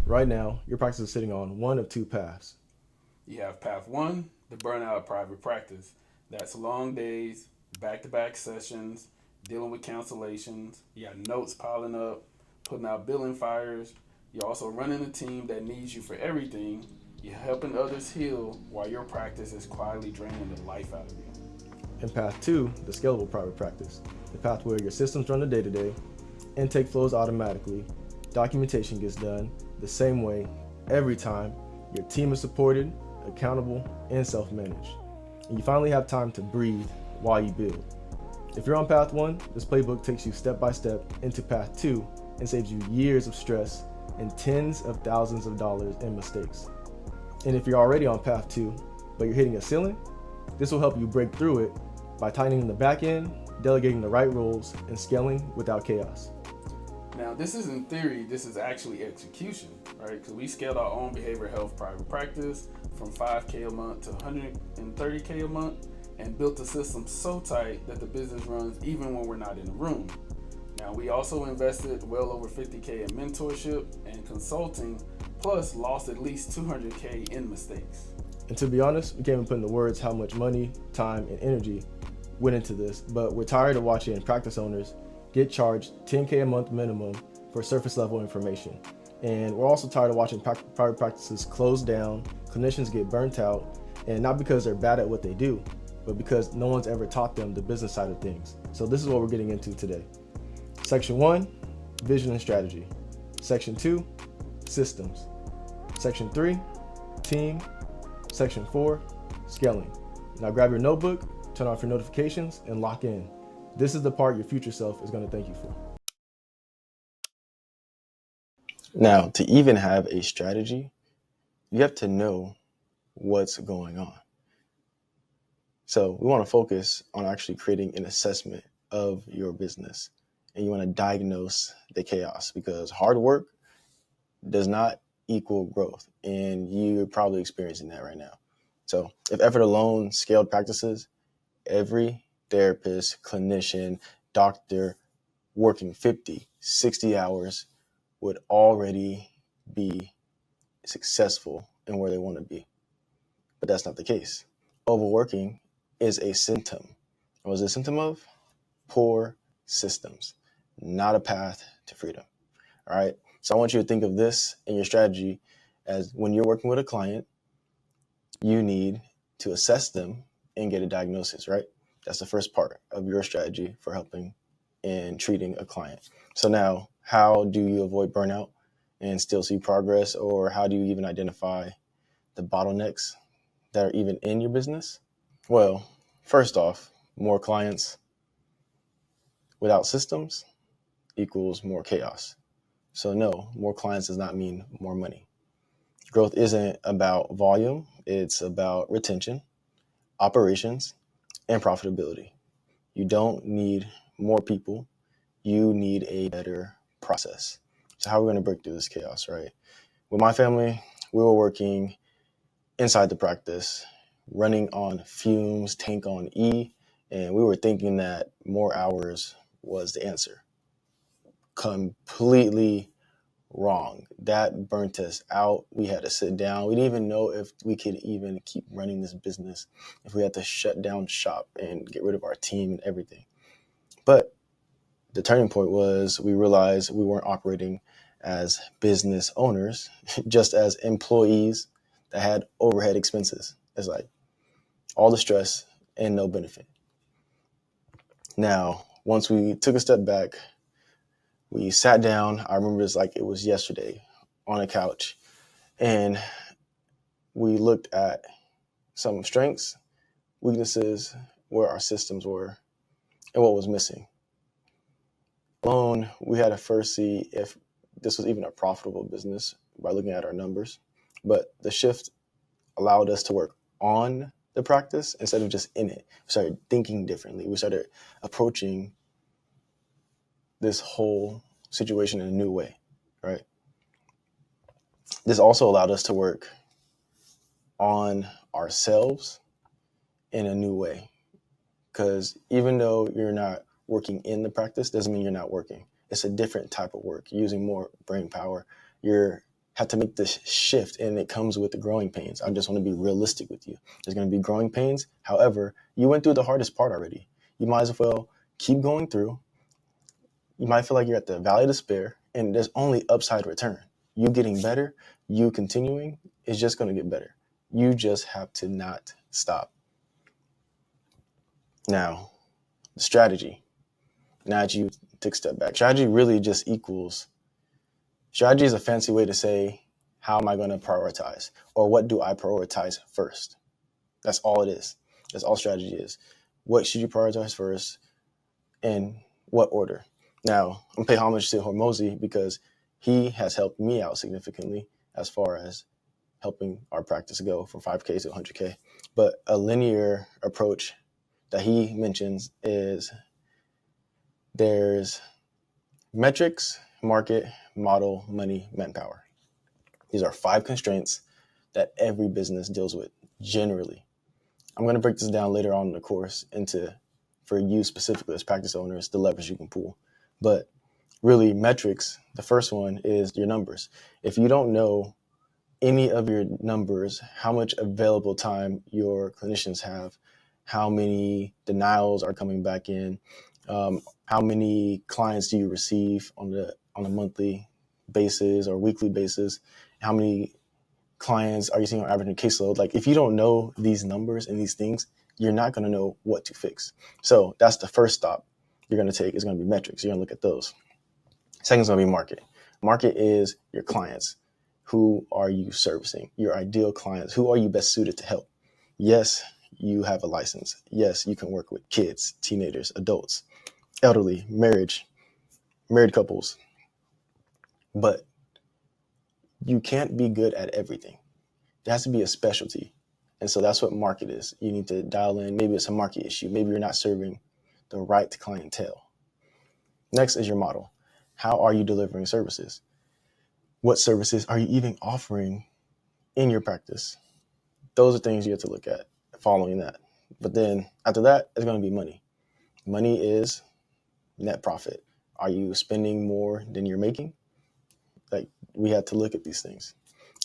Right now, your practice is sitting on one of two paths. You have path one, the burnout of private practice. That's long days, back to back sessions, dealing with cancellations. You got notes piling up, putting out billing fires. You're also running a team that needs you for everything. You're helping others heal while your practice is quietly draining the life out of you. And path two, the scalable private practice, the path where your systems run the day to day, intake flows automatically, documentation gets done the same way every time, your team is supported, accountable, and self managed. And you finally have time to breathe while you build. If you're on path one, this playbook takes you step by step into path two and saves you years of stress and tens of thousands of dollars in mistakes. And if you're already on path two, but you're hitting a ceiling, this will help you break through it by tightening the back end, delegating the right roles, and scaling without chaos. Now, this isn't theory, this is actually execution, right? Because we scaled our own behavioral health private practice from 5K a month to 130K a month and built a system so tight that the business runs even when we're not in the room. Now, we also invested well over 50K in mentorship and consulting, plus lost at least 200K in mistakes. And to be honest, we can't even put into words how much money, time, and energy went into this, but we're tired of watching practice owners get charged 10K a month minimum for surface level information. And we're also tired of watching private practices close down, clinicians get burnt out, and not because they're bad at what they do, but because no one's ever taught them the business side of things. So this is what we're getting into today. Section 1, vision and strategy. Section 2, systems. Section 3, team. Section 4, scaling. Now grab your notebook, turn off your notifications, and lock in. This is the part your future self is going to thank you for. Now, to even have a strategy, you have to know what's going on. So we want to focus on actually creating an assessment of your business. And you want to diagnose the chaos because hard work does not equal growth. And you're probably experiencing that right now. So if effort alone scaled practices, every therapist, clinician, doctor working 50, 60 hours would already be successful in where they want to be. But that's not the case. Overworking is a symptom. What is a symptom of? Poor systems, not a path to freedom. All right. So I want you to think of this in your strategy as when you're working with a client, you need to assess them and get a diagnosis, right? That's the first part of your strategy for helping and treating a client. So now, how do you avoid burnout and still see progress, or how do you even identify the bottlenecks that are even in your business? Well, first off, more clients without systems equals more chaos. So no, more clients does not mean more money. Growth isn't about volume, it's about retention, operations, and profitability. You don't need more people, you need a better process. So how are we going to break through this chaos, right? With my family, we were working inside the practice, running on fumes, tank on E, and we were thinking that more hours was the answer. Completely wrong. That burnt us out. We had to sit down. We didn't even know if we could even keep running this business, if we had to shut down shop and get rid of our team and everything. But the turning point was we realized we weren't operating as business owners, just as employees that had overhead expenses. It's like all the stress and no benefit. Now, once we took a step back, we sat down. I remember it's like it was yesterday on a couch, and we looked at some strengths, weaknesses, where our systems were, and what was missing. Alone, we had to first see if this was even a profitable business by looking at our numbers. But the shift allowed us to work on the practice instead of just in it. We started thinking differently. We started approaching this whole situation in a new way, right? This also allowed us to work on ourselves in a new way. Because even though you're not working in the practice, doesn't mean you're not working. It's a different type of work. You're using more brain power. You're have to make this shift, and it comes with the growing pains. I just want to be realistic with you. There's going to be growing pains. However, you went through the hardest part already. You might as well keep going through. You might feel like you're at the valley of despair, and there's only upside return. You getting better, you continuing is just going to get better. You just have to not stop. Now, the strategy. Now that you take a step back, strategy really just equals, strategy is a fancy way to say, how am I going to prioritize? Or what do I prioritize first? That's all it is. That's all strategy is. What should you prioritize first? In what order? Now, I'm going to pay homage to Hormozi because he has helped me out significantly as far as helping our practice go from 5K to 100K. But a linear approach that he mentions is there's metrics, market, model, money, manpower. These are 5 constraints that every business deals with generally. I'm going to break this down later on in the course into, for you specifically as practice owners, the levers you can pull. But really, metrics, the first one is your numbers. If you don't know any of your numbers, how much available time your clinicians have, how many denials are coming back in, how many clients do you receive on a monthly basis or weekly basis, how many clients are you seeing on average in caseload? Like, if you don't know these numbers and these things, you're not going to know what to fix. So that's the first stop you're going to take, is going to be metrics. You're going to look at those. Second is going to be market. Market is your clients. Who are you servicing? Your ideal clients. Who are you best suited to help? Yes, you have a license. Yes, you can work with kids, teenagers, adults, elderly, married couples. But you can't be good at everything. There has to be a specialty. And so that's what market is. You need to dial in. Maybe it's a market issue. Maybe you're not serving the right clientele. Next is your model. How are you delivering services? What services are you even offering in your practice? Those are things you have to look at following that. But then after that, it's going to be money. Money is net profit. Are you spending more than you're making? Like, we have to look at these things.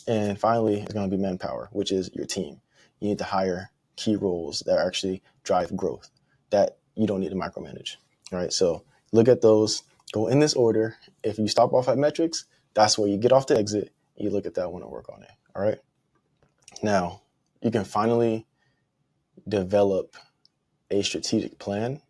And finally, it's going to be manpower, which is your team. You need to hire key roles that actually drive growth that you don't need to micromanage. All right. So look at those, go in this order. If you stop off at metrics, that's where you get off the exit. You look at that one and work on it. All right. Now, you can finally develop a strategic plan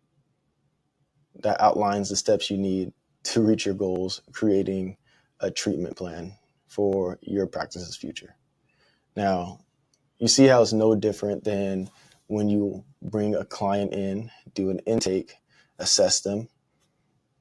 that outlines the steps you need to reach your goals, creating a treatment plan for your practice's future. Now, you see how it's no different than when you bring a client in, do an intake, assess them,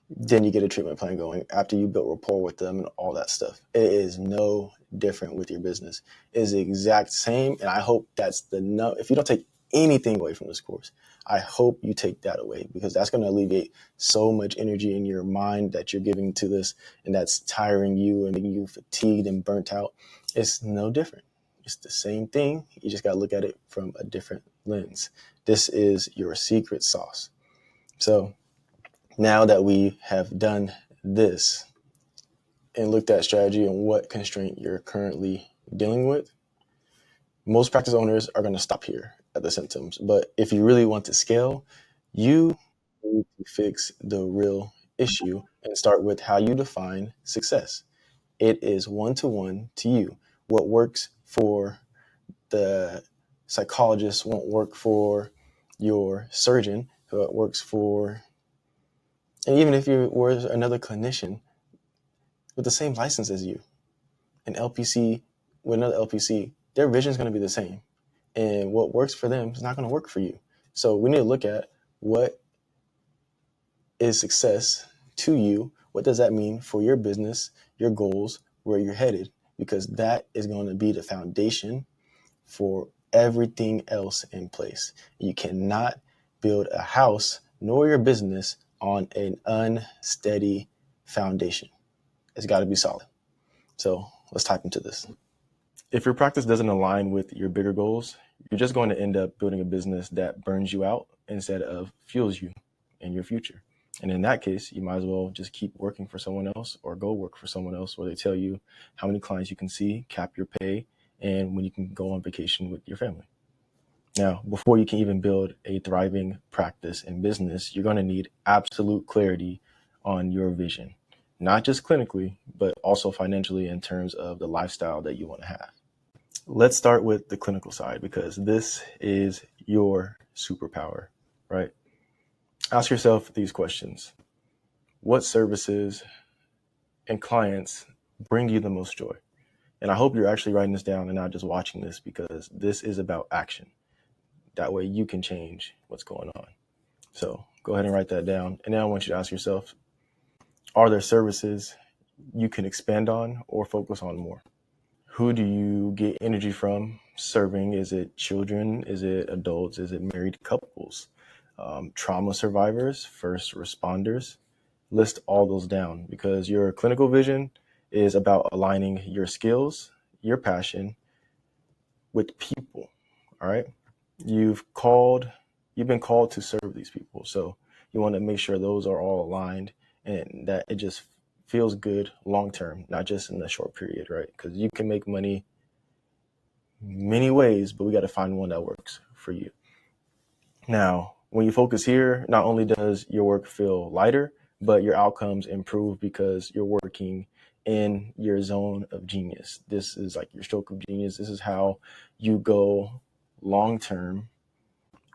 then you get a treatment plan going after you build rapport with them and all that stuff. It is no different with your business. It is the exact same. And I hope that's if you don't take anything away from this course, I hope you take that away, because that's going to alleviate so much energy in your mind that you're giving to this, and that's tiring you and making you fatigued and burnt out. It's no different. It's the same thing. You just got to look at it from a different lens. This is your secret sauce. So now that we have done this and looked at strategy and what constraint you're currently dealing with, most practice owners are going to stop here at the symptoms. But if you really want to scale, you need to fix the real issue and start with how you define success. It is one-to-one to you. What works for the psychologist won't work for your surgeon, what works for, and even if you were another clinician with the same license as you, an LPC with another LPC, their vision is going to be the same. And what works for them is not going to work for you. So we need to look at what is success to you. What does that mean for your business, your goals, where you're headed? Because that is going to be the foundation for everything else in place. You cannot build a house nor your business on an unsteady foundation. It's got to be solid. So let's type into this. If your practice doesn't align with your bigger goals, you're just going to end up building a business that burns you out instead of fuels you in your future. And in that case, you might as well just keep working for someone else or go work for someone else where they tell you how many clients you can see, cap your pay, and when you can go on vacation with your family. Now, before you can even build a thriving practice and business, you're going to need absolute clarity on your vision, not just clinically, but also financially in terms of the lifestyle that you want to have. Let's start with the clinical side because this is your superpower, right? Ask yourself these questions. What services and clients bring you the most joy? And I hope you're actually writing this down and not just watching this because this is about action. That way you can change what's going on. So go ahead and write that down. And now I want you to ask yourself, are there services you can expand on or focus on more? Who do you get energy from serving? Is it children? Is it adults? Is it married couples? Trauma survivors, first responders? List all those down because your clinical vision is about aligning your skills, your passion with people. All right. You've been called to serve these people. So you want to make sure those are all aligned and that it just feels good long term, not just in the short period, right? Because you can make money many ways, but we got to find one that works for you. Now, when you focus here, not only does your work feel lighter, but your outcomes improve because you're working in your zone of genius. This is like your stroke of genius. This is how you go long term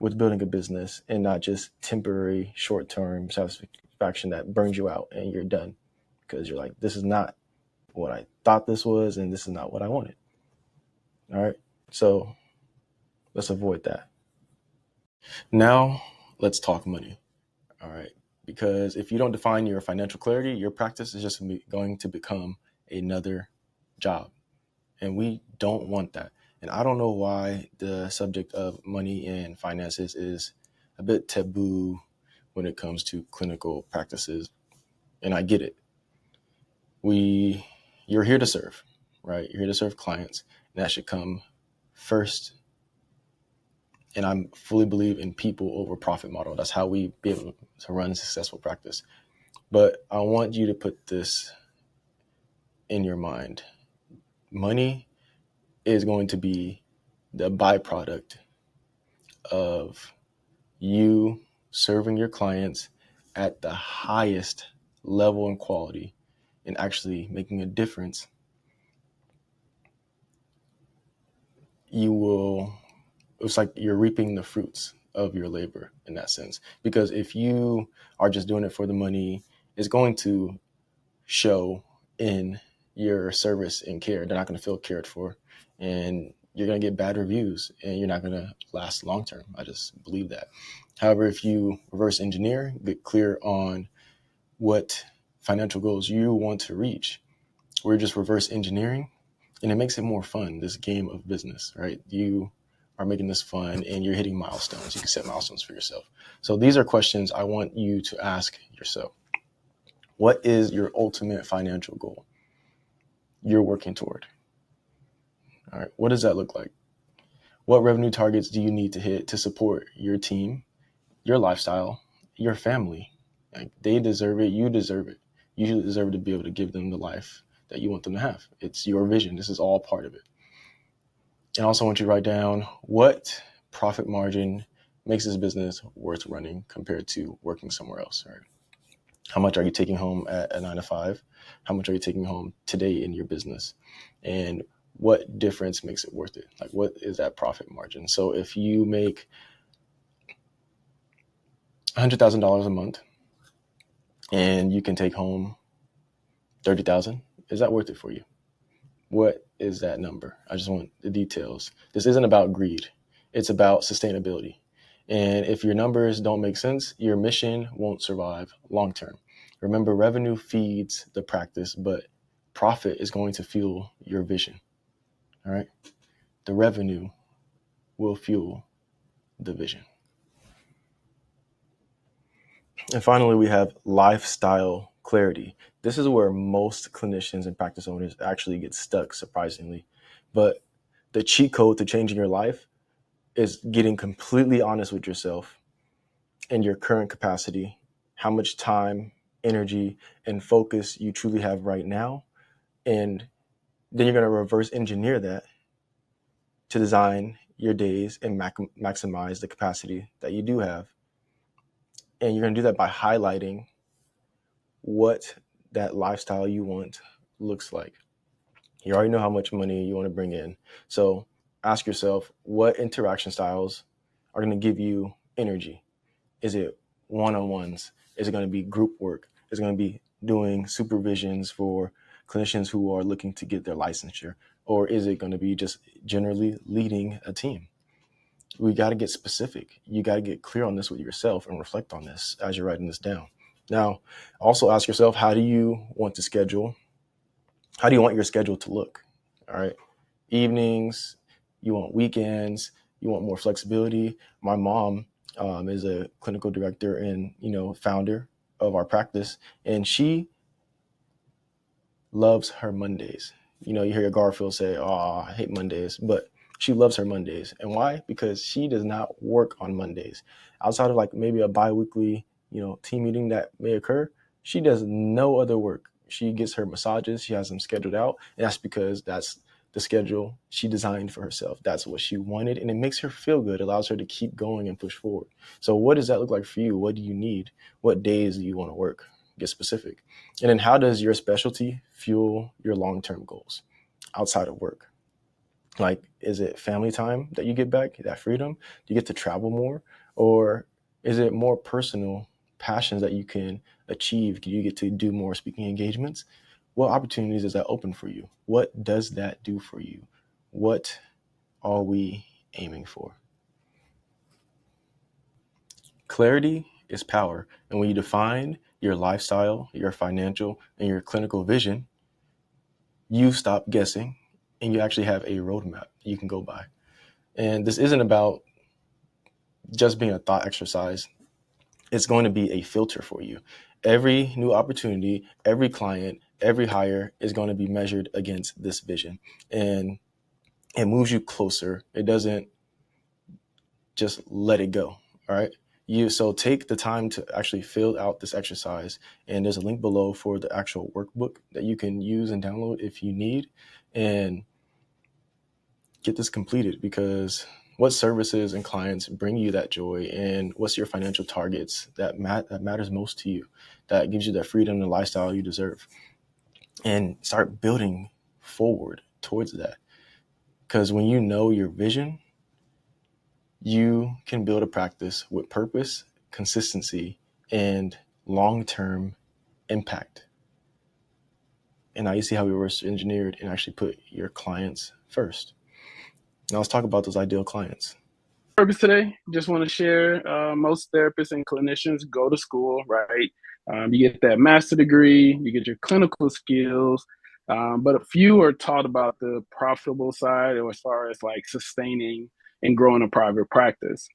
with building a business and not just temporary short term satisfaction that burns you out and you're done because you're like, this is not what I thought this was and this is not what I wanted. All right. So let's avoid that. Now let's talk money. All right. Because if you don't define your financial clarity, your practice is just going to become another job. And we don't want that. And I don't know why the subject of money and finances is a bit taboo when it comes to clinical practices. And I get it. You're here to serve, right? You're here to serve clients. And that should come first. And I fully believe in people over profit model. That's how we be able to run a successful practice. But I want you to put this in your mind. Money is going to be the byproduct of you serving your clients at the highest level and quality and actually making a difference. It's like you're reaping the fruits of your labor in that sense. Because if you are just doing it for the money, it's going to show in your service and care. They're not going to feel cared for. And you're going to get bad reviews and you're not going to last long term. I just believe that. However, if you reverse engineer, get clear on what financial goals you want to reach, we're just reverse engineering and it makes it more fun, this game of business, right? You are making this fun and you're hitting milestones. You can set milestones for yourself. So these are questions I want you to ask yourself. What is your ultimate financial goal you're working toward? All right. What does that look like? What revenue targets do you need to hit to support your team, your lifestyle, your family? Like, they deserve it. You deserve it. You deserve to be able to give them the life that you want them to have. It's your vision. This is all part of it. And also I want you to write down what profit margin makes this business worth running compared to working somewhere else, right? How much are you taking home at a 9 to 5? How much are you taking home today in your business? And what difference makes it worth it? Like, what is that profit margin? So if you make $100,000 a month and you can take home 30,000, is that worth it for you? What is that number? I just want the details. This isn't about greed. It's about sustainability. And if your numbers don't make sense, your mission won't survive long term. Remember, revenue feeds the practice, but profit is going to fuel your vision. All right? The revenue will fuel the vision. And finally, we have lifestyle clarity. This is where most clinicians and practice owners actually get stuck, surprisingly. But the cheat code to changing your life is getting completely honest with yourself and your current capacity how much time, energy, and focus you truly have right now. And then you're going to reverse engineer that to design your days and maximize the capacity that you do have. And you're going to do that by highlighting what that lifestyle you want looks like. You already know how much money you want to bring in. So ask yourself, what interaction styles are going to give you energy? Is it one-on-ones? Is it going to be group work? Is it going to be doing supervisions for clinicians who are looking to get their licensure? Or is it going to be just generally leading a team? We got to get specific. You got to get clear on this with yourself and reflect on this as you're writing this down. Now, also ask yourself, how do you want to schedule? How do you want your schedule to look? All right. Evenings, you want weekends, you want more flexibility. My mom is a clinical director and, founder of our practice, and she loves her Mondays. You hear Garfield say, "Oh, I hate Mondays," but she loves her Mondays. And why? Because she does not work on Mondays. Outside of like maybe a bi-weekly, team meeting that may occur, she does no other work. She gets her massages, she has them scheduled out, and that's because that's the schedule she designed for herself. That's what she wanted, and it makes her feel good, allows her to keep going and push forward. So what does that look like for you? What do you need? What days do you want to work? Get specific. And then how does your specialty fuel your long-term goals outside of work? Like, is it family time that you get back, that freedom? Do you get to travel more? Or is it more personal passions that you can achieve? Do you get to do more speaking engagements? What opportunities does that open for you? What does that do for you? What are we aiming for? Clarity is power. And when you define your lifestyle, your financial, and your clinical vision, you stop guessing and you actually have a roadmap you can go by. And this isn't about just being a thought exercise. It's going to be a filter for you. Every new opportunity, every client, every hire is going to be measured against this vision. And it moves you closer. It doesn't just let it go. All right. So take the time to actually fill out this exercise. And there's a link below for the actual workbook that you can use and download if you need. And get this completed, because what services and clients bring you that joy, and what's your financial targets that matters most to you, that gives you that freedom and lifestyle you deserve, and start building forward towards that. Because when you know your vision, you can build a practice with purpose, consistency, and long-term impact. And now you see how we reverse engineered and actually put your clients first. Now let's talk about those ideal clients. Purpose today, just want to share, most therapists and clinicians go to school, right? You get that master degree, you get your clinical skills, but a few are taught about the profitable side, or as far as like sustaining and growing a private practice.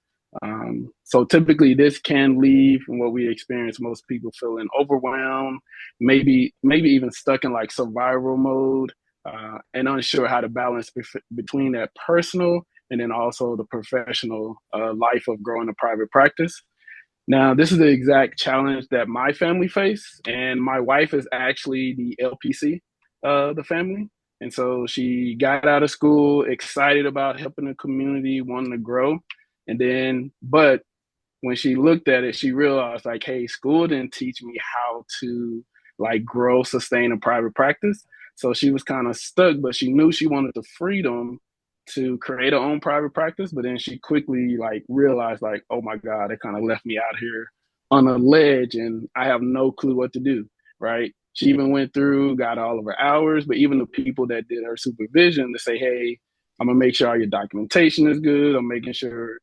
So typically this can leave, from what we experience, most people feeling overwhelmed, maybe even stuck in like survival mode, and unsure how to balance between that personal and then also the professional life of growing a private practice. Now, this is the exact challenge that my family faced, and my wife is actually the LPC of the family. And so she got out of school, excited about helping the community, wanting to grow. But when she looked at it, she realized like, hey, school didn't teach me how to like grow, sustain a private practice. So she was kind of stuck, but she knew she wanted the freedom to create her own private practice. But then she quickly like realized like, oh my God, it kind of left me out here on a ledge and I have no clue what to do. Right. She even went through, got all of her hours, but even the people that did her supervision to say, hey, I'm gonna make sure all your documentation is good. I'm making sure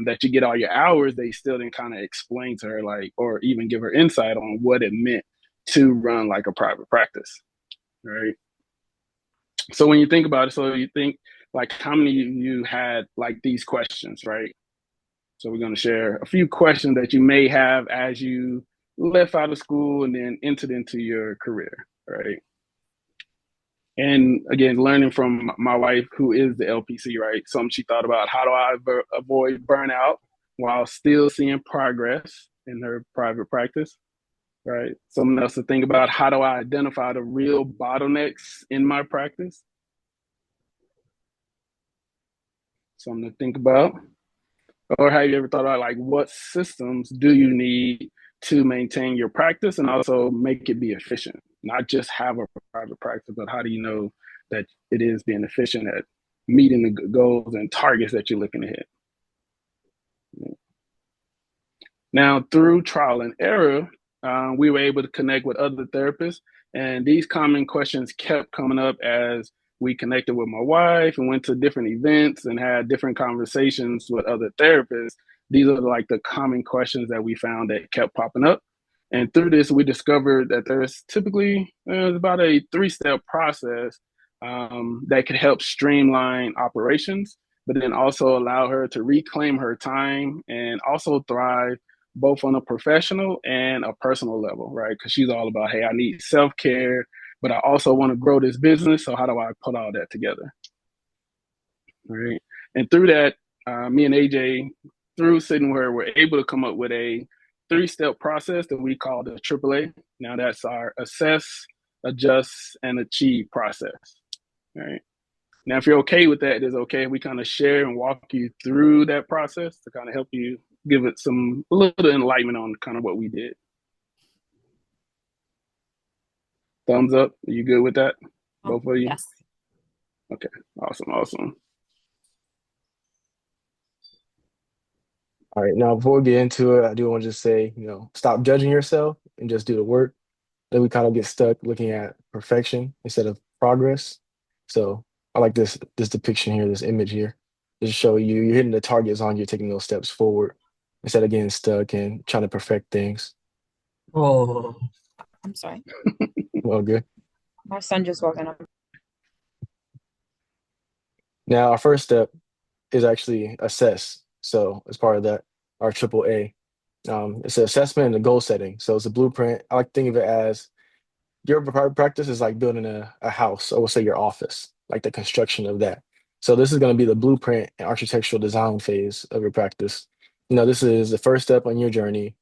that you get all your hours. They still didn't kind of explain to her like, or even give her insight on what it meant to run like a private practice. Right. So when you think about it, so you think like how many of you had like these questions, right? So we're going to share a few questions that you may have as you left out of school and then entered into your career, right? And again, learning from my wife, who is the LPC, right? Something she thought about, how do I avoid burnout while still seeing progress? in her private practice, right? Someone else to think about, how do I identify the real bottlenecks in my practice? Something to think about. Or have you ever thought about, like, what systems do you need to maintain your practice and also make it be efficient? Not just have a private practice, but how do you know that it is being efficient at meeting the goals and targets that you're looking to hit? Now, through trial and error, we were able to connect with other therapists, and these common questions kept coming up as we connected with my wife and went to different events and had different conversations with other therapists. These are like the common questions that we found that kept popping up. And through this, we discovered that there's typically about a 3-step process that could help streamline operations, but then also allow her to reclaim her time and also thrive both on a professional and a personal level, right? Because she's all about, hey, I need self care, but I also want to grow this business. So how do I put all that together? Right. And through that, me and AJ, through sitting where we're able to come up with a 3-step process that we call the AAA. Now that's our assess, adjust, and achieve process. Right. Now, if you're okay with that, it's okay. We kind of share and walk you through that process to kind of help you give it a little enlightenment on kind of what we did. Thumbs up. Are you good with that? Both of you? Yes. Okay. Awesome. All right, now before we get into it, I do want to just say, stop judging yourself and just do the work. Then we kind of get stuck looking at perfection instead of progress. So I like this depiction here, this image here, just to show you're hitting the target as long as you're taking those steps forward instead of getting stuck and trying to perfect things. Oh, I'm sorry. Well, good. My son just woken up. Now our first step is actually assess. So as part of that, our AAA, it's an assessment and a goal setting. So it's a blueprint. I like to think of it as your private practice is like building a house, or we'll say your office, like the construction of that. So this is going to be the blueprint and architectural design phase of your practice. This is the first step on your journey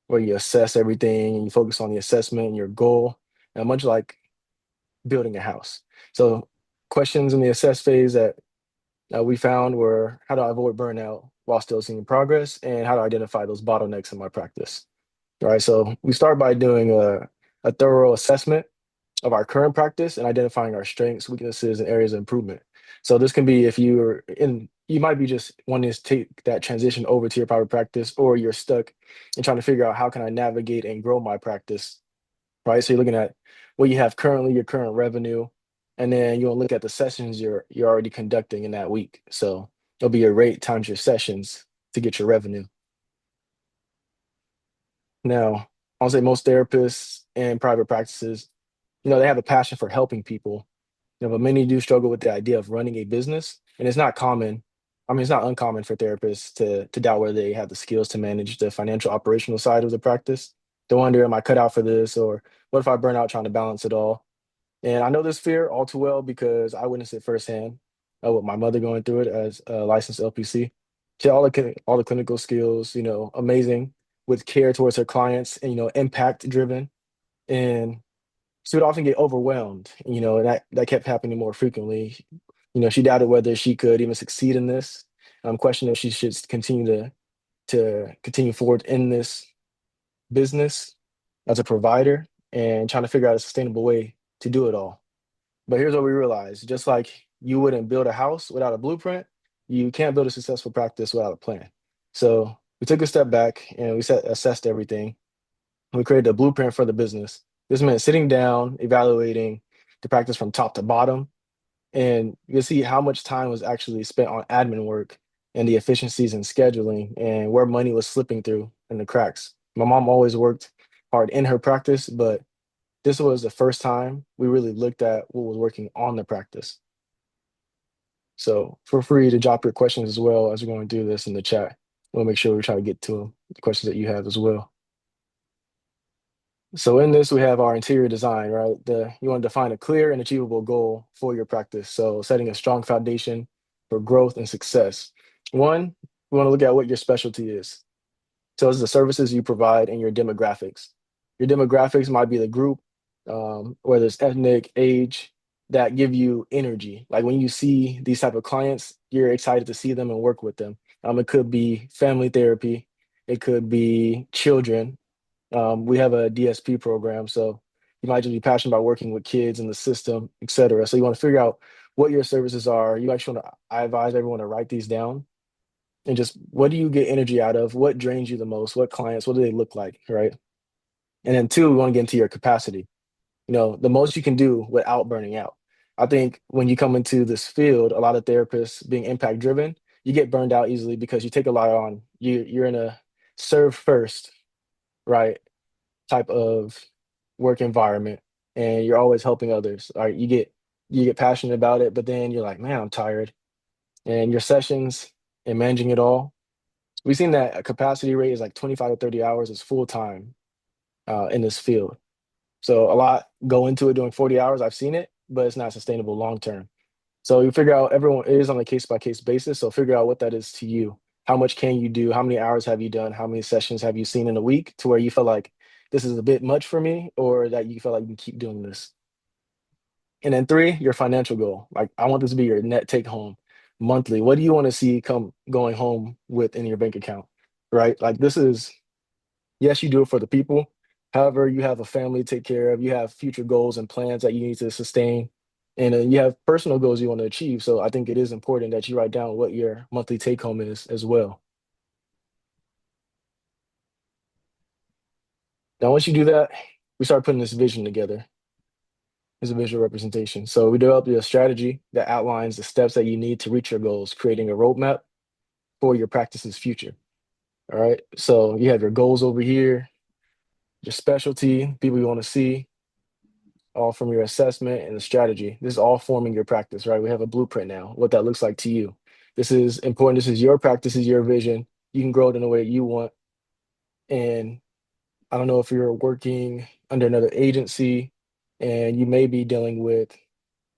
where you assess everything and you focus on the assessment and your goal, and much like building a house. So questions in the assess phase that we found were, how do I avoid burnout while still seeing progress, and how to identify those bottlenecks in my practice. All right, so we start by doing a thorough assessment of our current practice and identifying our strengths, weaknesses, and areas of improvement. So this can be if you might be just wanting to take that transition over to your private practice, or you're stuck and trying to figure out how can I navigate and grow my practice, right? So you're looking at what you have currently, your current revenue, and then you'll look at the sessions you're already conducting in that week. So it'll be your rate times your sessions to get your revenue. Now, I'll say most therapists and private practices, they have a passion for helping people, but many do struggle with the idea of running a business. And it's not common. I mean, it's not uncommon for therapists to doubt whether they have the skills to manage the financial operational side of the practice. To wonder, am I cut out for this? Or what if I burn out trying to balance it all? And I know this fear all too well because I witnessed it firsthand with my mother going through it as a licensed LPC. She had all the clinical skills, amazing, with care towards her clients and, impact driven. And she would often get overwhelmed, and that kept happening more frequently. She doubted whether she could even succeed in this. Questioned if she should continue to continue forward in this business as a provider, and trying to figure out a sustainable way to do it all. But here's what we realized: just like you wouldn't build a house without a blueprint, you can't build a successful practice without a plan. So we took a step back and we assessed everything. We created a blueprint for the business. This meant sitting down, evaluating the practice from top to bottom, and you can see how much time was actually spent on admin work and the efficiencies in scheduling and where money was slipping through in the cracks. My mom always worked hard in her practice, but this was the first time we really looked at what was working on the practice. So feel free to drop your questions as well as we're going through this in the chat. We'll make sure we try to get to the questions that you have as well. So in this, we have our interior design, right? You want to define a clear and achievable goal for your practice. So setting a strong foundation for growth and success. One, we want to look at what your specialty is. So it's the services you provide and your demographics. Your demographics might be the group, whether it's ethnic, age, that give you energy. Like when you see these type of clients, you're excited to see them and work with them. It could be family therapy, it could be children. We have a DSP program, so you might just be passionate about working with kids in the system, et cetera. So you want to figure out what your services are. You actually want to, I advise everyone to write these down and just what do you get energy out of? What drains you the most? What clients? What do they look like? Right. And then two, we want to get into your capacity. The most you can do without burning out. I think when you come into this field, a lot of therapists being impact driven, you get burned out easily because you take a lot on. You're in a serve first, right, type of work environment, and you're always helping others. All right, you get passionate about it, but then you're like, man, I'm tired. And your sessions and managing it all, we've seen that a capacity rate is like 25 to 30 hours is full time in this field. So a lot go into it doing 40 hours. I've seen it, but it's not sustainable long term. So you figure out everyone it is on a case by case basis. So figure out what that is to you. How much can you do? How many hours have you done? How many sessions have you seen in a week to where you feel like this is a bit much for me, or that you feel like you can keep doing this? And then three, your financial goal. Like I want this to be your net take home monthly. What do you want to see come going home with in your bank account? Right? Like this is yes, you do it for the people. However, you have a family to take care of, you have future goals and plans that you need to sustain, and you have personal goals you want to achieve. So I think it is important that you write down what your monthly take home is as well. Now, once you do that, we start putting this vision together as a visual representation. So we developed a strategy that outlines the steps that you need to reach your goals, creating a roadmap for your practice's future. All right. So you have your goals over here, your specialty, people you want to see, all from your assessment and the strategy. This is all forming your practice, right? We have a blueprint now, what that looks like to you. This is important. This is your practice, this is your vision. You can grow it in the way you want. And I don't know if you're working under another agency and you may be dealing with,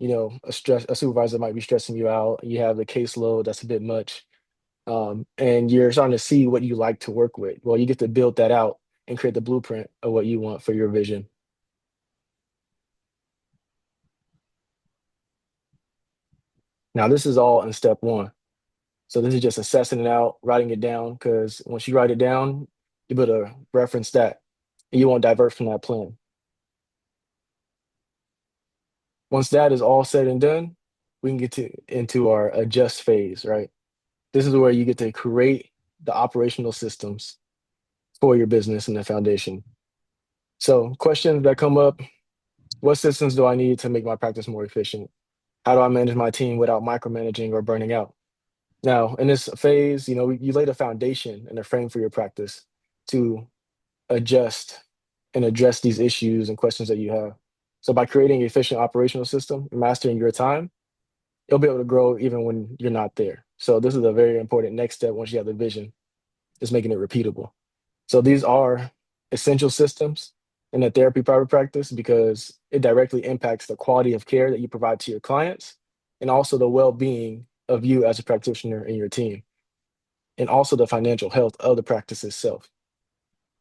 a supervisor might be stressing you out. You have the caseload that's a bit much. And you're starting to see what you like to work with. Well, you get to build that out and create the blueprint of what you want for your vision. Now, this is all in step one. So this is just assessing it out, writing it down, because once you write it down, you're able to reference that and you won't divert from that plan. Once that is all said and done, we can get into our adjust phase, right? This is where you get to create the operational systems for your business and the foundation. So questions that come up, what systems do I need to make my practice more efficient? How do I manage my team without micromanaging or burning out? Now, in this phase, you lay the foundation and the frame for your practice to adjust and address these issues and questions that you have. So by creating an efficient operational system, mastering your time, you'll be able to grow even when you're not there. So this is a very important next step once you have the vision, is making it repeatable. So these are essential systems in a therapy private practice because it directly impacts the quality of care that you provide to your clients and also the well-being of you as a practitioner and your team, and also the financial health of the practice itself.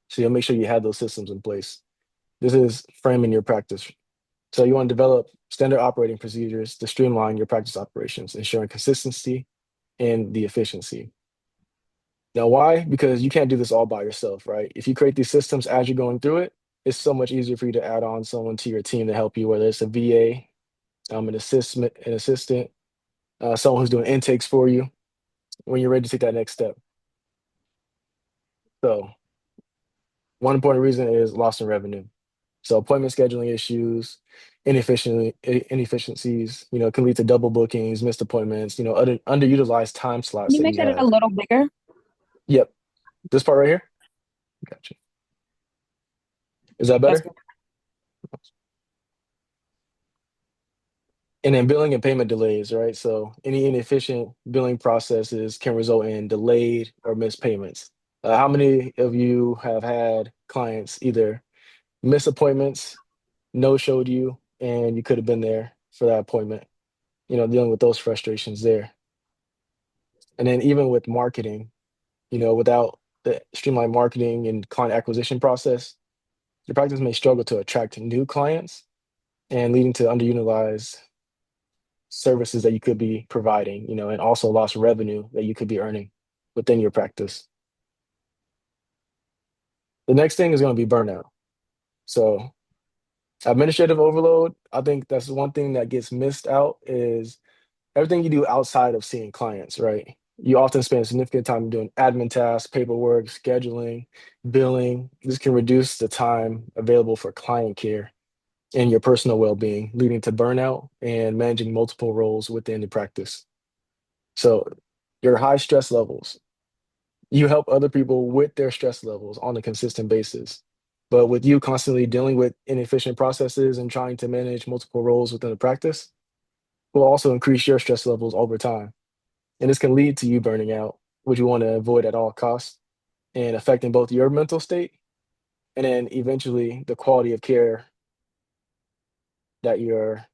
So you'll make sure you have those systems in place. This is framing your practice. So you want to develop standard operating procedures to streamline your practice operations, ensuring consistency and the efficiency. Now, why? Because you can't do this all by yourself, right? If you create these systems as you're going through it, it's so much easier for you to add on someone to your team to help you, whether it's a VA, an assistant, someone who's doing intakes for you when you're ready to take that next step. So one important reason is loss in revenue. So appointment scheduling issues, inefficiencies, can lead to double bookings, missed appointments, underutilized time Can slots you that make you that a have. little bigger? Yep. This part right here. Gotcha. Is that That's better? And then billing and payment delays, right? So any inefficient billing processes can result in delayed or missed payments. How many of you have had clients either miss appointments, no showed you, and you could have been there for that appointment? Dealing with those frustrations there. And then even with marketing, without the streamlined marketing and client acquisition process, your practice may struggle to attract new clients and leading to underutilized services that you could be providing, and also lost revenue that you could be earning within your practice. The next thing is going to be burnout. So administrative overload, I think that's one thing that gets missed out is everything you do outside of seeing clients, right? You often spend significant time doing admin tasks, paperwork, scheduling, billing. This can reduce the time available for client care and your personal well-being, leading to burnout and managing multiple roles within the practice. So your high stress levels, you help other people with their stress levels on a consistent basis. But with you constantly dealing with inefficient processes and trying to manage multiple roles within the practice, will also increase your stress levels over time. And this can lead to you burning out, which you want to avoid at all costs, and affecting both your mental state and then eventually the quality of care that your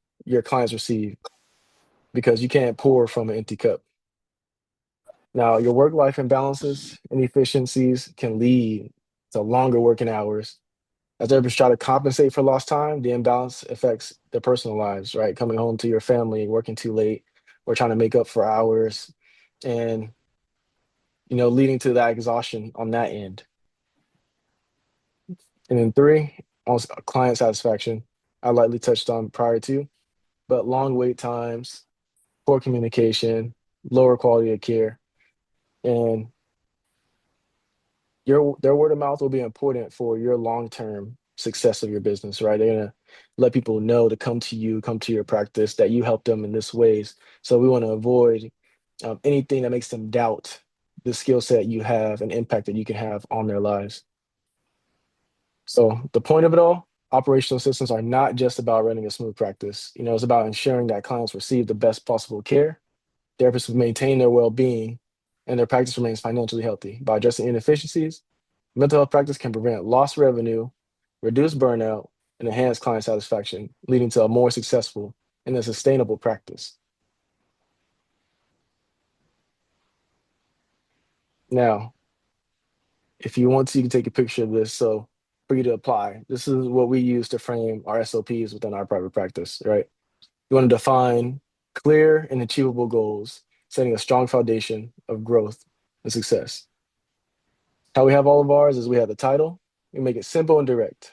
clients receive because you can't pour from an empty cup. Now, your work-life imbalances and efficiencies can lead to longer working hours. As others try to compensate for lost time, the imbalance affects their personal lives, right? Coming home to your family, working too late, or trying to make up for hours, and leading to that exhaustion on that end. And then three, also client satisfaction. I lightly touched on prior to, but long wait times, poor communication, lower quality of care, and their word of mouth will be important for your long-term success of your business, right? They're gonna let people know to come to you, come to your practice, that you help them in this ways. So we want to avoid anything that makes them doubt the skill set you have and impact that you can have on their lives. So the point of it all, operational systems are not just about running a smooth practice. It's about ensuring that clients receive the best possible care, therapists maintain their well-being, and their practice remains financially healthy. By addressing inefficiencies, mental health practice can prevent lost revenue, reduce burnout, and enhance client satisfaction, leading to a more successful and a sustainable practice. Now, if you want to, you can take a picture of this. So for you to apply, this is what we use to frame our SOPs within our private practice, right? You want to define clear and achievable goals, setting a strong foundation of growth and success. How we have all of ours is we have the title, we make it simple and direct.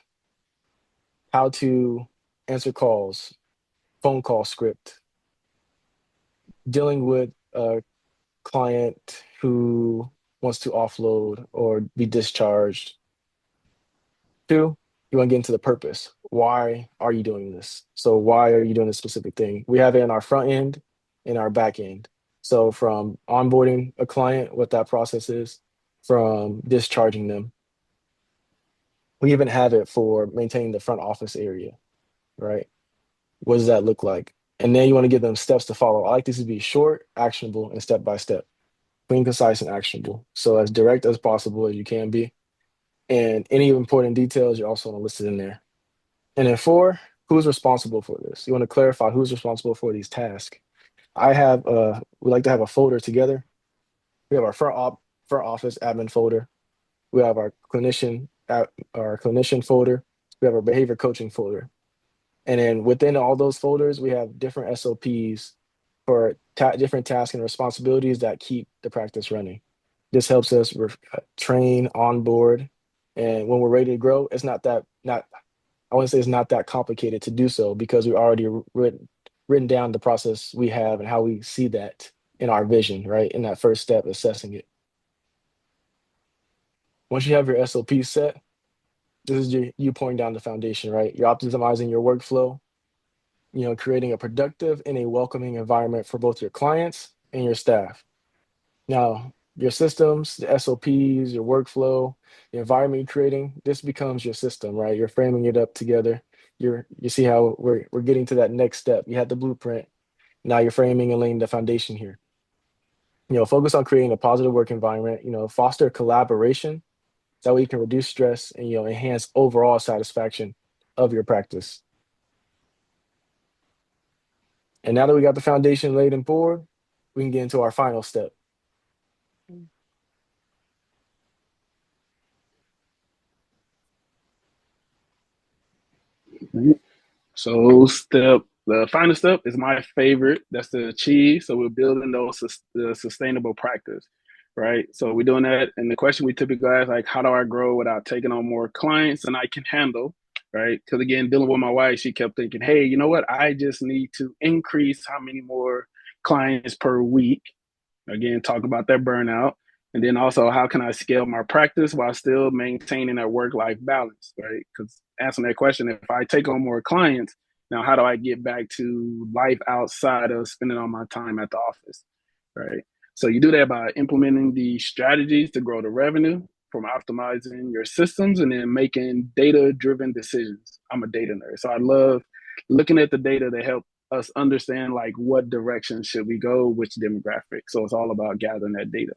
How to answer calls, phone call script, dealing with a client who wants to offload or be discharged. Two, you want to get into the purpose. Why are you doing this? So why are you doing this specific thing? We have it in our front end and our back end. So from onboarding a client, what that process is, from discharging them. We even have it for maintaining the front office area, right? What does that look like? And then you want to give them steps to follow. I like this to be short, actionable, and step by step, clean, concise, and actionable. So as direct as possible as you can be. And any important details, you're also want to list it in there. And then four, who's responsible for this? You want to clarify who's responsible for these tasks. We like to have a folder together. We have our front office admin folder. We have our clinician folder. We have our behavior coaching folder. And then within all those folders, we have different SOPs for different tasks and responsibilities that keep the practice running. This helps us train, onboard, and when we're ready to grow, it's not I wouldn't say it's not that complicated to do so because we already written down the process we have and how we see that in our vision, right? In that first step, assessing it. Once you have your SOP set, this is you pouring down the foundation, right? You're optimizing your workflow, creating a productive and a welcoming environment for both your clients and your staff. Now, your systems, the SOPs, your workflow, the environment you're creating, this becomes your system, right? You're framing it up together. You see how we're getting to that next step. You had the blueprint. Now you're framing and laying the foundation here. Focus on creating a positive work environment, foster collaboration. That way you can reduce stress and, enhance overall satisfaction of your practice. And now that we got the foundation laid and poured, we can get into our final step. So the final step is my favorite. That's to achieve. So we're building the sustainable practice, right? So we're doing that. And the question we typically ask, like, how do I grow without taking on more clients than I can handle, right? Because again, dealing with my wife, she kept thinking, hey, you know what? I just need to increase how many more clients per week. Again, talk about that burnout. And then also, how can I scale my practice while still maintaining that work life balance, right? Because answering that question, if I take on more clients, now how do I get back to life outside of spending all my time at the office, right? So you do that by implementing the strategies to grow the revenue, from optimizing your systems, and then making data-driven decisions. I'm a data nerd, so I love looking at the data to help us understand like what direction should we go, which demographic. So it's all about gathering that data.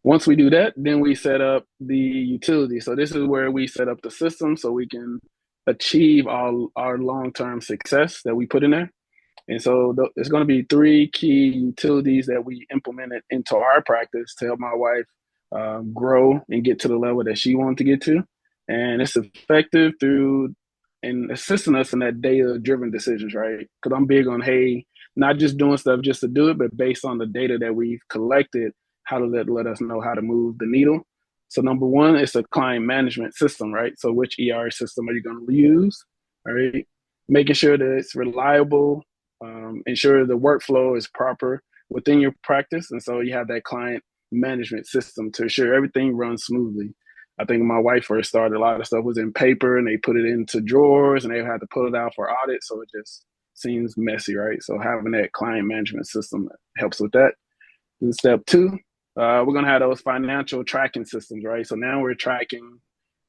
Once we do that, then we set up the utility. So this is where we set up the system so we can achieve all our long-term success that we put in there. And so there's going to be three key utilities that we implemented into our practice to help my wife grow and get to the level that she wanted to get to. And it's effective through and assisting us in that data-driven decisions, right? Because I'm big on, hey, not just doing stuff just to do it, but based on the data that we've collected, how to let us know how to move the needle. So number one, it's a client management system, right? So which ER system are you going to use, right? Making sure that it's reliable, ensure the workflow is proper within your practice. And so you have that client management system to ensure everything runs smoothly. I think when my wife first started, a lot of stuff was in paper and they put it into drawers and they had to pull it out for audit. So it just seems messy, right? So having that client management system helps with that. And step two, we're going to have those financial tracking systems, right? So now we're tracking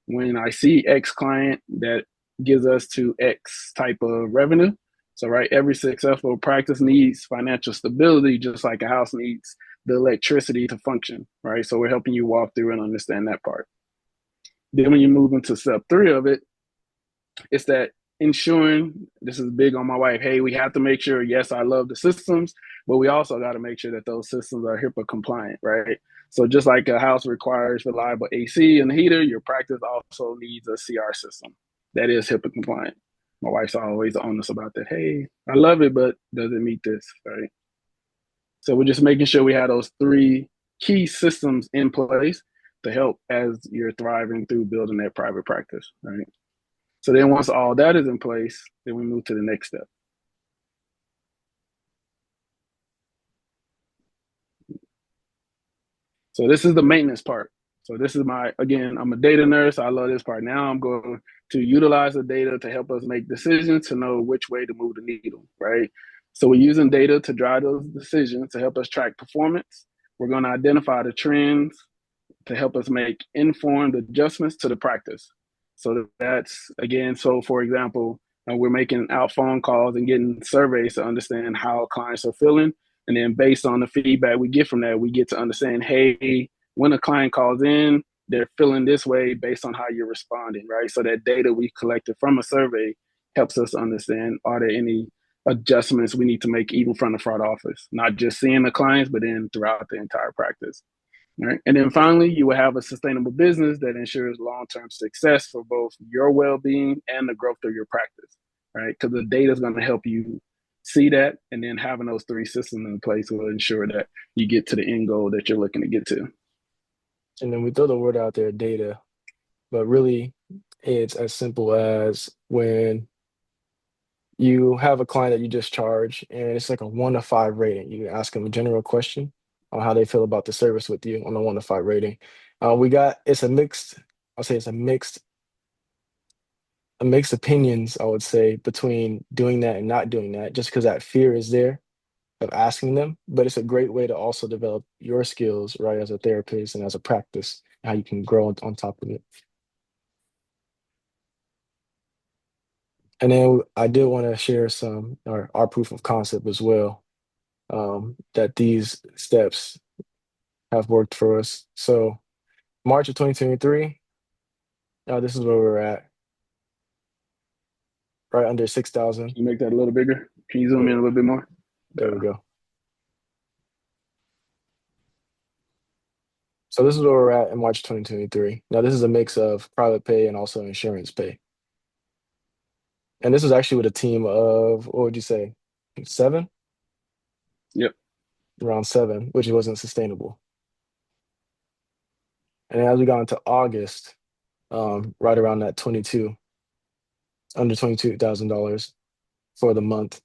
when I see X client that gives us to X type of revenue. So, right, every successful practice needs financial stability, just like a house needs the electricity to function, right? So we're helping you walk through and understand that part. Then when you move into step three of it, it's that ensuring, this is big on my wife, hey, we have to make sure, yes, I love the systems, but we also got to make sure that those systems are HIPAA compliant, right? So just like a house requires reliable AC and heater, your practice also needs a CR system that is HIPAA compliant. My wife's always honest about that. Hey, I love it, but does it meet this, right? So we're just making sure we have those three key systems in place to help as you're thriving through building that private practice, right? So then once all that is in place, then we move to the next step. So this is the maintenance part. So this is again, I'm a data nurse. So I love this part. Now I'm going to utilize the data to help us make decisions to know which way to move the needle, right? So we're using data to drive those decisions to help us track performance. We're going to identify the trends to help us make informed adjustments to the practice. So that's, again, so for example, we're making out phone calls and getting surveys to understand how clients are feeling. And then based on the feedback we get from that, we get to understand, hey, when a client calls in, they're feeling this way based on how you're responding, right? So that data we collected from a survey helps us understand, are there any adjustments we need to make even from the front office, not just seeing the clients, but then throughout the entire practice. Right. And then finally, you will have a sustainable business that ensures long-term success for both your well-being and the growth of your practice, right? Because the data is going to help you see that, and then having those three systems in place will ensure that you get to the end goal that you're looking to get to. And then we throw the word out there, data, but really it's as simple as when you have a client that you just charge and it's like a 1 to 5 rating. You can ask them a general question on how they feel about the service with you on a 1 to 5 rating. It's a mixed, I'll say it's a mixed opinions, I would say, between doing that and not doing that, just because that fear is there of asking them. But it's a great way to also develop your skills, right, as a therapist and as a practice, how you can grow on top of it. And then I did want to share our proof of concept as well, that these steps have worked for us. So March of 2023, this is where we're at, right under 6,000. Can you make that a little bigger? Can you zoom in a little bit more? There we go. So this is where we're at in March 2023. Now this is a mix of private pay and also insurance pay. And this is actually with a team of, what would you say, 7? Yep. Around 7, which wasn't sustainable. And as we got into August, right around that 22, under $22,000 for the month.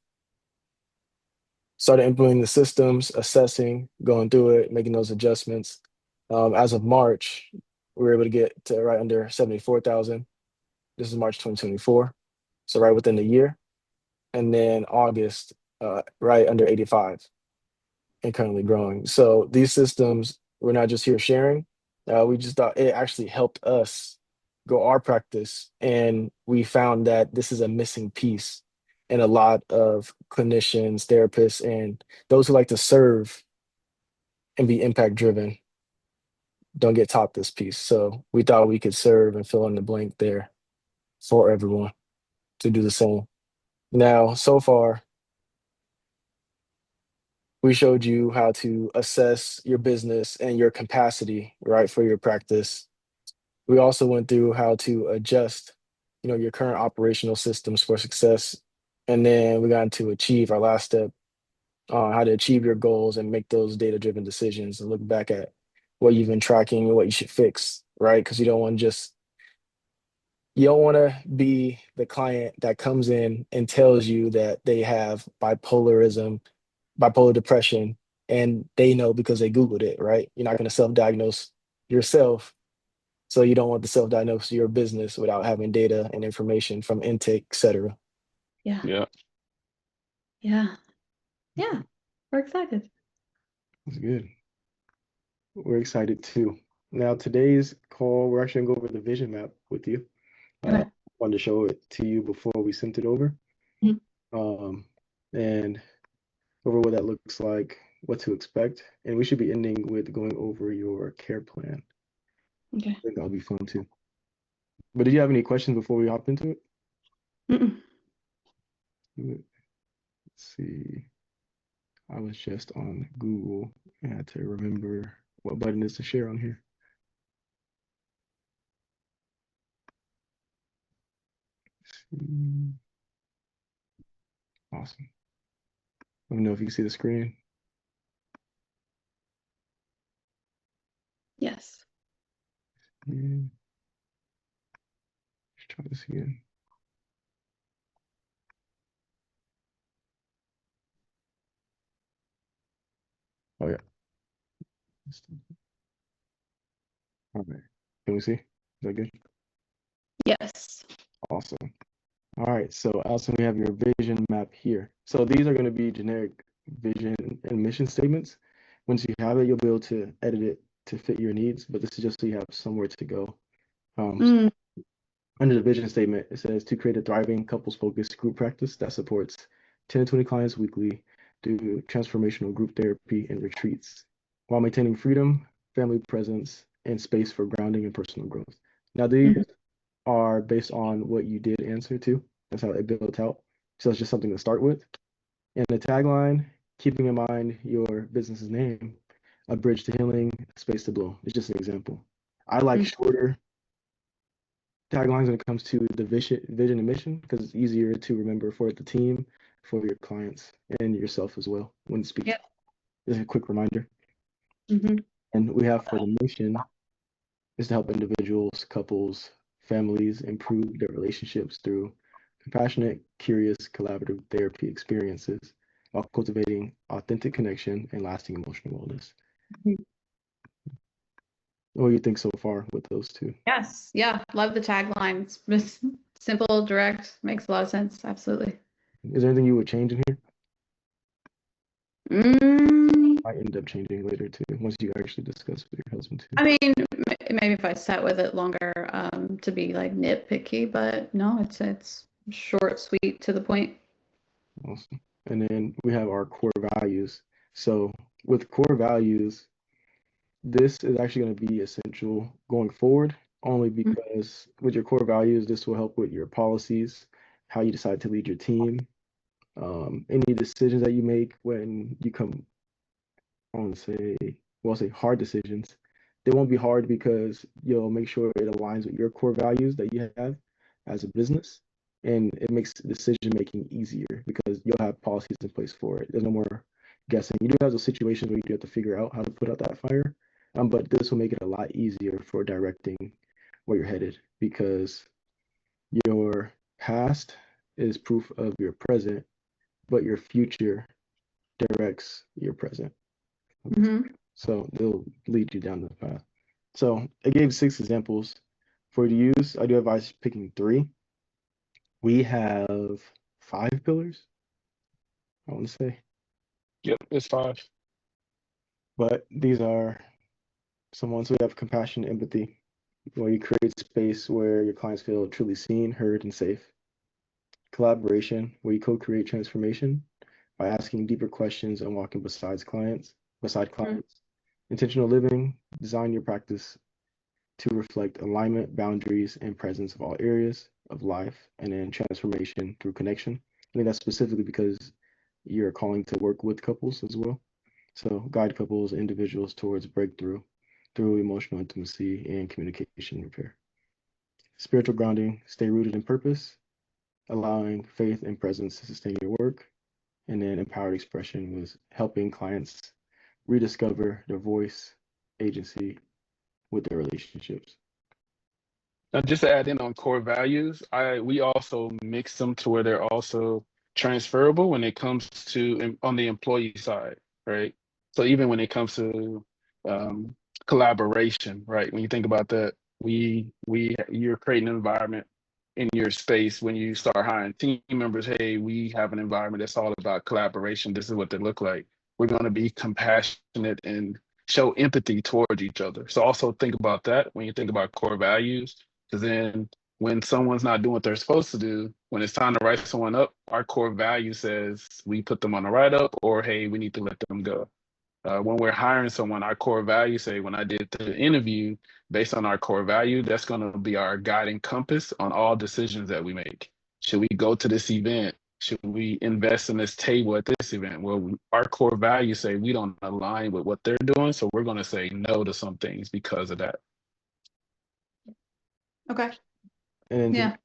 Started implementing the systems, assessing, going through it, making those adjustments. As of March, we were able to get to right under 74,000. This is March 2024, so right within the year. And then August, right under 85 and currently growing. So these systems, we're not just here sharing. We just thought it actually helped us grow our practice. And we found that this is a missing piece in a lot of clinicians, therapists, and those who like to serve and be impact driven don't get taught this piece. So we thought we could serve and fill in the blank there for everyone to do the same. Now, so far, we showed you how to assess your business and your capacity, right, for your practice. We also went through how to adjust, your current operational systems for success. And then we got into achieve our last step, how to achieve your goals and make those data-driven decisions and look back at what you've been tracking and what you should fix, right? Because you don't want to be the client that comes in and tells you that they have bipolar depression, and they know because they Googled it, right? You're not going to self-diagnose yourself. So you don't want to self-diagnose your business without having data and information from intake, et cetera. Yeah. Yeah. Yeah. Yeah. We're excited. That's good. We're excited too. Now, today's call, we're actually going to go over the vision map with you. Okay. Wanted to show it to you before we sent it over. Mhm. And over what that looks like, what to expect. And we should be ending with going over your care plan. Okay. I think that'll be fun too. But did you have any questions before we hop into it? Mm-mm. Let's see. I was just on Google and had to remember what button is to share on here. Awesome. Let me know if you can see the screen. Yes. Yeah. Let's try this again. Oh yeah. All right. Can we see? Is that good? Yes. Awesome. All right. So Allison, we have your vision map here. So these are going to be generic vision and mission statements. Once you have it, you'll be able to edit it to fit your needs, but this is just so you have somewhere to go. Mm. Under the vision statement, it says to create a thriving couples-focused group practice that supports 10 to 20 clients weekly through transformational group therapy and retreats while maintaining freedom, family presence, and space for grounding and personal growth. Now, these Mhm. are based on what you did answer to. That's how it built out. So it's just something to start with. And the tagline, keeping in mind your business's name, a bridge to healing, a space to blow. It's just an example. I like Mhm. shorter taglines when it comes to the vision and mission because it's easier to remember for the team, for your clients, and yourself as well when speaking. Yep. Just a quick reminder. Mm-hmm. And we have for the mission is to help individuals, couples, families improve their relationships through compassionate, curious, collaborative therapy experiences while cultivating authentic connection and lasting emotional wellness. Mhm. What do you think so far with those two? Yes. Yeah. Love the taglines. Simple, direct, makes a lot of sense. Absolutely. Is there anything you would change in here? Mm, I end up changing later too, once you actually discuss with your husband too. I mean, maybe if I sat with it longer, to be like nitpicky, but no, it's short, sweet, to the point. Awesome. And then we have our core values. So with core values, this is actually going to be essential going forward, only because with your core values, this will help with your policies, how you decide to lead your team, any decisions that you make when you come on, say, well, say hard decisions they won't be hard because you'll make sure it aligns with your core values that you have as a business. And it makes decision making easier because you'll have policies in place for it. There's no more guessing. You do have those situations where you do have to figure out how to put out that fire. But this will make it a lot easier for directing where you're headed because your past is proof of your present, but your future directs your present. Hmm. So they'll lead you down the path. So I gave 6 examples for you to use. I do advise picking 3. We have 5 pillars, I want to say, Yep, it's 5. but these are some ones. We have compassion, empathy, where you create space where your clients feel truly seen, heard, and safe. Collaboration, where you co-create transformation by asking deeper questions and walking beside clients. Intentional living, design your practice to reflect alignment, boundaries, and presence of all areas of life, and then transformation through connection. I think that's specifically because you're calling to work with couples as well. So guide couples, individuals towards breakthrough through emotional intimacy and communication repair. Spiritual grounding, stay rooted in purpose, allowing faith and presence to sustain your work. And then empowered expression was helping clients rediscover their voice, agency with their relationships. Now, just to add in on core values, we also mix them to where they're also transferable when it comes to on the employee side, right? So even when it comes to collaboration, right? When you think about that, you're creating an environment in your space when you start hiring team members. Hey, we have an environment that's all about collaboration. This is what they look like. We're going to be compassionate and show empathy towards each other. So also think about that when you think about core values, because then when someone's not doing what they're supposed to do, when it's time to write someone up, our core value says we put them on a write up, or hey, we need to let them go. When we're hiring someone, our core value say, when I did the interview, based on our core value, that's going to be our guiding compass on all decisions that we make. Should we go to this event? Should we invest in this table at this event? Well, our core values say we don't align with what they're doing, so we're going to say no to some things because of that. Okay. And Yeah.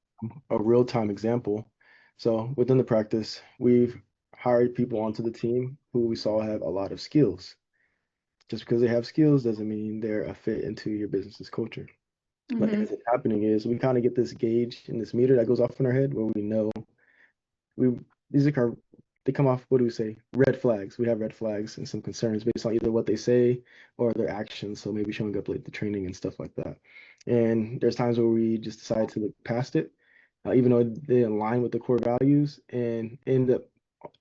a real-time example. So within the practice, we've hired people onto the team who we saw have a lot of skills. Just because they have skills doesn't mean they're a fit into your business's culture. But Mhm. what's happening is we kind of get this gauge and this meter that goes off in our head where we know these are they come off, what do we say? Red flags. We have red flags and some concerns based on either what they say or their actions. So maybe showing up late to training and stuff like that. And there's times where we just decide to look past it, even though they align with the core values, and end up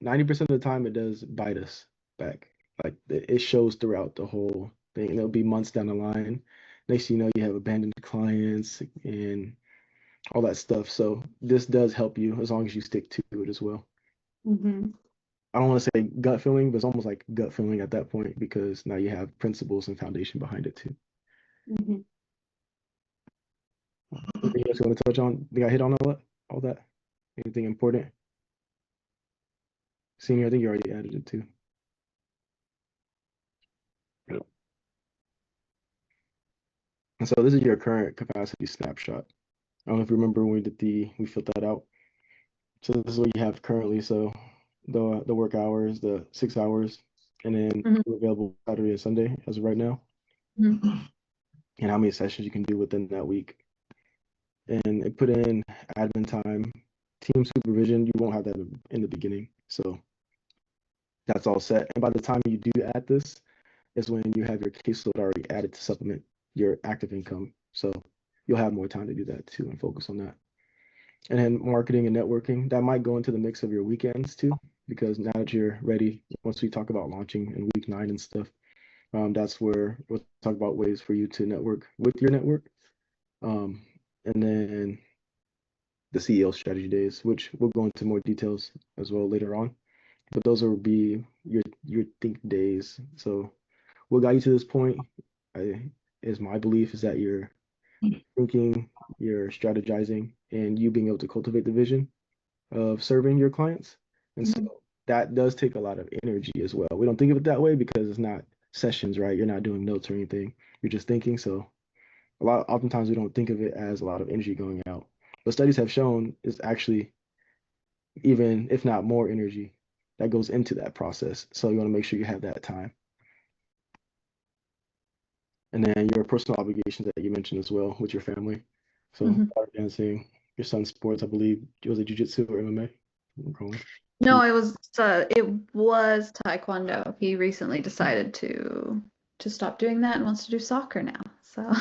90% of the time it does bite us back. Like it shows throughout the whole thing. And it'll be months down the line. Next thing you know, you have abandoned clients and all that stuff. So this does help you as long as you stick to it as well. Mhm. I don't want to say gut feeling, but it's almost like gut feeling at that point because now you have principles and foundation behind it too. Mhm. Anything else you want to touch on? Think I hit on all that? Anything important? Senior, I think you already added it too. Yep. And so this is your current capacity snapshot. I don't know if you remember when we filled that out. So this is what you have currently. So the work hours, the 6 hours, and then Mhm. available Saturday and Sunday as of right now, Mhm. and how many sessions you can do within that week. And it put in admin time, team supervision. You won't have that in the beginning. So that's all set. And by the time you do add this, is when you have your caseload already added to supplement your active income. So you'll have more time to do that too and focus on that. And then marketing and networking, that might go into the mix of your weekends too, because now that you're ready, once we talk about launching in week 9 and stuff, that's where we'll talk about ways for you to network with your network. And then the CEO strategy days, which we'll go into more details as well later on. But those will be your think days. So what got you to this point is my belief is that you're thinking, you're strategizing, and you being able to cultivate the vision of serving your clients. And so that does take a lot of energy as well. We don't think of it that way because it's not sessions, right? You're not doing notes or anything. You're just thinking. So oftentimes we don't think of it as a lot of energy going out. But studies have shown it's actually even if not more energy that goes into that process. So you want to make sure you have that time. And then your personal obligations that you mentioned as well with your family. So dancing, your son's sports, I believe, was it jiu-jitsu or MMA? No, it was taekwondo. He recently decided to stop doing that and wants to do soccer now. So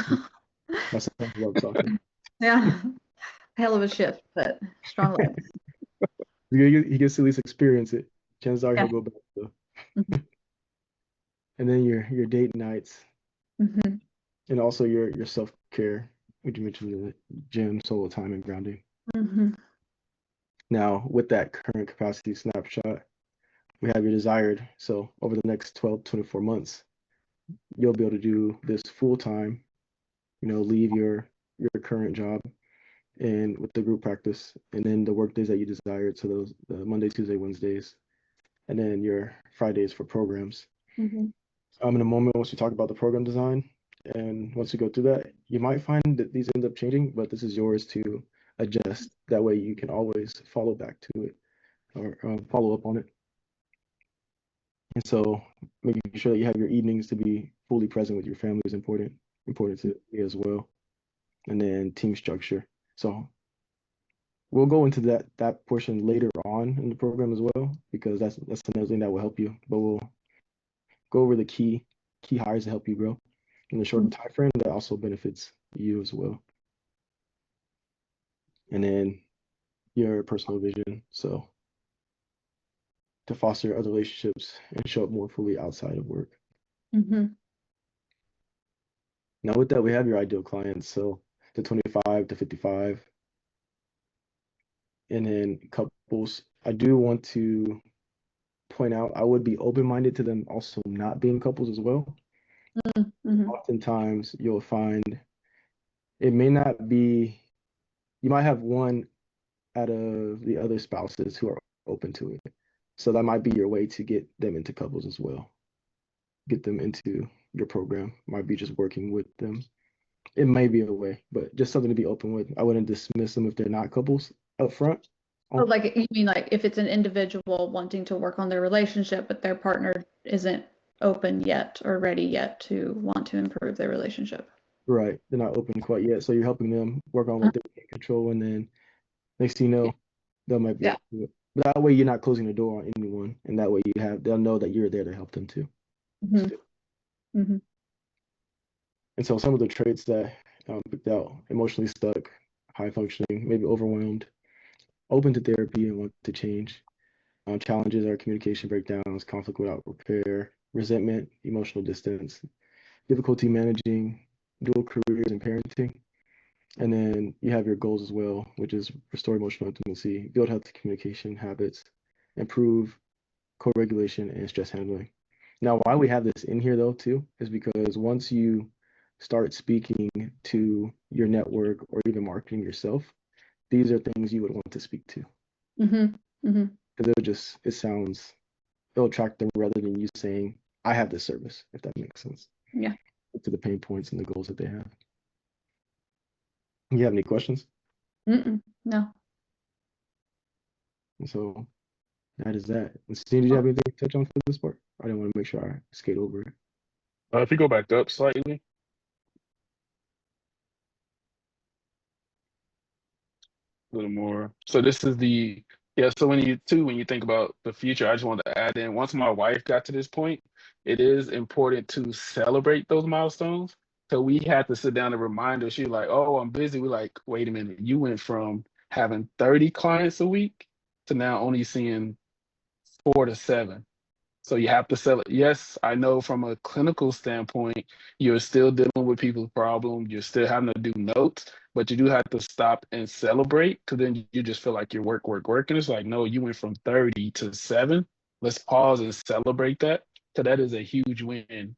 My son loves soccer. yeah, hell of a shift, but strong legs. He gets to at least experience it. Chances are Yeah. he'll go back though. And then your date nights, Mm-hmm. and also your self-care, which you mentioned the gym, solo time, and grounding. Mm-hmm. Now, with that current capacity snapshot, we have your desired. So over the next 12, 24 months, you'll be able to do this full time, leave your current job and with the group practice, and then the work days that you desired. So those the Monday, Tuesday, Wednesdays, and then your Fridays for programs. Mm-hmm. In a moment, once we talk about the program design, and once you go through that, you might find that these end up changing, but this is yours to adjust. That way you can always follow back to it or follow up on it. And so making sure that you have your evenings to be fully present with your family is important to me as well. And then team structure. So we'll go into that portion later on in the program as well, because that's another thing that will help you. But we'll go over the key hires to help you grow in the shorter time frame that also benefits you as well. And then your personal vision. So to foster other relationships and show up more fully outside of work. Mm-hmm. Now with that, we have your ideal clients. So the 25 to 55. And then couples. I do want to point out, I would be open-minded to them also not being couples as well. Mm-hmm. Oftentimes you'll find it may not be, you might have one out of the other spouses who are open to it. So that might be your way to get them into couples as well. Get them into your program. Might be just working with them. It may be a way, but just something to be open with. I wouldn't dismiss them if they're not couples up front. So like you mean like if it's an individual wanting to work on their relationship, but their partner isn't open yet or ready yet to want to improve their relationship. Right. They're not open quite yet. So you're helping them work on what they can control, and then next thing you know, they might be able to do it. But that way you're not closing the door on anyone, and that way they'll know that you're there to help them too. Mm-hmm. Mm-hmm. And so some of the traits that picked out: emotionally stuck, high functioning, maybe overwhelmed, open to therapy and want to change. Challenges are communication breakdowns, conflict without repair, resentment, emotional distance, difficulty managing dual careers and parenting. And then you have your goals as well, which is restore emotional intimacy, build healthy communication habits, improve co-regulation and stress handling. Now, why we have this in here though too is because once you start speaking to your network or even marketing yourself, these are things you would want to speak to. Mm-hmm. Mm-hmm. Because it'll attract them rather than you saying, I have this service, if that makes sense. Yeah. To the pain points and the goals that they have. You have any questions? No. And so that is that. And Steve, did you have anything to touch on for this part? I didn't want to make sure I skate over it. If you go back up slightly. A little more. So this is so when you think about the future, I just wanted to add in, once my wife got to this point, it is important to celebrate those milestones. So we had to sit down and remind her. She's like, oh, I'm busy. We're like, wait a minute, you went from having 30 clients a week to now only seeing 4 to 7. So you have to sell it. Yes, I know from a clinical standpoint, you're still dealing with people's problems. You're still having to do notes, but you do have to stop and celebrate, because then you just feel like you're work. And it's like, no, you went from 30 to 7. Let's pause and celebrate that. So that is a huge win.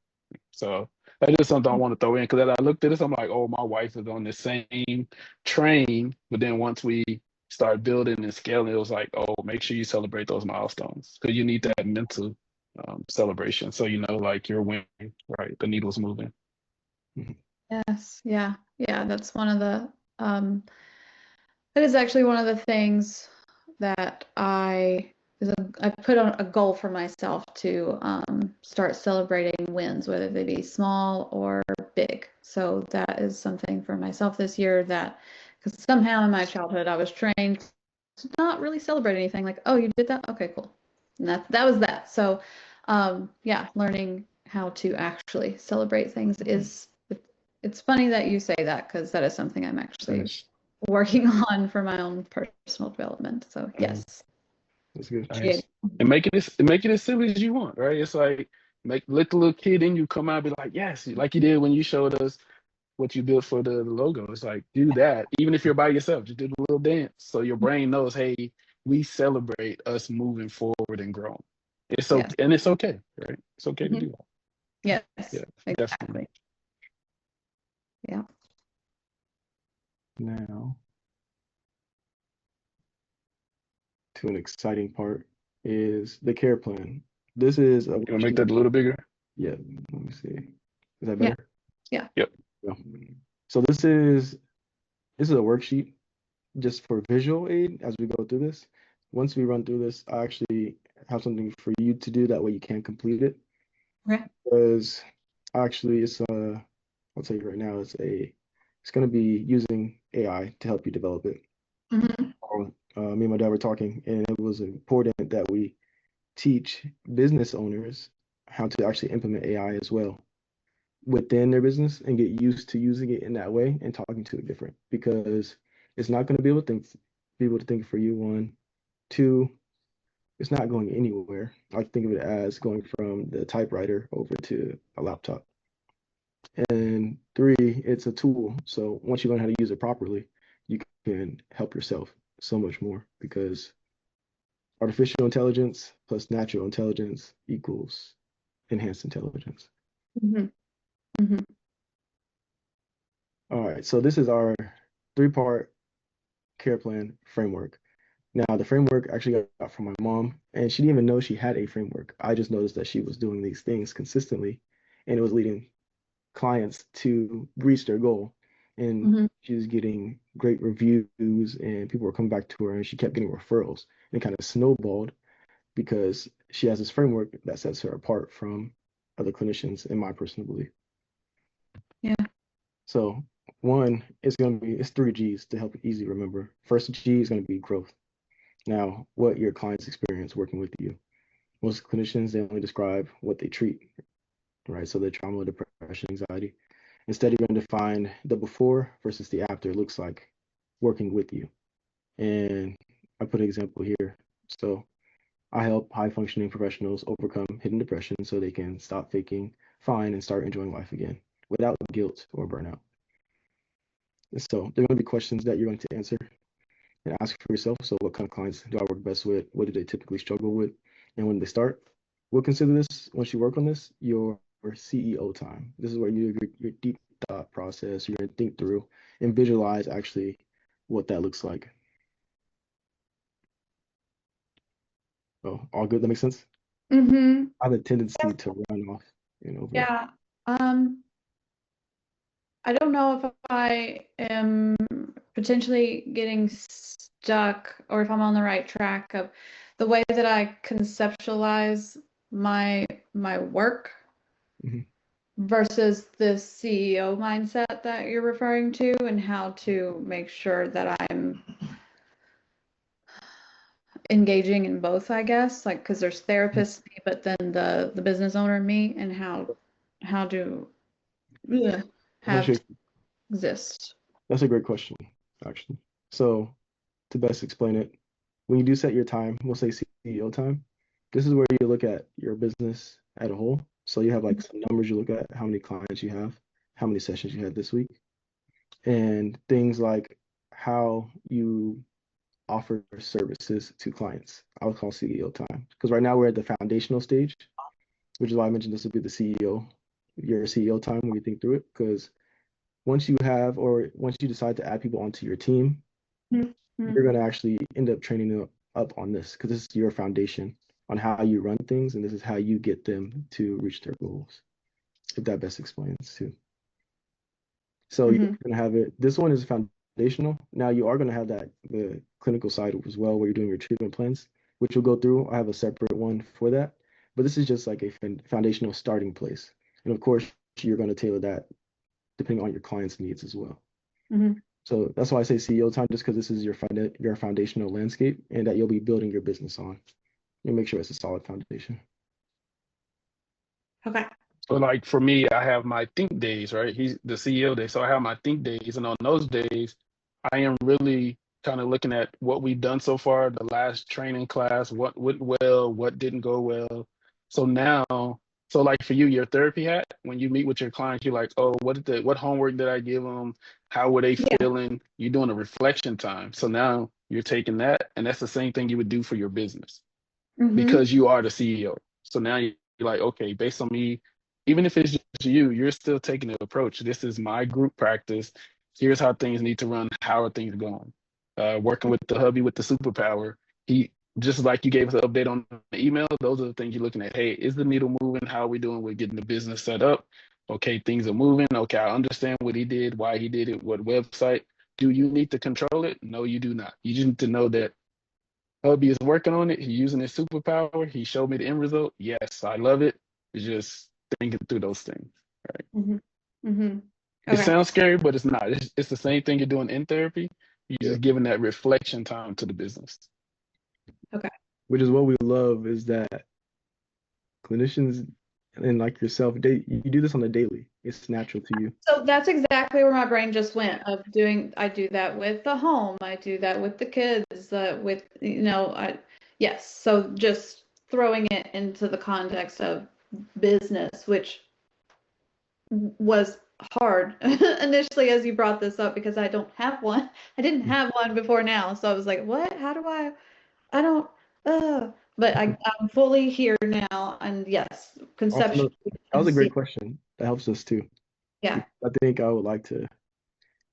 So that is something I want to throw in, because I looked at this, I'm like, oh, my wife is on the same train. But then once we start building and scaling, it was like, oh, make sure you celebrate those milestones, because you need that mental celebration. So you know, like you're winning, right? The needle's moving. Yes, yeah, yeah. That's one of the that is actually one of the things that I put on a goal for myself to start celebrating wins, whether they be small or big. So that is something for myself this year that because somehow in my childhood I was trained to not really celebrate anything. Like, oh, you did that? Okay, cool. And that was that. So yeah, learning how to actually celebrate things is it's funny that you say that because that is something I'm actually Nice. working on for my own personal development. So yes, That's good. appreciate And make it as silly as you want, right? It's like let the little kid in you come out and be like, yes, like you did when you showed us what you built for the logo. It's like do that, even if you're by yourself, just do the little dance so your brain knows, hey, we celebrate us moving forward and growing. It's yes. okay, and it's okay, right? It's okay to Mhm. do that. Yes, Yeah, exactly. definitely. Yeah. Now, to an exciting part is the care plan. This is a You wanna make that a little bigger? yeah. Let me see. Is that Yeah. better? Yeah. Yep. Yeah. So this is a worksheet just for visual aid as we go through this. Once we run through this, I actually have something for you to do. That way you can complete it. Okay. Because actually I'll tell you right now, it's going to be using AI to help you develop it. Mhm. Me and my dad were talking, and it was important that we teach business owners how to actually implement AI as well within their business and get used to using it in that way and talking to it different because it's not going to be able to think for you. One, two, it's not going anywhere. I think of it as going from the typewriter over to a laptop. And three, it's a tool. So once you learn how to use it properly, you can help yourself so much more because artificial intelligence plus natural intelligence equals enhanced intelligence. Mhm. Mhm. All right, so this is our three-part care plan framework. Now, the framework actually got from my mom, and she didn't even know she had a framework. I just noticed that she was doing these things consistently, and it was leading clients to reach their goal. And Mhm. she was getting great reviews, and people were coming back to her, and she kept getting referrals. And it kind of snowballed because she has this framework that sets her apart from other clinicians, in my personal belief. Yeah. So one is going to be it's three G's to help you easy remember. First G is going to be growth. Now, what your clients experience working with you. Most clinicians they only describe what they treat, right? So their trauma, depression, anxiety. Instead, you're going to define the before versus the after looks like working with you. And I put an example here. So I help high functioning professionals overcome hidden depression so they can stop faking fine and start enjoying life again without guilt or burnout. And so there are going to be questions that you're going to answer and ask for yourself. So what kind of clients do I work best with? What do they typically struggle with? And when they start, we'll consider this, once you work on this, your CEO time. This is where you do your deep thought process, you're going to think through and visualize actually what that looks like. Oh, all good? That makes sense? Mhm. I have a tendency to run off and over. Yeah. Um, I don't know if I am potentially getting stuck or if I'm on the right track of the way that I conceptualize my work Mhm. versus the CEO mindset that you're referring to and how to make sure that I'm engaging in both, I guess, like because there's therapist me, but then the business owner in me and how to have That's to exist. a great question, actually. So to best explain it, when you do set your time, we'll say CEO time, this is where you look at your business at a whole. So you have like some numbers you look at, how many clients you have, how many sessions you had this week, and things like how you offer services to clients. I would call CEO time. Because right now we're at the foundational stage, which is why I mentioned this would be the CEO, your CEO time when you think through it. Because once you decide to add people onto your team, Mhm. you're going to actually end up training them up on this because this is your foundation. on how you run things, and this is how you get them to reach their goals. If that best explains too. So you're Mhm. gonna have it. This one is foundational. Now you are gonna have the clinical side as well, where you're doing your treatment plans, which we'll go through. I have a separate one for that, but this is just like a foundational starting place. And of course, you're gonna tailor that depending on your client's needs as well. Mhm. So that's why I say CEO time, just because this is your foundational landscape and that you'll be building your business on. You make sure it's a solid foundation. Okay. So like for me, I have my think days, right? He's the CEO day. So I have my think days. And on those days, I am really kind of looking at what we've done so far, the last training class, what went well, what didn't go well. So now, so like for you, your therapy hat, when you meet with your clients, you're like, oh, what homework did I give them? How were they Yeah. feeling? You're doing a reflection time. So now you're taking that, and that's the same thing you would do for your business Mhm. because you are the CEO. So now you're like, okay, based on me, even if it's just you, you're still taking the approach. This is my group practice. Here's how things need to run. How are things going? Working with the hubby with the superpower. He just like you gave us an update on the email. Those are the things you're looking at. Hey, is the needle moving? How are we doing with getting the business set up? Okay, things are moving. Okay, I understand what he did, why he did it, what website. Do you need to control it? No, you do not. You just need to know that hubby is working on it. He's using his superpower. He showed me the end result. Yes, I love it. It's just thinking through those things. Right. Mhm. Mhm. It Okay. sounds scary, but it's not. It's the same thing you're doing in therapy. You're Yeah. just giving that reflection time to the business. Okay. Which is what we love is that clinicians and like yourself, you do this on a daily. It's natural to you. So that's exactly where my brain just went of doing, I do that with the home, I do that with the kids, with, yes. So just throwing it into the context of business, which was hard initially as you brought this up because I don't have one. I didn't have one before now. So I was like, what? How do I don't, but I'm fully here now. And yes, Also, conceptually, that and was a see, great question. That helps us too. yeah. I think I would like to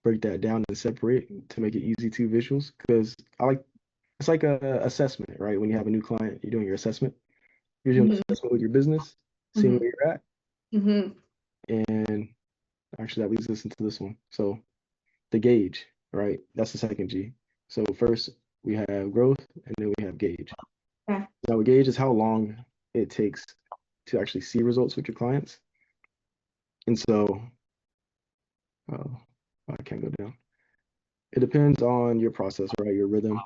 break that down and separate to make it easy to visuals because it's like a assessment, right? When you have a new client, you're doing your assessment. You're doing an Hmm. assessment with your business, seeing Hmm. where you're at, Hmm. and actually that leads us into this one. So the gauge, right? That's the second G. So first we have growth and then we have gauge. Okay. Now a gauge is how long it takes to actually see results with your clients. And so I can't go down. It depends on your process, right? Your rhythm.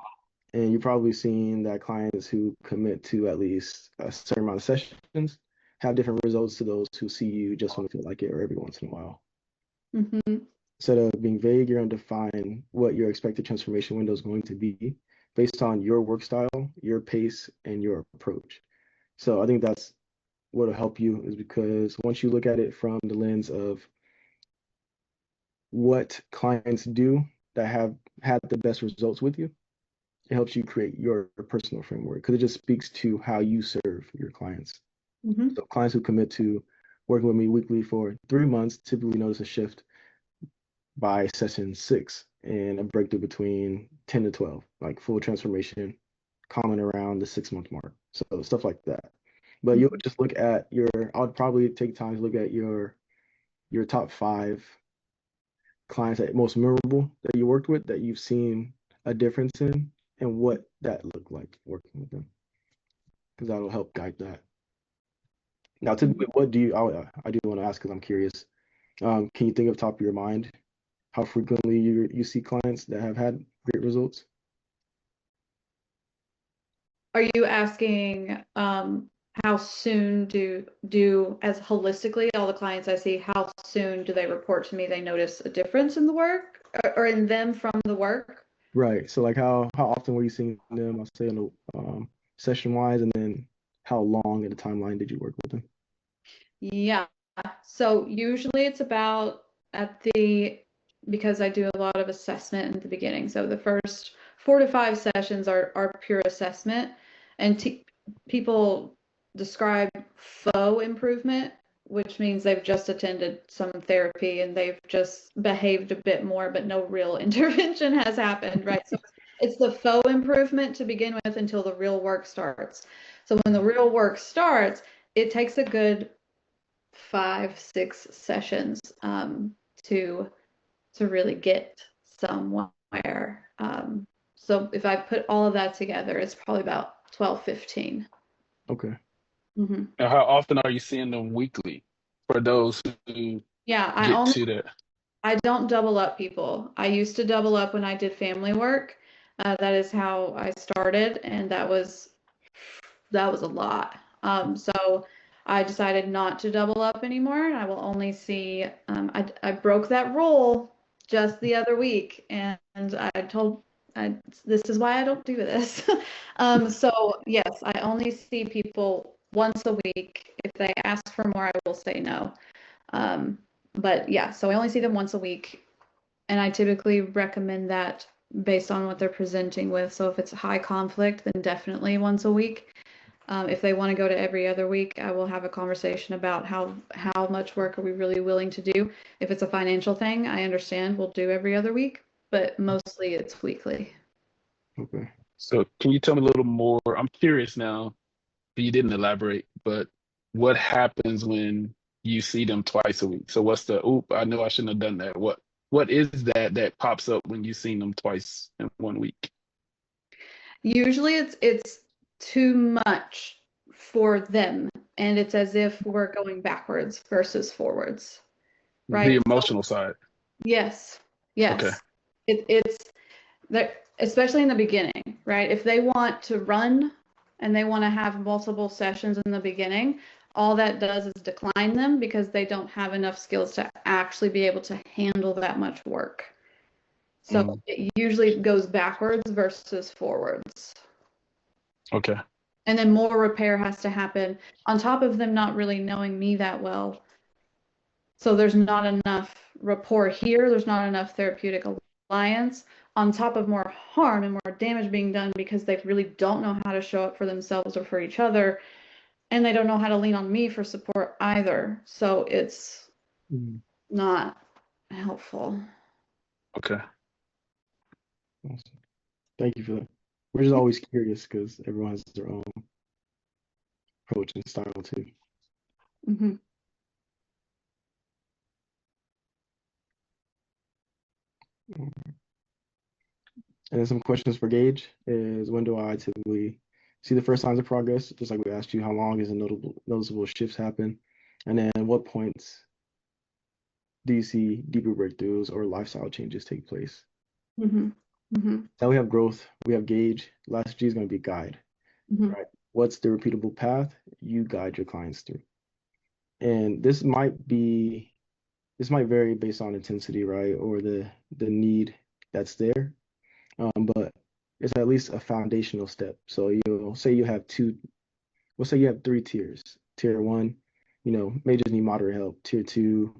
And you've probably seen that clients who commit to at least a certain amount of sessions have different results to those who see you just when they feel like it or every once in a while. Hmm. Instead of being vague, you're going to define what your expected transformation window is going to be based on your work style, your pace, and your approach. So I think that's what will help you is because once you look at it from the lens of what clients do that have had the best results with you, it helps you create your personal framework because it just speaks to how you serve your clients. Hmm. So clients who commit to working with me weekly for 3 months typically notice a shift by session 6 and a breakthrough between 10 to 12, like full transformation, common around the 6 month mark. So stuff like that. But you'll just look at I'll probably take time to look at your top 5 clients that most memorable that you worked with that you've seen a difference in and what that looked like working with them because that'll help guide that. Now, typically, what do you? I do want to ask because I'm curious. Can you think of top of your mind how frequently you see clients that have had great results? Are you asking how soon do as holistically all the clients I see, how soon do they report to me they notice a difference in the work or in them from the work? Right. So, like, how often were you seeing them? I'll say on the session wise, and then how long in the timeline did you work with them? Yeah. So usually it's about because I do a lot of assessment in the beginning. So the first 4 to 5 sessions are pure assessment, and people describe faux improvement, which means they've just attended some therapy and they've just behaved a bit more, but no real intervention has happened, right? So it's the faux improvement to begin with until the real work starts. So when the real work starts, it takes a good 5, 6 sessions to really get somewhere. So if I put all of that together, it's probably about 12, 15. Okay. Mm-hmm. Now, how often are you seeing them weekly for those who Yeah, get to that? I don't double up people. I used to double up when I did family work. That is how I started, and that was a lot. So I decided not to double up anymore. I will only see. I broke that rule just the other week, and I told this is why I don't do this. So yes, I only see people once a week. If they ask for more, I will say no. But yeah, so I only see them once a week, and I typically recommend that based on what they're presenting with. So if it's high conflict, then definitely once a week. If they want to go to every other week, I will have a conversation about how much work are we really willing to do. If it's a financial thing, I understand we'll do every other week, but mostly it's weekly. Okay. So can you tell me a little more? I'm curious now. You didn't elaborate, but what happens when you see them twice a week? So what's the oop, I know I shouldn't have done that. What is that pops up when you've seen them twice in 1 week? Usually it's too much for them, and it's as if we're going backwards versus forwards, The right? So emotional side. yes, Okay. yes. It's that, especially in the beginning, right? If they want to run and they want to have multiple sessions in the beginning, all that does is decline them because they don't have enough skills to actually be able to handle that much work. So Mm, it usually goes backwards versus forwards. okay. And then more repair has to happen on top of them not really knowing me that well. So there's not enough rapport here. There's not enough therapeutic alliance on top of more harm and more damage being done because they really don't know how to show up for themselves or for each other. And they don't know how to lean on me for support either. So it's Mhm. not helpful. Okay. Awesome. Thank you for that. We're just always curious because everyone has their own approach and style too. Mm-hmm. Mhm. And then some questions for Gage is when do I typically see the first signs of progress? Just like we asked you, how long is the noticeable shifts happen? And then at what points do you see deeper breakthroughs or lifestyle changes take place? Mm-hmm. Mm-hmm. Now we have growth, we have Gauge. Last G is going to be guide, Mm-hmm. right? What's the repeatable path you guide your clients through? And this might vary based on intensity, right? Or the need that's there. But it's at least a foundational step. So you'll say you have we'll say you have 3 tiers. Tier one, may just need moderate help. Tier two,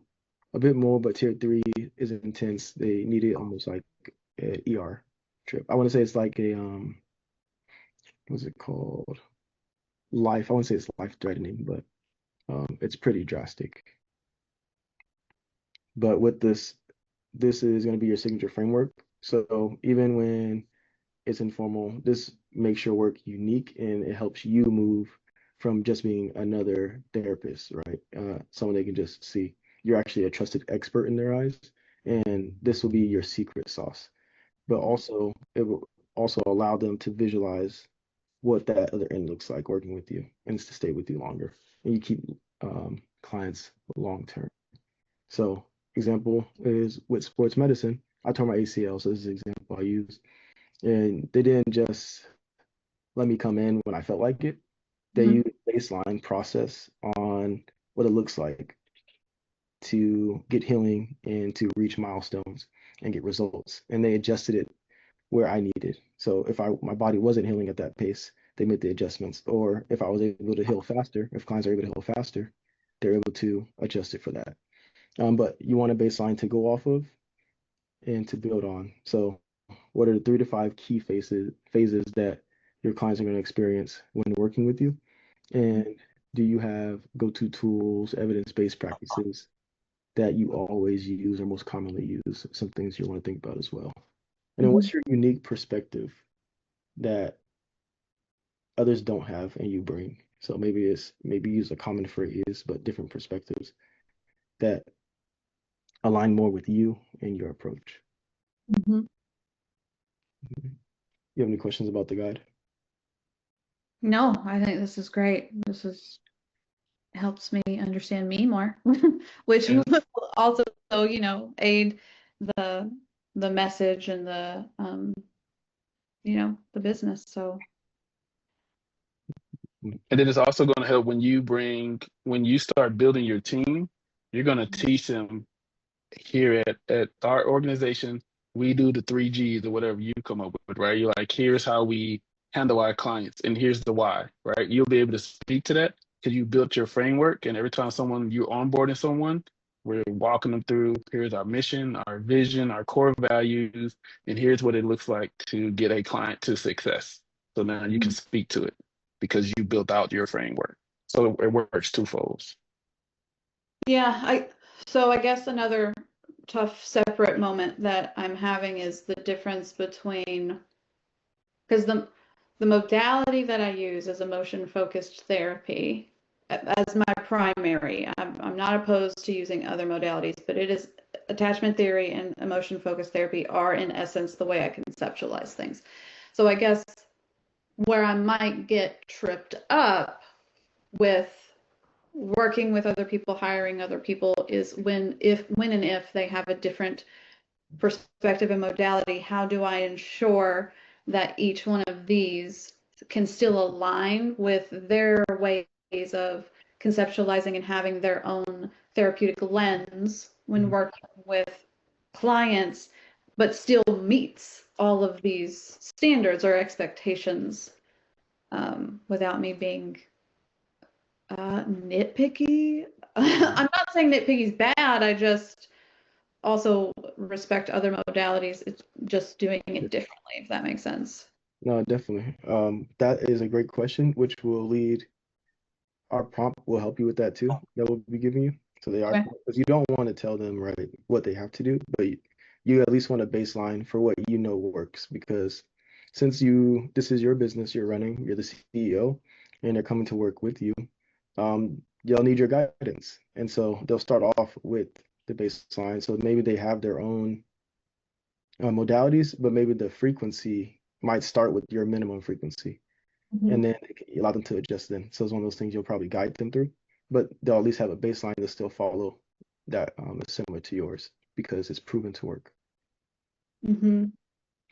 a bit more, but tier three is intense. They need it almost like an ER trip. I want to say it's like what's it called? Life. I wouldn't say it's life threatening, but it's pretty drastic. But with this is going to be your signature framework. So even when it's informal, this makes your work unique and it helps you move from just being another therapist, right? Someone they can just see. You're actually a trusted expert in their eyes, and this will be your secret sauce. But also, it will also allow them to visualize what that other end looks like working with you and it's to stay with you longer. And you keep clients long term. So, example is with sports medicine. I tore my ACL, so this is an example I use. And they didn't just let me come in when I felt like it. They Mm-hmm. use baseline process on what it looks like to get healing and to reach milestones and get results. And they adjusted it where I needed. So if my body wasn't healing at that pace, they made the adjustments. Or if I was able to heal faster, if clients are able to heal faster, they're able to adjust it for that. But you want a baseline to go off of and to build on. So what are the 3 to 5 key phases that your clients are going to experience when working with you? And do you have go-to tools, evidence-based practices that you always use or most commonly use? Some things you want to think about as well. And then what's your unique perspective that others don't have and you bring? So maybe use a common phrase, but different perspectives that align more with you and your approach. Mhm. You have any questions about the guide? No, I think this is great. Helps me understand me more, which Yeah. will also, aid the message and the business. So And then it's also going to help when you start building your team, you're going to teach them here at our organization, we do the 3Gs or whatever you come up with, right? You're like, here's how we handle our clients and here's the why, right? You'll be able to speak to that because you built your framework. And every time you're onboarding someone, we're walking them through, here's our mission, our vision, our core values, and here's what it looks like to get a client to success. So now you can speak to it because you built out your framework. So it works twofold. yeah, I guess another tough separate moment that I'm having is the difference between, because the modality that I use is emotion focused therapy as my primary. I'm not opposed to using other modalities, but it is attachment theory and emotion focused therapy are in essence the way I conceptualize things. So I guess where I might get tripped up with working with other people, hiring other people is when and if they have a different perspective and modality, how do I ensure that each one of these can still align with their ways of conceptualizing and having their own therapeutic lens when working with clients, but still meets all of these standards or expectations without me being nitpicky. I'm not saying nitpicky's bad. I just also respect other modalities. It's just doing it differently, if that makes sense. No, definitely. That is a great question, which will lead our prompt will help you with that too. That we'll be giving you. So they are, Okay. because you don't want to tell them right what they have to do, but you at least want a baseline for what you know works. Because since this is your business you're running, you're the CEO, and they're coming to work with you, they'll need your guidance, and so they'll start off with the baseline. So maybe they have their own modalities, but maybe the frequency might start with your minimum frequency, and then you allow them to adjust then. So it's one of those things you'll probably guide them through, but they'll at least have a baseline to still follow that is similar to yours because it's proven to work. Mm-hmm.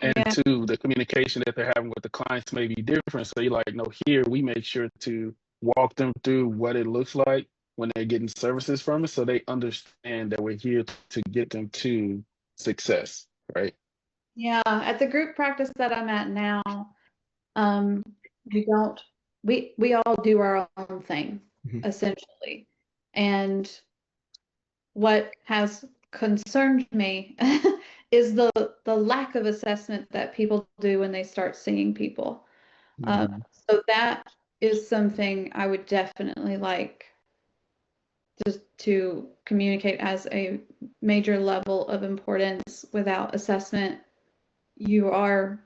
And Yeah. two, the communication that they're having with the clients may be different. So you're like, no, here we make sure to walk them through what it looks like when they're getting services from us so they understand that we're here to get them to success, right? Yeah. At the group practice that I'm at now, um, we all do our own thing, essentially. And what has concerned me is the lack of assessment that people do when they start seeing people. So that is something I would definitely like to communicate as a major level of importance. Without assessment, you are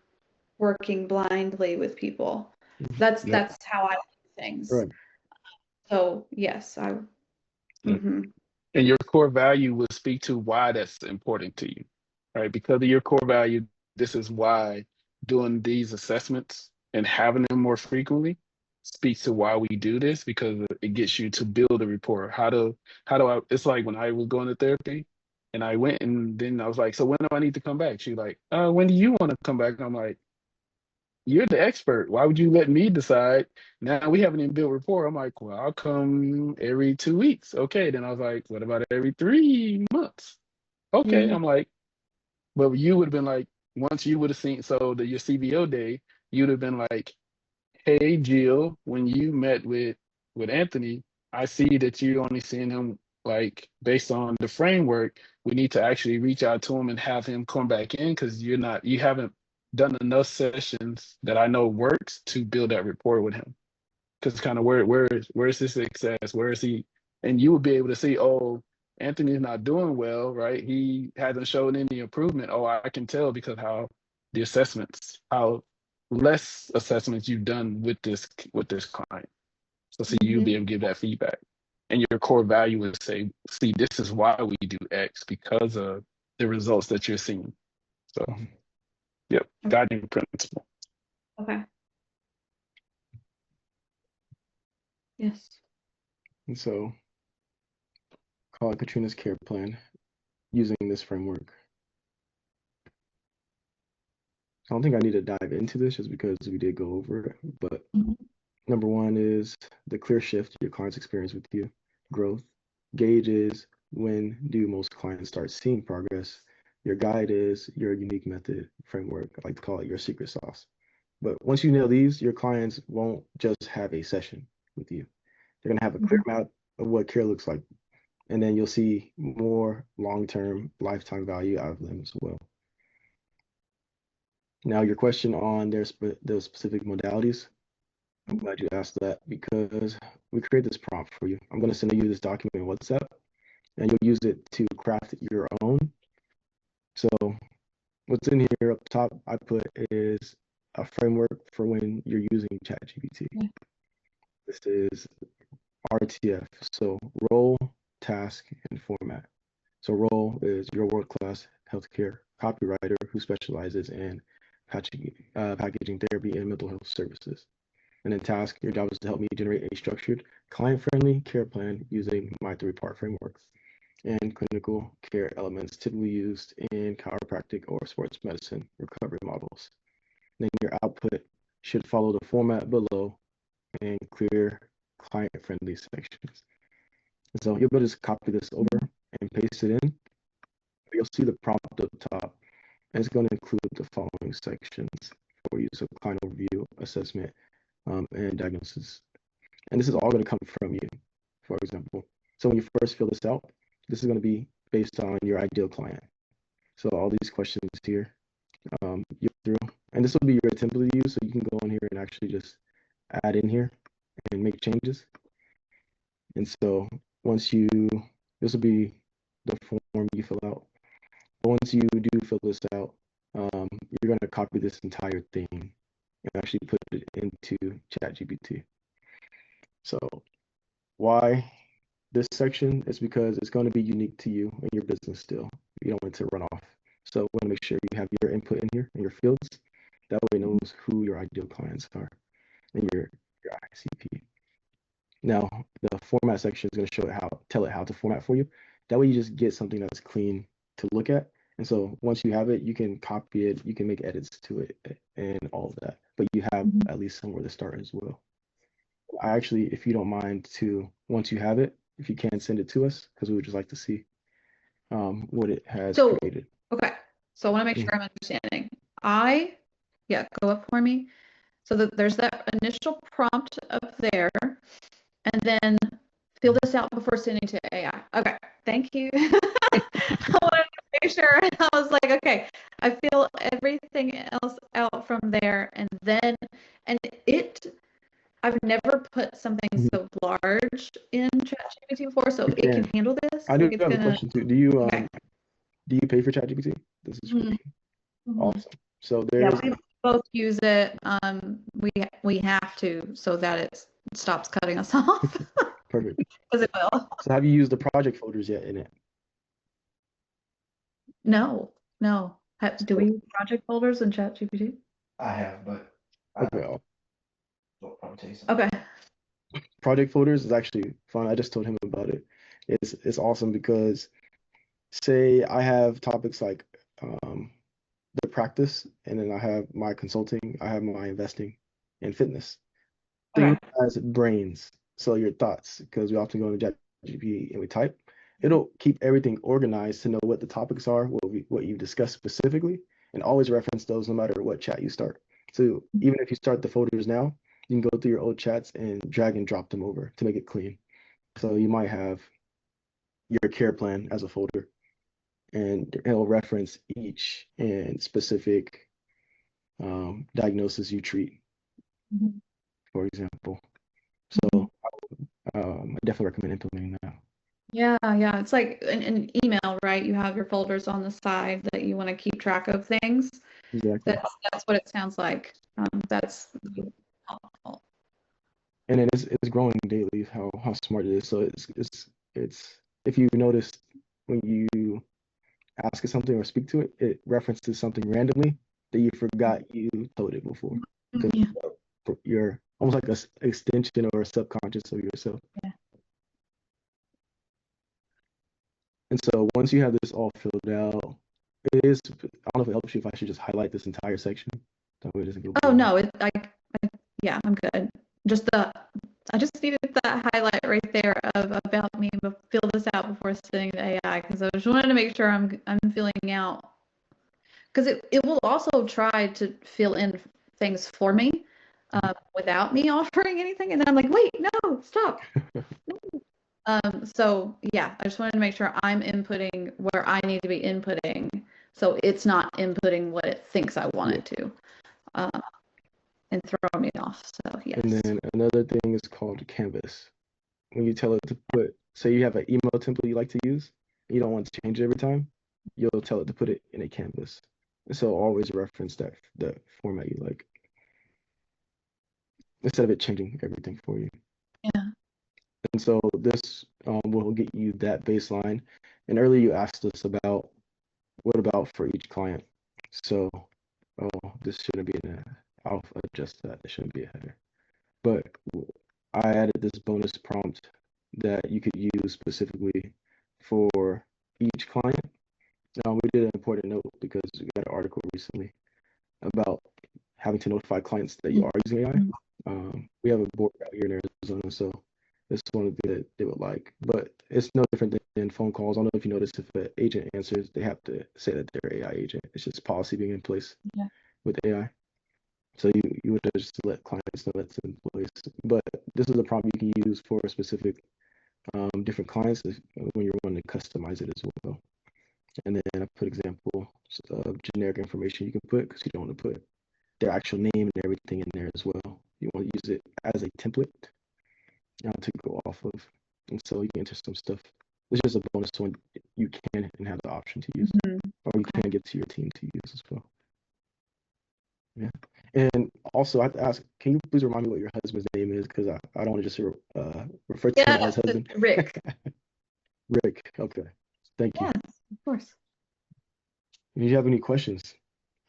working blindly with people. That's how I do things. Right. So yes, I. And your core value will speak to why that's important to you, right? Because of your core value, this is why doing these assessments and having them more frequently speaks to why we do this because it gets you to build a rapport. How do I? It's like when I was going to therapy, and I went and then I was like, so when do I need to come back? She's like, when do you want to come back? And I'm like, you're the expert. Why would you let me decide? Now we haven't even built rapport. I'm like, well, I'll come every 2 weeks. Okay. Then I was like, what about every 3 months? Okay. I'm like, but you would have been like, once you would have seen, so your CBO day, you'd have been like, hey, Jill, when you met with Anthony, I see that you're only seeing him like based on the framework. We need to actually reach out to him and have him come back in because you haven't done enough sessions that I know works to build that rapport with him. Because kind of where's his success? Where is he? And you would be able to see, oh, Anthony's not doing well, right? He hasn't shown any improvement. Oh, I can tell because how the assessments, how less assessments you've done with this client. So you'll be able to give that feedback. And your core value is say, see, this is why we do X because of the results that you're seeing. So, yep, guiding principle. Okay. Yes. And so, call it Katrina's care plan using this framework. I don't think I need to dive into this just because we did go over it, but number one is the clear shift your clients experience with you, growth. Gauge is when do most clients start seeing progress. Your guide is your unique method framework. I like to call it your secret sauce. But once you nail these, your clients won't just have a session with you. They're going to have a clear map of what care looks like. And then you'll see more long-term lifetime value out of them as well. Now, your question on those specific modalities, I'm glad you asked that because we create this prompt for you. I'm going to send you this document in WhatsApp, and you'll use it to craft your own. So what's in here up top, I put is a framework for when you're using ChatGPT. This is RTF, so role, task, and format. So role is your world-class healthcare copywriter who specializes in packaging therapy and mental health services. And then task, your job is to help me generate a structured, client-friendly care plan using my 3-part framework. And clinical care elements typically used in chiropractic or sports medicine recovery models. Then your output should follow the format below and clear client-friendly sections. And so you'll be able to just copy this over and paste it in. You'll see the prompt up top. And it's going to include the following sections for you. So client overview, assessment, and diagnosis. And this is all going to come from you, for example. So when you first fill this out, this is going to be based on your ideal client. So all these questions here, you go through, and this will be your template to use. So you can go in here and actually just add in here and make changes. And so once this will be the form you fill out. Once you do fill this out, you're going to copy this entire thing and actually put it into ChatGPT. So why this section is because it's going to be unique to you and your business still. You don't want it to run off. So we want to make sure you have your input in here and your fields. That way it knows who your ideal clients are and your ICP. Now, the format section is going to tell it how to format for you. That way you just get something that's clean to look at. And so once you have it, you can copy it, you can make edits to it and all of that. But you have at least somewhere to start as well. I actually, if you don't mind once you have it, if you can send it to us, because we would just like to see what it has created. Okay. So I want to make sure I'm understanding. Go up for me. So there's that initial prompt up there, and then fill this out before sending to AI. Okay, thank you. I wanted to make sure. I was like, okay, I fill everything else out from there, and I've never put something so large in ChatGPT before, so it can handle this. I do have a question too. Do you pay for ChatGPT? This is awesome. So we both use it. We have to so that it stops cutting us off. Perfect. Because it will. So have you used the project folders yet in it? No. Do we use project folders in ChatGPT? I have, but Okay. Project folders is actually fun. I just told him about it. It's awesome because say I have topics like the practice, and then I have my consulting, I have my investing and fitness. Then it has brains, so your thoughts, because we often go into ChatGPT and we type. It'll keep everything organized to know what the topics are, what you discussed specifically, and always reference those no matter what chat you start. So even if you start the folders now, you can go through your old chats and drag and drop them over to make it clean. So you might have your care plan as a folder, and it'll reference each and specific diagnosis you treat, for example. So I definitely recommend implementing that. Yeah. It's like an email, right? You have your folders on the side that you want to keep track of things. Exactly. That's what it sounds like. That's helpful. And then it's growing daily how smart it is. So it's if you notice when you ask it something or speak to it, it references something randomly that you forgot you told it before. Because Yeah. you're almost like a extension or a subconscious of yourself. Yeah. And so once you have this all filled out, it is, I don't know if it helps you if I should just highlight this entire section. That way it doesn't go Oh boring. no, yeah, I'm good. I just needed that highlight right there of about me, but fill this out before sending the AI because I just wanted to make sure I'm filling out because it will also try to fill in things for me without me offering anything, and then I'm like, wait, no, stop. So yeah, I just wanted to make sure I'm inputting where I need to be inputting, so it's not inputting what it thinks I want it to, and throw me off. So yes. And then another thing is called Canvas. When you tell it to put, say you have an email template you like to use, you don't want to change it every time, you'll tell it to put it in a Canvas. And so always reference the format you like instead of it changing everything for you. Yeah. And so this will get you that baseline. And earlier you asked us about what about for each client. So, this shouldn't be I'll adjust that. It shouldn't be a header. But I added this bonus prompt that you could use specifically for each client. We did an important note because we got an article recently about having to notify clients that you are using AI. We have a board out here in Arizona, so this is one of the that they would like. But it's no different than phone calls. I don't know if you noticed if an agent answers, they have to say that they're AI agent. It's just policy being in place with AI. So you would just let clients know that's in place. But this is a prompt you can use for specific different clients when you're wanting to customize it as well. And then I put example of generic information you can put because you don't want to put their actual name and everything in there as well. You want to use it as a template to go off of. And so you can enter some stuff. It's just a bonus one you can and have the option to use, or you can give to your team to use as well. Yeah. And also, I have to ask, can you please remind me what your husband's name is? Because I don't want to just refer to him as husband. Rick. Rick. Okay. Thank you. Yes, of course. Do you have any questions?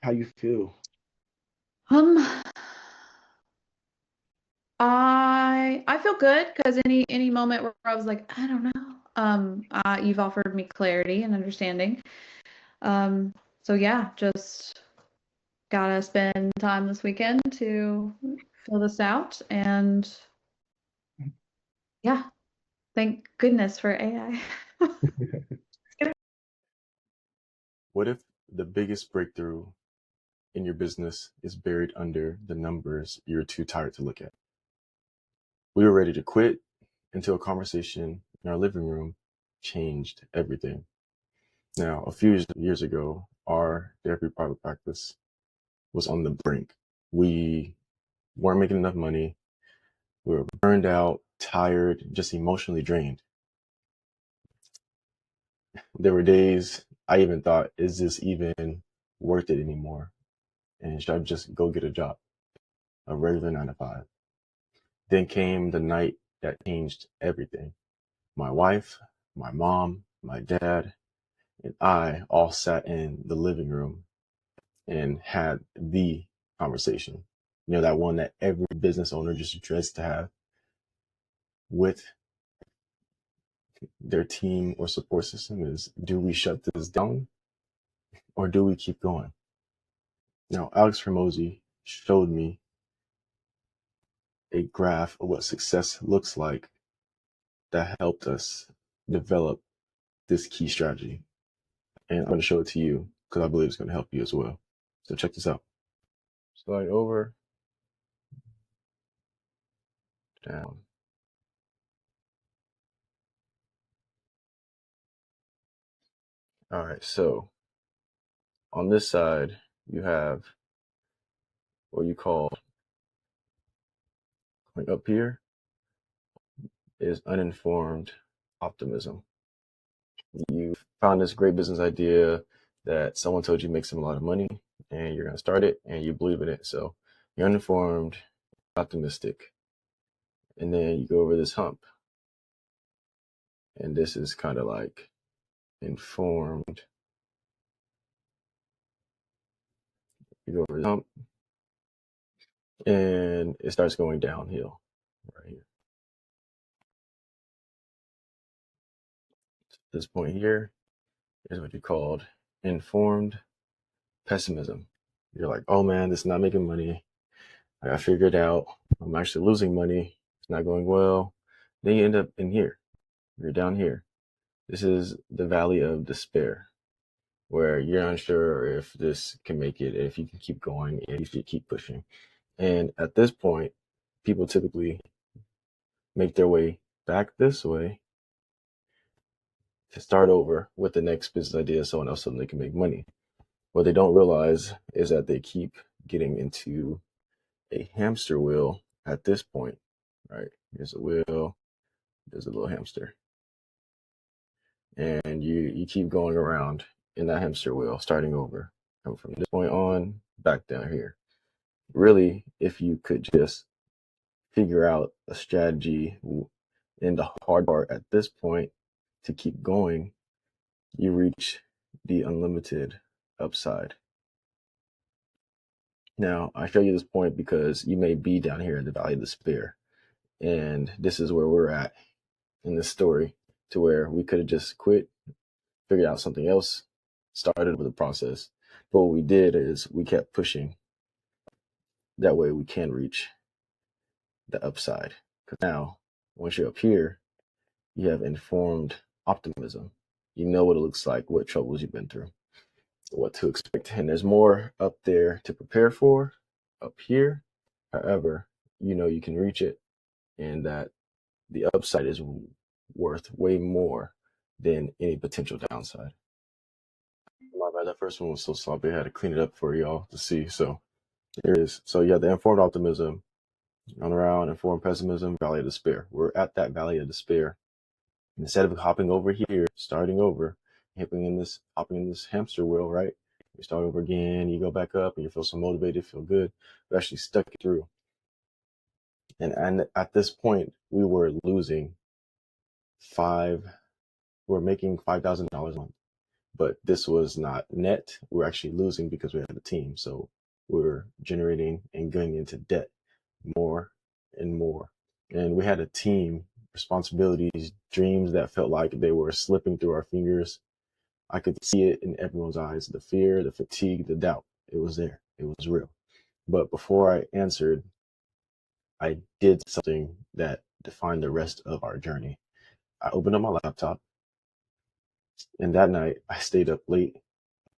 How you feel? I feel good because any moment where I was like, I don't know, you've offered me clarity and understanding. So yeah, just gotta spend time this weekend to fill this out, and yeah, thank goodness for AI. What if the biggest breakthrough in your business is buried under the numbers you're too tired to look at? We were ready to quit until a conversation in our living room changed everything. Now, a few years ago, our therapy private practice was on the brink. We weren't making enough money. We were burned out, tired, just emotionally drained. There were days I even thought, is this even worth it anymore? And should I just go get a job, a regular 9 to 5? Then came the night that changed everything. My wife, my mom, my dad, and I all sat in the living room and had the conversation. You know, that one that every business owner just dreads to have with their team or support system is, do we shut this down or do we keep going? Now, Alex Hormozi showed me a graph of what success looks like that helped us develop this key strategy. And I'm going to show it to you because I believe it's going to help you as well. So check this out. Slide over, down. All right, so on this side, you have what you call, like up here, is uninformed optimism. You found this great business idea, that someone told you makes them a lot of money and you're going to start it and you believe in it. So you're uninformed, optimistic, and then you go over this hump. And this is kind of like informed. You go over the hump and it starts going downhill right here. This point here is what you called informed pessimism. You're like, oh man, this is not making money. I figured it out. I'm actually losing money. It's not going well. Then you end up in here. You're down here. This is the valley of despair, where you're unsure if this can make it, if you can keep going, if you keep pushing. And at this point, people typically make their way back this way to start over with the next business idea, someone else, so they can make money. What they don't realize is that they keep getting into a hamster wheel at this point, right? Here's a wheel, there's a little hamster. And you keep going around in that hamster wheel, starting over. And from this point on, back down here. Really, if you could just figure out a strategy in the hard part at this point to keep going, you reach the unlimited upside. Now, I show you this point because you may be down here in the valley of despair. And this is where we're at in this story, to where we could have just quit, figured out something else, started with the process. But what we did is we kept pushing. That way we can reach the upside. Because now, once you're up here, you have informed optimism. You know what it looks like, what troubles you've been through, what to expect. And there's more up there to prepare for up here. However, you know you can reach it, and that the upside is worth way more than any potential downside. My bad, that first one was so sloppy. I had to clean it up for y'all to see. So here it is. So you have the informed optimism, on around informed pessimism, valley of despair. We're at that valley of despair. Instead of hopping over here, starting over, hopping in this hamster wheel, right? You start over again, you go back up, and you feel so motivated, feel good. We actually stuck it through. And at this point, we were losing we're making $5,000 a month. But this was not net. We're actually losing because we had a team. So we're generating and going into debt more and more. And we had a team, responsibilities, dreams that felt like they were slipping through our fingers. I could see it in everyone's eyes, the fear, the fatigue, the doubt. It was there. It was real. But before I answered, I did something that defined the rest of our journey. I opened up my laptop, and that night I stayed up late.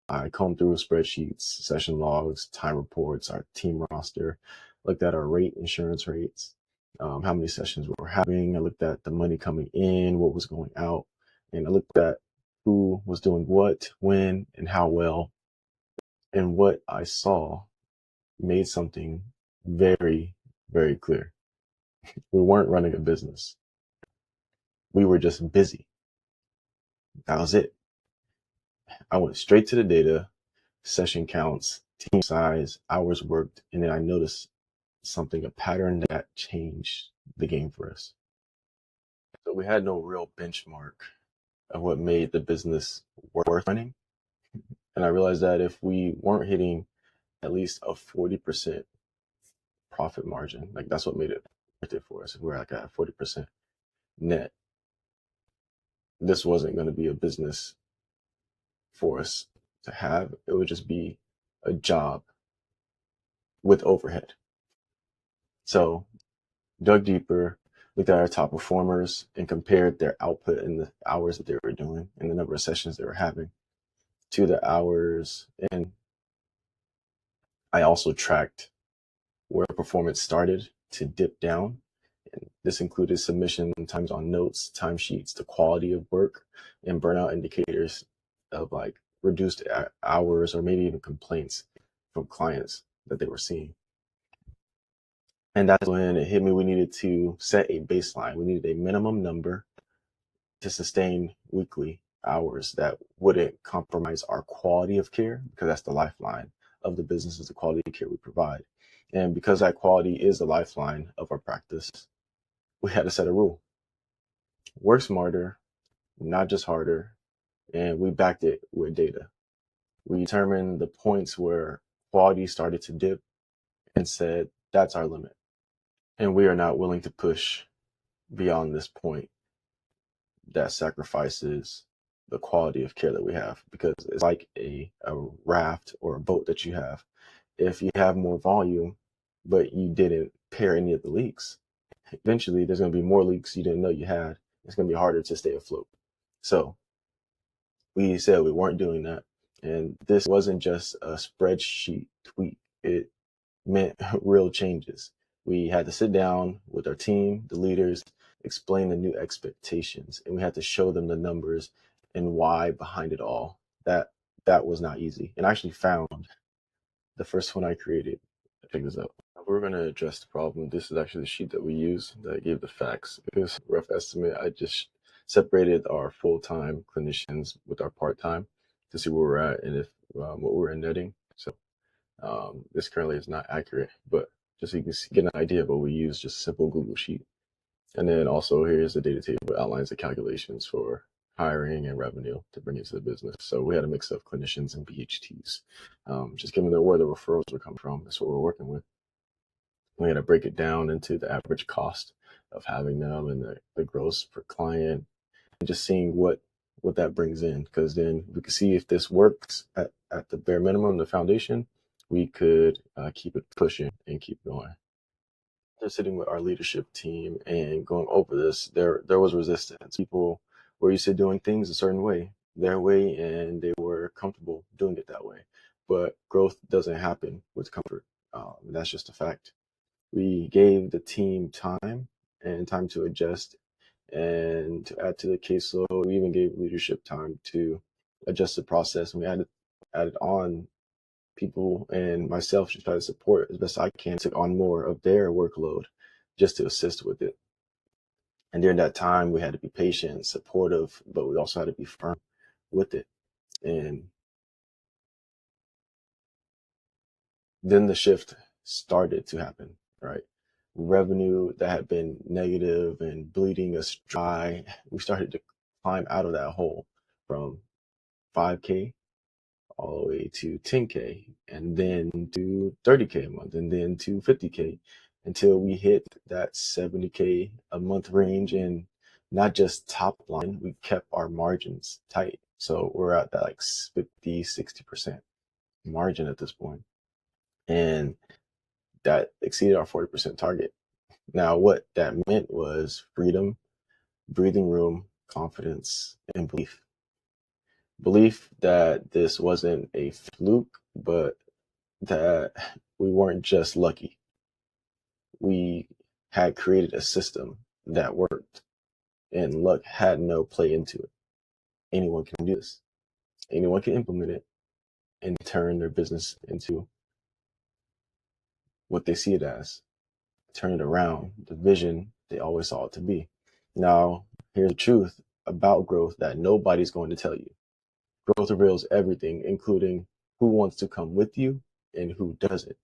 I combed through spreadsheets, session logs, time reports, our team roster, looked at our insurance rates, how many sessions we were having. I looked at the money coming in, what was going out, and I looked at who was doing what, when, and how well. And what I saw made something very, very clear. We weren't running a business. We were just busy. That was it. I went straight to the data, session counts, team size, hours worked, and then I noticed something, a pattern that changed the game for us. So we had no real benchmark of what made the business worth running. And I realized that if we weren't hitting at least a 40% profit margin, like that's what made it worth it for us. If we're like at 40% net, this wasn't going to be a business for us to have. It would just be a job with overhead. So dug deeper, looked at our top performers and compared their output and the hours that they were doing and the number of sessions they were having to the hours. And I also tracked where performance started to dip down. And this included submission times on notes, timesheets, the quality of work, and burnout indicators of like reduced hours or maybe even complaints from clients that they were seeing. And that's when it hit me. We needed to set a baseline. We needed a minimum number to sustain weekly hours that wouldn't compromise our quality of care, because that's the lifeline of the business, is the quality of care we provide. And because that quality is the lifeline of our practice, we had to set a rule: work smarter, not just harder. And we backed it with data. We determined the points where quality started to dip and said, that's our limit. And we are not willing to push beyond this point that sacrifices the quality of care that we have, because it's like a raft or a boat that you have. If you have more volume, but you didn't pair any of the leaks, eventually there's going to be more leaks you didn't know you had. It's going to be harder to stay afloat. So we said we weren't doing that. And this wasn't just a spreadsheet tweak. It meant real changes. We had to sit down with our team, the leaders, explain the new expectations, and we had to show them the numbers and why behind it all. That was not easy. And I actually found the first one I created. Check this out. We're going to address the problem. This is actually the sheet that we use that gave the facts. Because rough estimate, I just separated our full-time clinicians with our part-time to see where we're at and if what we're netting. So this currently is not accurate, but just so you can get an idea of what we use, just a simple Google sheet. And then also here's the data table that outlines the calculations for hiring and revenue to bring into the business. So we had a mix of clinicians and PhDs, just given where the referrals were coming from. That's what we're working with. We had to break it down into the average cost of having them and the gross per client, and just seeing what that brings in, because then we could see if this works at the bare minimum, the foundation, we could keep it pushing and keep going. Just sitting with our leadership team and going over this, there was resistance. People were used to doing things a certain way, their way, and they were comfortable doing it that way. But growth doesn't happen with comfort. That's just a fact. We gave the team time to adjust and to add to the caseload. We even gave leadership time to adjust the process, and we added on people, and myself should try to support as best I can, took on more of their workload just to assist with it. And during that time, we had to be patient, supportive, but we also had to be firm with it. And then the shift started to happen, right? Revenue that had been negative and bleeding us dry, we started to climb out of that hole from 5K all the way to 10K, and then to 30K a month, and then to 50K, until we hit that 70K a month range. And not just top line, we kept our margins tight. So we're at that like 50-60% margin at this point. And that exceeded our 40% target. Now, what that meant was freedom, breathing room, confidence, and belief. Belief that this wasn't a fluke, but that we weren't just lucky. We had created a system that worked, and luck had no play into it. Anyone can do this. Anyone can implement it and turn their business into what they see it as, turn it around, the vision they always saw it to be. Now, here's the truth about growth that nobody's going to tell you. Growth reveals everything, including who wants to come with you and who doesn't.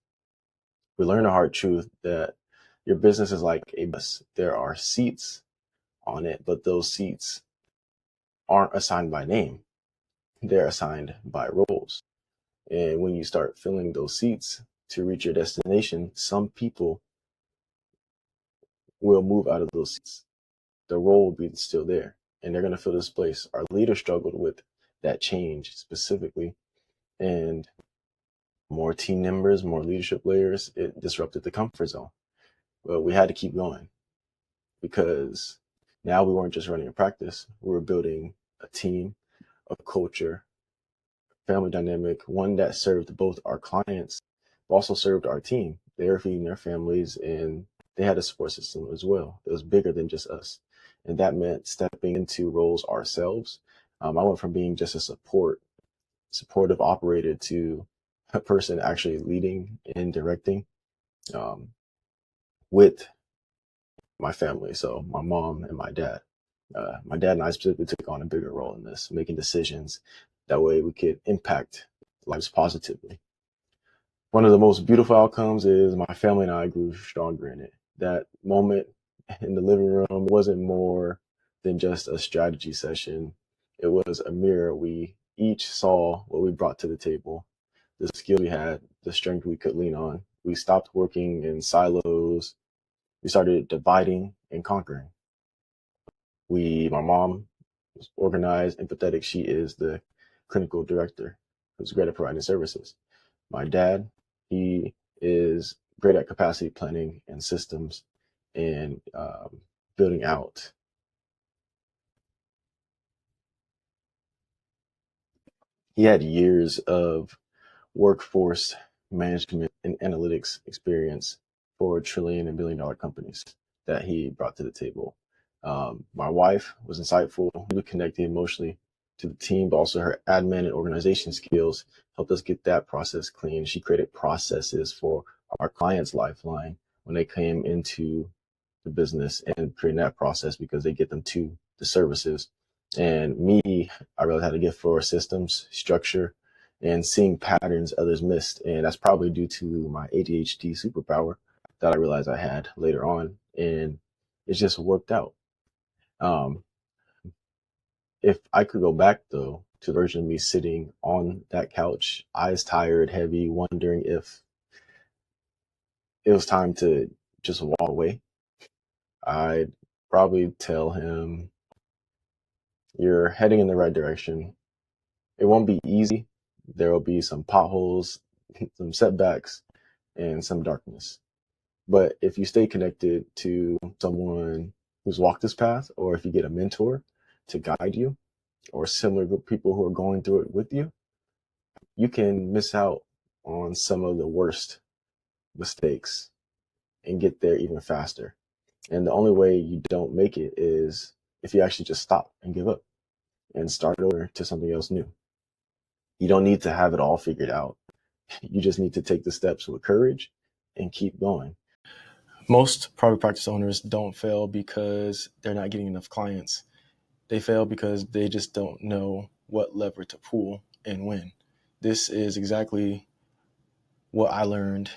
We learn a hard truth that your business is like a bus. There are seats on it, but those seats aren't assigned by name. They're assigned by roles. And when you start filling those seats to reach your destination, some people will move out of those seats. The role will be still there, and they're going to fill this place. Our leader struggled with that change specifically, and more team members, more leadership layers, it disrupted the comfort zone. But we had to keep going, because now we weren't just running a practice, we were building a team, a culture, family dynamic, one that served both our clients, but also served our team. They were feeding their families, and they had a support system as well. It was bigger than just us. And that meant stepping into roles ourselves. I went from being just a supportive operator to a person actually leading and directing with my family. So my mom and my dad. My dad and I specifically took on a bigger role in this, making decisions. That way we could impact lives positively. One of the most beautiful outcomes is my family and I grew stronger in it. That moment in the living room wasn't more than just a strategy session. It was a mirror. We each saw what we brought to the table, the skill we had, the strength we could lean on. We stopped working in silos. We started dividing and conquering. My mom was organized, empathetic. She is the clinical director who's great at providing services. My dad, he is great at capacity planning and systems and building out. He had years of workforce management and analytics experience for trillion and billion dollar companies that he brought to the table. My wife was insightful. We connected emotionally to the team, but also her admin and organization skills helped us get that process clean. She created processes for our clients' Lifeline when they came into the business and creating that process because they get them to the services. And me, I realized how to get for systems, structure, and seeing patterns others missed. And that's probably due to my ADHD superpower that I realized I had later on. And it just worked out. If I could go back though to the version of me sitting on that couch, eyes tired, heavy, wondering if it was time to just walk away, I'd probably tell him, you're heading in the right direction. It won't be easy. There will be some potholes, some setbacks, and some darkness. But if you stay connected to someone who's walked this path, or if you get a mentor to guide you, or similar group people who are going through it with you, you can miss out on some of the worst mistakes and get there even faster. And the only way you don't make it is if you actually just stop and give up and start over to something else new. You don't need to have it all figured out. You just need to take the steps with courage and keep going. Most private practice owners don't fail because they're not getting enough clients. They fail because they just don't know what lever to pull and when. This is exactly what I learned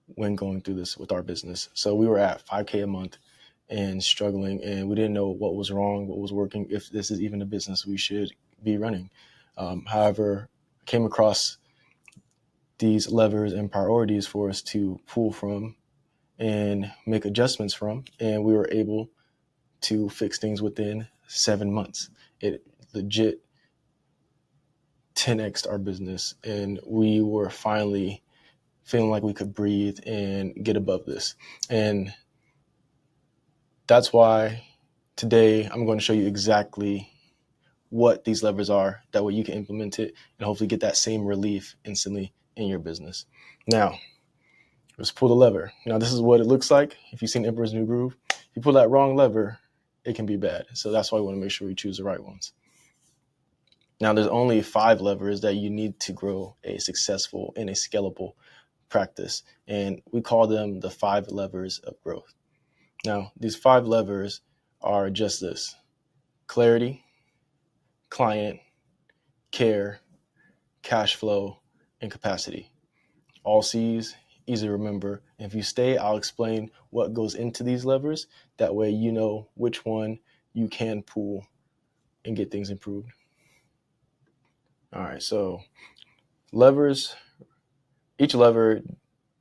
when going through this with our business. So we were at 5K a month and struggling, and we didn't know what was wrong, what was working, if this is even a business we should be running. However, I came across these levers and priorities for us to pull from and make adjustments from, and we were able to fix things within 7 months. It legit 10x'd our business, and we were finally feeling like we could breathe and get above this. And that's why today I'm going to show you exactly what these levers are. That way you can implement it and hopefully get that same relief instantly in your business. Now, let's pull the lever. Now, this is what it looks like. If you've seen Emperor's New Groove, if you pull that wrong lever, it can be bad. So that's why we want to make sure we choose the right ones. Now, there's only 5 levers that you need to grow a successful and a scalable practice. And we call them the 5 levers of growth. Now, these 5 levers are just this: clarity, client, care, cash flow, and capacity. All C's, easy to remember. If you stay, I'll explain what goes into these levers. That way you know which one you can pull and get things improved. All right, so levers, each lever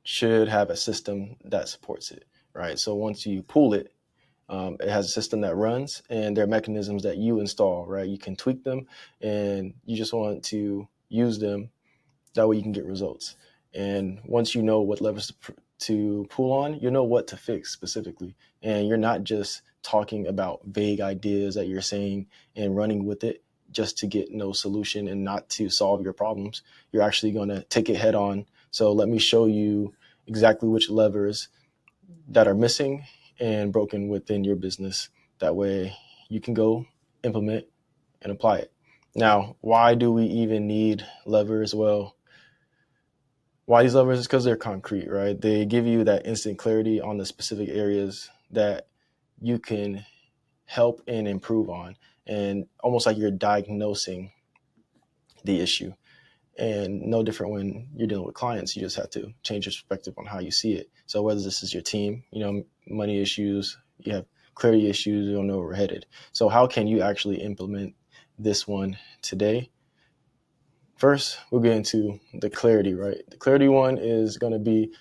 should have a system that supports it, right? So once you pull it, it has a system that runs, and there are mechanisms that you install, right? You can tweak them, and you just want to use them. That way you can get results. And once you know what levers to pull on, you know what to fix specifically. And you're not just talking about vague ideas that you're saying and running with it just to get no solution and not to solve your problems. You're actually going to take it head on. So let me show you exactly which levers that are missing and broken within your business. That way you can go implement and apply it. Now, why do we even need levers? Well, why these levers is because they're concrete, right? They give you that instant clarity on the specific areas that you can help and improve on, and almost like you're diagnosing the issue. And no different when you're dealing with clients, you just have to change your perspective on how you see it. So whether this is your team, money issues, you have clarity issues, you don't know where we're headed. So how can you actually implement this one today? First, we'll get into the clarity, right? The clarity one is going to be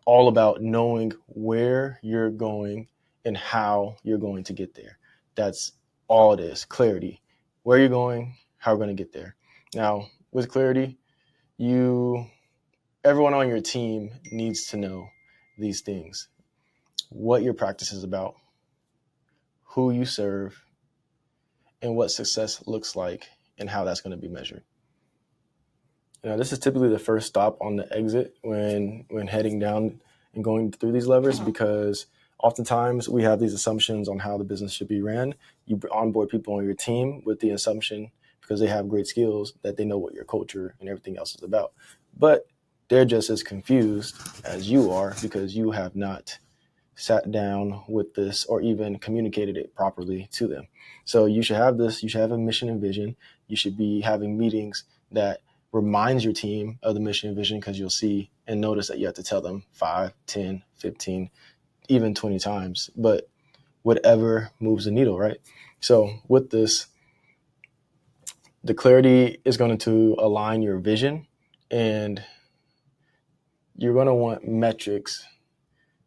all about knowing where you're going and how you're going to get there. That's all it is, clarity. Where you're going, how we're going to get there. Now, with clarity, everyone on your team needs to know these things: what your practice is about, who you serve, and what success looks like and how that's going to be measured. This is typically the first stop on the exit when heading down and going through these levers, because oftentimes we have these assumptions on how the business should be ran. You onboard people on your team with the assumption, because they have great skills, that they know what your culture and everything else is about. But they're just as confused as you are, because you have not sat down with this or even communicated it properly to them. So you should have this, you should have a mission and vision. You should be having meetings that reminds your team of the mission and vision, because you'll see and notice that you have to tell them 5, 10, 15, even 20 times, but whatever moves the needle, right? So with this, the clarity is going to align your vision, and you're going to want metrics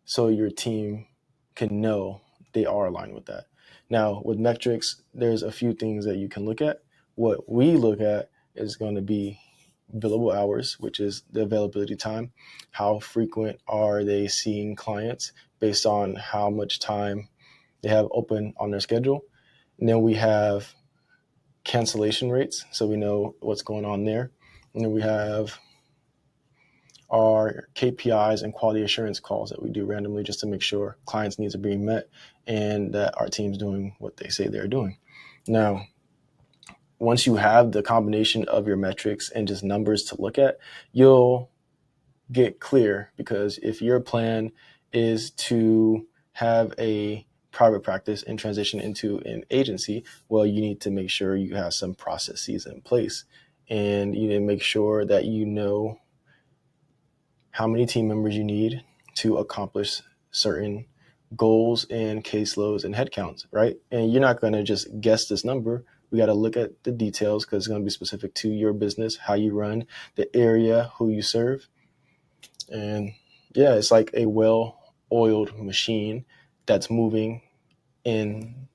so your team can know they are aligned with that. Now, with metrics, there's a few things that you can look at. What we look at is going to be billable hours, which is the availability time. How frequent are they seeing clients based on how much time they have open on their schedule? And then we have cancellation rates, so we know what's going on there. And then we have our KPIs and quality assurance calls that we do randomly, just to make sure clients' needs are being met and that our team's doing what they say they're doing. Now, once you have the combination of your metrics and just numbers to look at, you'll get clear, because if your plan is to have a private practice and transition into an agency, well, you need to make sure you have some processes in place, and you need to make sure that you know how many team members you need to accomplish certain goals and caseloads and headcounts, right? And you're not going to just guess this number. We got to look at the details, because it's going to be specific to your business, how you run, the area, who you serve. And yeah, it's like a well-oiled machine that's moving in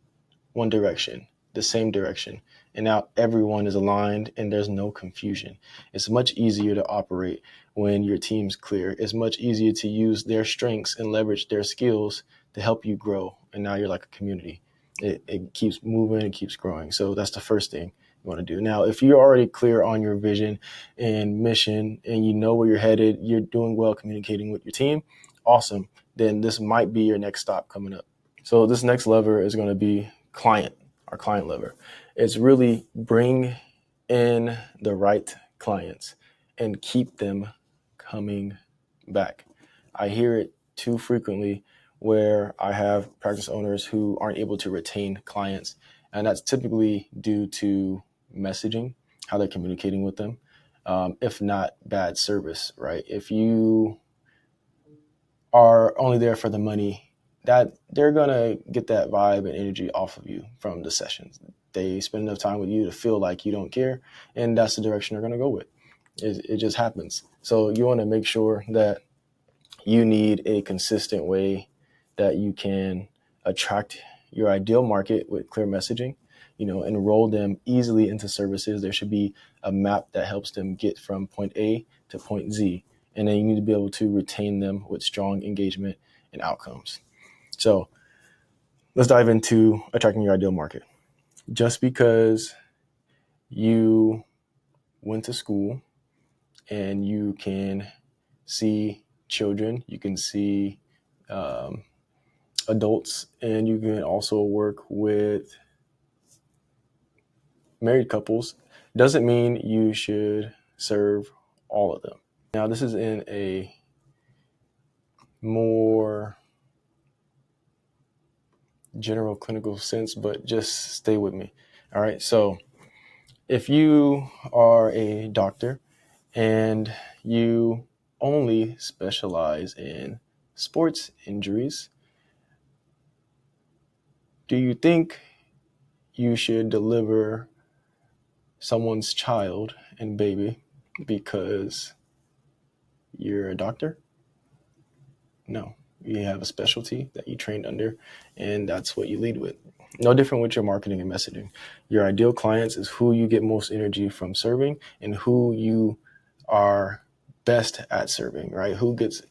one direction, the same direction. And now everyone is aligned and there's no confusion. It's much easier to operate when your team's clear. It's much easier to use their strengths and leverage their skills to help you grow. And now you're like a community. It keeps moving, it keeps growing. So that's the first thing you want to do. Now, if you're already clear on your vision and mission and you know where you're headed, you're doing well communicating with your team, awesome. Then this might be your next stop coming up. So this next lever is going to be our client lever. It's really bring in the right clients and keep them coming back. I hear it too frequently where I have practice owners who aren't able to retain clients, and that's typically due to messaging, how they're communicating with them, if not bad service, right? If you are only there for the money, that they're gonna get that vibe and energy off of you from the sessions. They spend enough time with you to feel like you don't care, and that's the direction they're gonna go with. It just happens. So you want to make sure that you need a consistent way that you can attract your ideal market with clear messaging, enroll them easily into services. There should be a map that helps them get from point A to point Z. And then you need to be able to retain them with strong engagement and outcomes. So let's dive into attracting your ideal market. Just because you went to school and you can see children, you can see adults, and you can also work with married couples, doesn't mean you should serve all of them. Now, this is in a more general clinical sense, but just stay with me. All right. So if you are a doctor and you only specialize in sports injuries, do you think you should deliver someone's child and baby because you're a doctor? No. You have a specialty that you trained under, and that's what you lead with. No different with your marketing and messaging. Your ideal clients is who you get most energy from serving and who you are best at serving, right? Who gets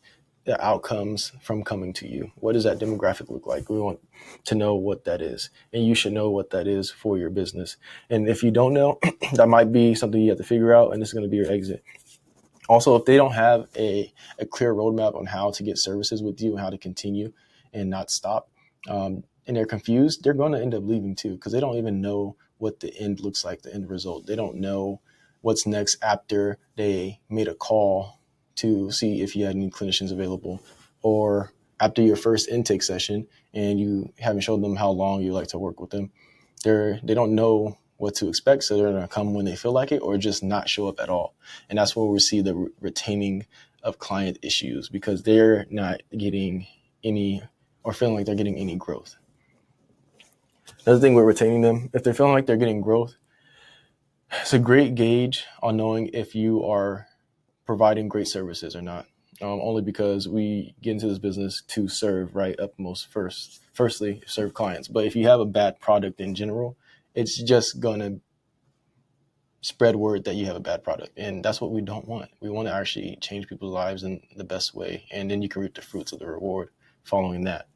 the outcomes from coming to you? What does that demographic look like? We want to know what that is, and you should know what that is for your business. And if you don't know, that might be something you have to figure out, and this is going to be your exit. Also, if they don't have a clear roadmap on how to get services with you and how to continue and not stop, and they're confused, they're going to end up leaving too, because they don't even know what the end looks like, the end result. They don't know what's next after they made a call to see if you had any clinicians available, or after your first intake session and you haven't showed them how long you like to work with them. They don't know what to expect, so they're going to come when they feel like it or just not show up at all. And that's where we see the retaining of client issues, because they're not getting any or feeling like they're getting any growth. Another thing with retaining them, if they're feeling like they're getting growth, it's a great gauge on knowing if you are providing great services or not. Only because we get into this business to serve, right? Upmost firstly, serve clients. But if you have a bad product in general, it's just going to spread word that you have a bad product. And that's what we don't want. We want to actually change people's lives in the best way. And then you can reap the fruits of the reward following that.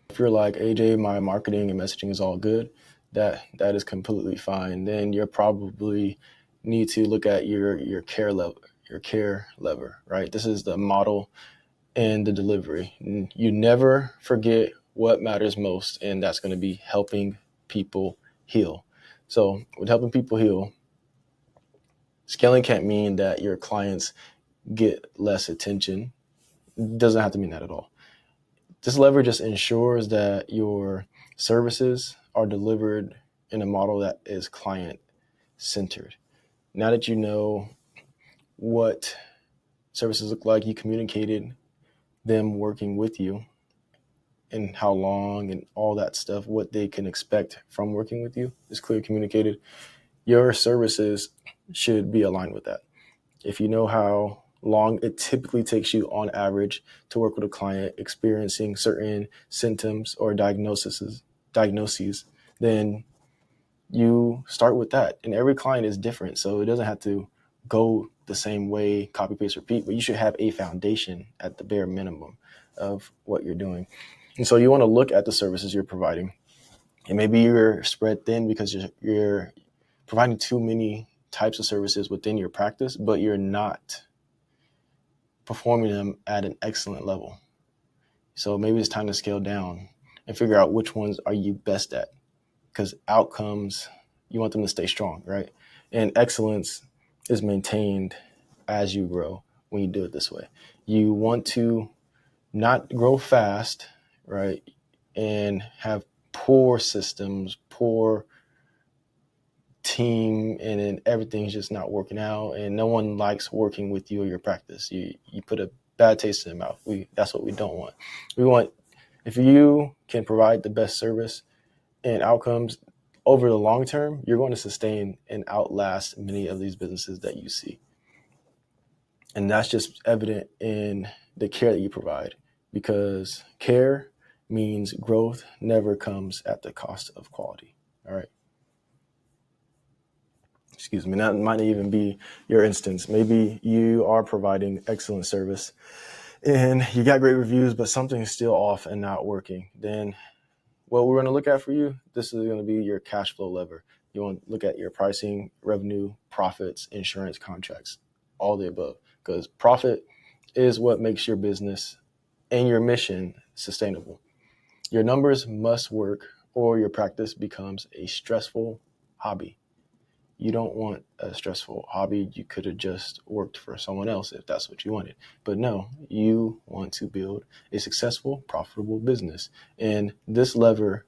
If you're like, AJ, my marketing and messaging is all good, that is completely fine. Then you're probably need to look at your care lever, right? This is the model and the delivery. You never forget what matters most, and that's going to be helping people heal. So with helping people heal, scaling can't mean that your clients get less attention. It doesn't have to mean that at all. This lever just ensures that your services are delivered in a model that is client-centered. Now that you know what services look like, you communicated them working with you and how long and all that stuff, what they can expect from working with you is clearly communicated. Your services should be aligned with that. If you know how long it typically takes you on average to work with a client experiencing certain symptoms or diagnoses, then you start with that. And every client is different, so it doesn't have to go the same way, copy, paste, repeat, but you should have a foundation at the bare minimum of what you're doing. And so you want to look at the services you're providing. And maybe you're spread thin because you're providing too many types of services within your practice, but you're not performing them at an excellent level. So maybe it's time to scale down and figure out which ones are you best at, because outcomes, you want them to stay strong, right? And excellence is maintained as you grow when you do it this way. You want to not grow fast, right? And have poor systems, poor team, and then everything's just not working out, and no one likes working with you or your practice. You put a bad taste in their mouth. That's what we don't want. We want, if you can provide the best service and outcomes over the long term, you're going to sustain and outlast many of these businesses that you see. And that's just evident in the care that you provide, because care means growth never comes at the cost of quality. All right. Excuse me. That might even be your instance. Maybe you are providing excellent service and you got great reviews, but something is still off and not working. Then what we're going to look at for you, this is going to be your cash flow lever. You want to look at your pricing, revenue, profits, insurance, contracts, all the above, because profit is what makes your business and your mission sustainable. Your numbers must work or your practice becomes a stressful hobby. You don't want a stressful hobby. You could have just worked for someone else if that's what you wanted. But no, you want to build a successful, profitable business. And this lever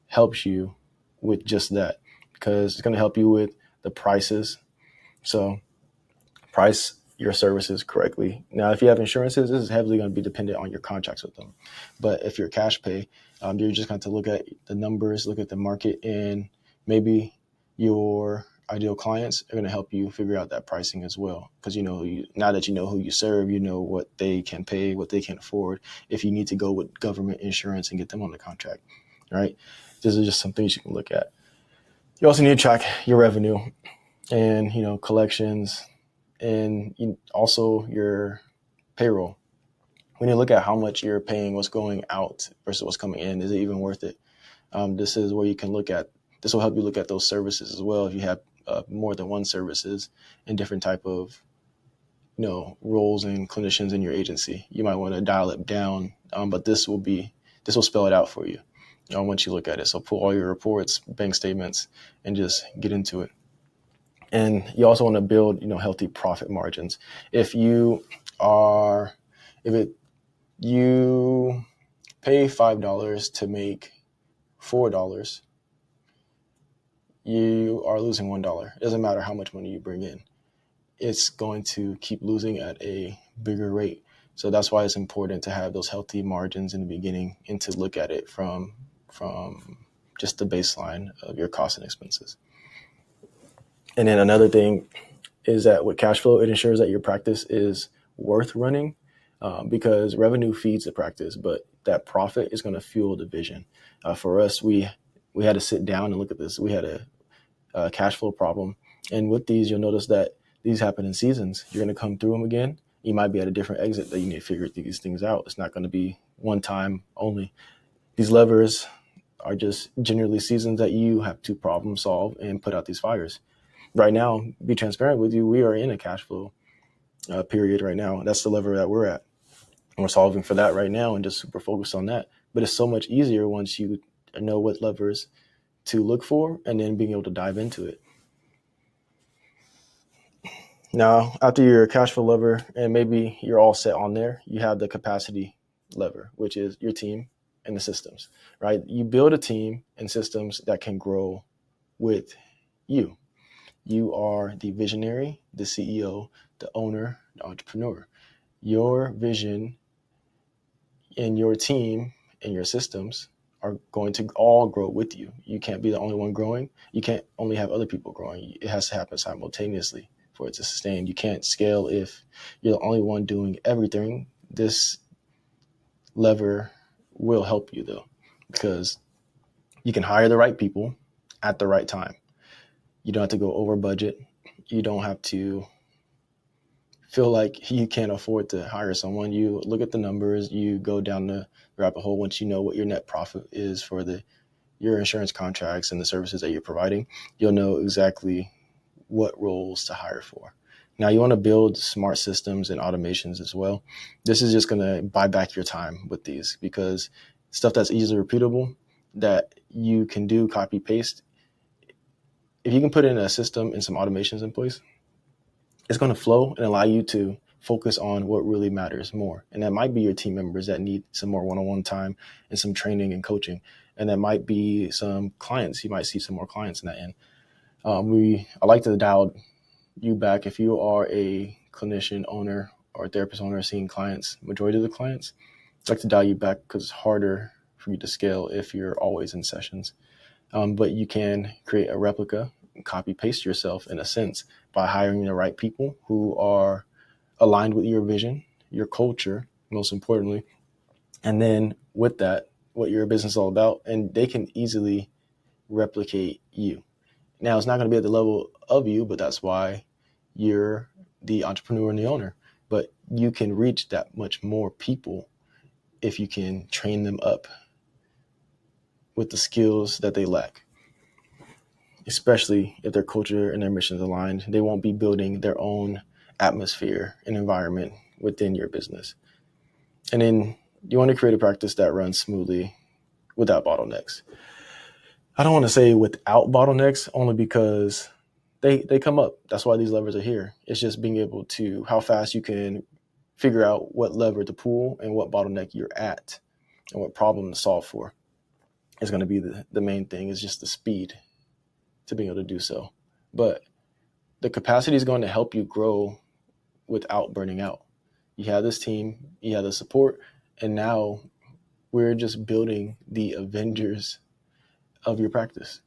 helps you with just that, because it's going to help you with the prices. So price your services correctly. Now, if you have insurances, this is heavily going to be dependent on your contracts with them. But if you're cash pay, you're just going to look at the numbers, look at the market, and maybe your ideal clients are going to help you figure out that pricing as well. Because now that you know who you serve, you know what they can pay, what they can afford, if you need to go with government insurance and get them on the contract, right? These are just some things you can look at. You also need to track your revenue and, collections, and also your payroll. When you look at how much you're paying, what's going out versus what's coming in, is it even worth it? This is where you can look at, this will help you look at those services as well. If you have more than one services and different type of, roles and clinicians in your agency, you might want to dial it down. But this will spell it out for you, once you look at it. So pull all your reports, bank statements, and just get into it. And you also want to build, healthy profit margins. If you pay $5 to make $4, you are losing $1. It doesn't matter how much money you bring in. It's going to keep losing at a bigger rate. So that's why it's important to have those healthy margins in the beginning and to look at it from just the baseline of your costs and expenses. And then another thing is that with cash flow, it ensures that your practice is worth running, because revenue feeds the practice, but that profit is going to fuel the vision. For us, we had to sit down and look at this. We had a cash flow problem. And with these, you'll notice that these happen in seasons. You're going to come through them again. You might be at a different exit that you need to figure these things out. It's not going to be one time only. These levers are just generally seasons that you have to problem solve and put out these fires. Right now, be transparent with you, we are in a cash flow period right now. That's the lever that we're at. And we're solving for that right now and just super focused on that. But it's so much easier once you know what levers to look for and then being able to dive into it. Now, after your cash flow lever, and maybe you're all set on there, you have the capacity lever, which is your team and the systems, right? You build a team and systems that can grow with you. You are the visionary, the CEO, the owner, the entrepreneur. Your vision and your team and your systems are going to all grow with you. You can't be the only one growing. You can't only have other people growing. It has to happen simultaneously for it to sustain. You can't scale if you're the only one doing everything. This lever will help you though, because you can hire the right people at the right time. You don't have to go over budget. You don't have to feel like you can't afford to hire someone. You look at the numbers, you go down the rabbit hole. Once you know what your net profit is for your insurance contracts and the services that you're providing, you'll know exactly what roles to hire for. Now, you want to build smart systems and automations as well. This is just going to buy back your time with these, because stuff that's easily repeatable that you can do copy paste, if you can put in a system and some automations in place, it's going to flow and allow you to focus on what really matters more. And that might be your team members that need some more one-on-one time and some training and coaching. And that might be some clients. You might see some more clients in that end. I like to dial you back. If you are a clinician owner or a therapist owner seeing clients, majority of the clients, I'd like to dial you back because it's harder for you to scale if you're always in sessions. But you can create a replica and copy paste yourself in a sense by hiring the right people who are aligned with your vision, your culture, most importantly. And then with that, what your business is all about, and they can easily replicate you. Now, it's not going to be at the level of you, but that's why you're the entrepreneur and the owner. But you can reach that much more people if you can train them up with the skills that they lack, especially if their culture and their mission is aligned. They won't be building their own atmosphere and environment within your business. And then you want to create a practice that runs smoothly without bottlenecks. I don't want to say without bottlenecks, only because they come up. That's why these levers are here. It's just being able to, how fast you can figure out what lever to pull and what bottleneck you're at and what problem to solve for. is going to be the main thing, is just the speed to being able to do so. But the capacity is going to help you grow without burning out. You have this team, you have the support, and now we're just building the Avengers of your practice.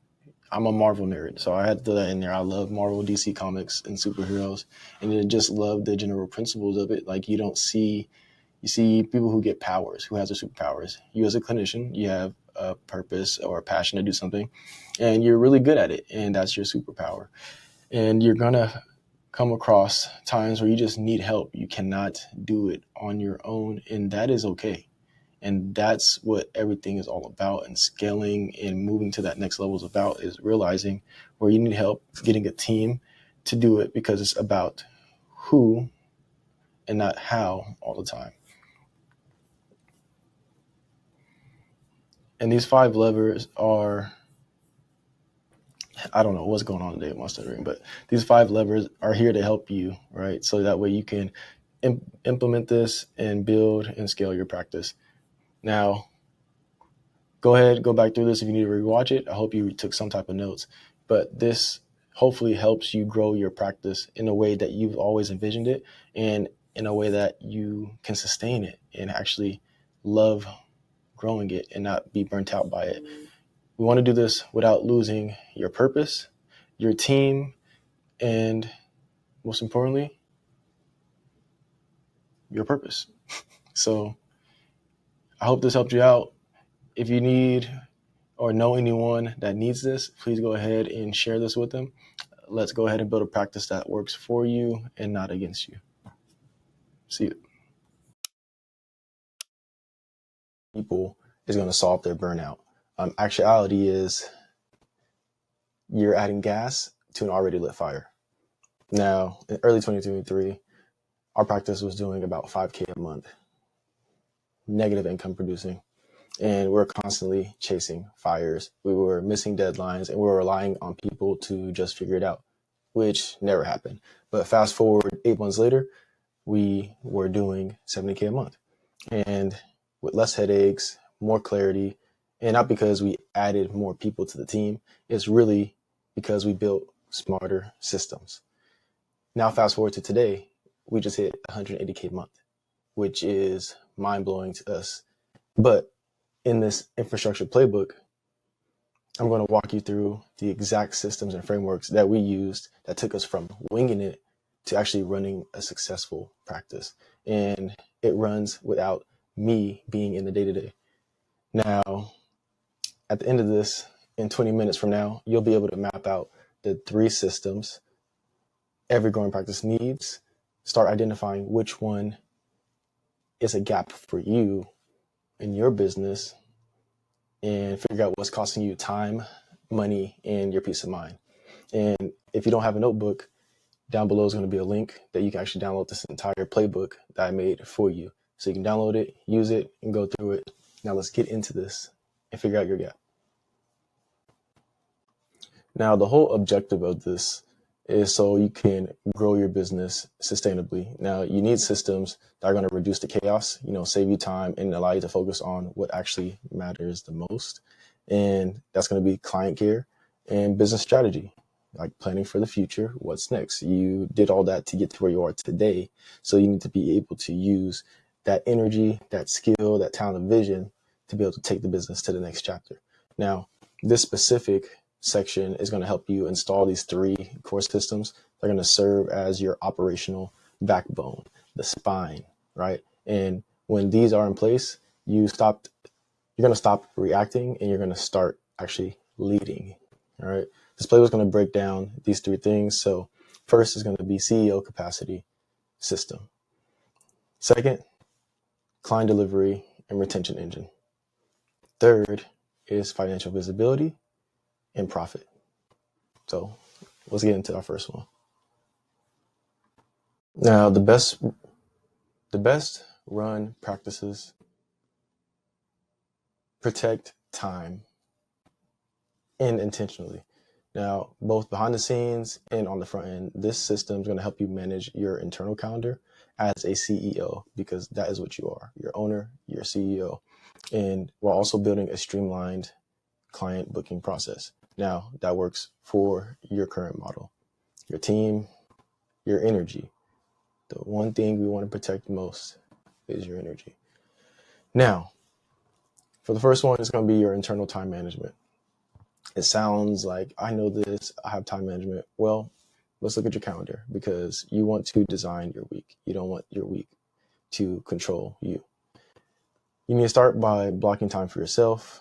I'm a Marvel nerd, so I had to throw that in there. I love Marvel, DC comics, and superheroes, and I just love the general principles of it. Like, you see people who get powers, who has their superpowers. You as a clinician, you have a purpose or a passion to do something, and you're really good at it, and that's your superpower. And you're gonna come across times where you just need help. You cannot do it on your own, and that is okay. And that's what everything is all about. And scaling and moving to that next level is about, is realizing where you need help, getting a team to do it, because it's about who and not how all the time. And these 5 levers are, I don't know what's going on today with my stuttering, but these 5 levers are here to help you, right? So that way you can implement this and build and scale your practice. Now, go ahead, go back through this if you need to rewatch it. I hope you took some type of notes, but this hopefully helps you grow your practice in a way that you've always envisioned it, and in a way that you can sustain it and actually love growing it and not be burnt out by it. We want to do this without losing your purpose, your team, and most importantly, your purpose. So I hope this helped you out. If you need or know anyone that needs this, please go ahead and share this with them. Let's go ahead and build a practice that works for you and not against you. See you. People is going to solve their burnout. Actuality is you're adding gas to an already lit fire. Now, in early 2023, our practice was doing about 5K a month, negative income producing. And we're constantly chasing fires. We were missing deadlines, and we were relying on people to just figure it out, which never happened. But fast forward 8 months later, we were doing 70K a month, and with less headaches, more clarity, and not because we added more people to the team. It's really because we built smarter systems. Now, fast forward to today, we just hit 180K a month, which is mind-blowing to us. But in this infrastructure playbook, I'm going to walk you through the exact systems and frameworks that we used that took us from winging it to actually running a successful practice. And it runs without me being in the day-to-day. Now, at the end of this, in 20 minutes from now, you'll be able to map out the 3 systems every growing practice needs, start identifying which one is a gap for you in your business, and figure out what's costing you time, money, and your peace of mind. And if you don't have a notebook, down below is going to be a link that you can actually download this entire playbook that I made for you. So you can download it, use it, and go through it. Now let's get into this and figure out your gap. Now, the whole objective of this is so you can grow your business sustainably. Now, you need systems that are going to reduce the chaos, save you time and allow you to focus on what actually matters the most. And that's going to be client care and business strategy, like planning for the future. What's next? You did all that to get to where you are today. So you need to be able to use that energy, that skill, that talent and vision to be able to take the business to the next chapter. Now, this specific section is going to help you install these 3 core systems. They're going to serve as your operational backbone, the spine, right? And when these are in place, you're going to stop reacting and you're going to start actually leading. All right. This playbook is going to break down these 3 things. So first is going to be CEO capacity system. Second, client delivery and retention engine. Third is financial visibility and profit. So let's get into our first one. Now, the best run practices protect time and intentionally. Now, both behind the scenes and on the front end, this system is going to help you manage your internal calendar as a CEO, because that is what you are. You're owner, you're CEO. And we're also building a streamlined client booking process. Now, that works for your current model, your team, your energy. The one thing we want to protect most is your energy. Now, for the first one, it's going to be your internal time management. It sounds like I know this, I have time management. Well, let's look at your calendar, because you want to design your week. You don't want your week to control you. You need to start by blocking time for yourself,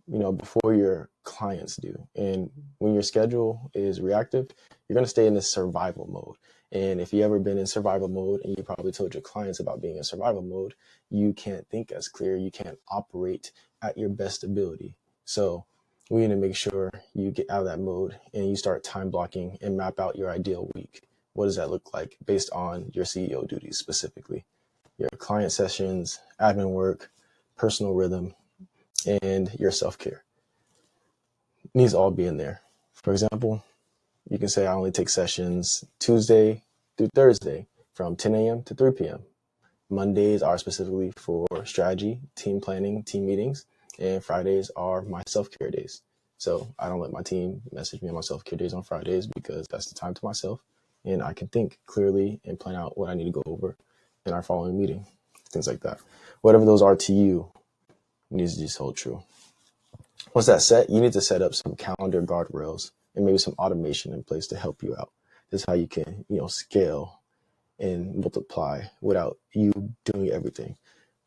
before your clients do. And when your schedule is reactive, you're going to stay in this survival mode. And if you've ever been in survival mode, and you probably told your clients about being in survival mode, you can't think as clear. You can't operate at your best ability. So we need to make sure you get out of that mode and you start time blocking and map out your ideal week. What does that look like based on your CEO duties specifically? Your client sessions, admin work, personal rhythm, and your self-care. It needs to all be in there. For example, you can say I only take sessions Tuesday through Thursday from 10 a.m. to 3 p.m. Mondays are specifically for strategy, team planning, team meetings, and Fridays are my self-care days. So I don't let my team message me on my self-care days on Fridays, because that's the time to myself, and I can think clearly and plan out what I need to go over in our following meeting, things like that. Whatever those are to you needs to just hold true. Once that's set, you need to set up some calendar guardrails and maybe some automation in place to help you out. This is how you can, scale and multiply without you doing everything.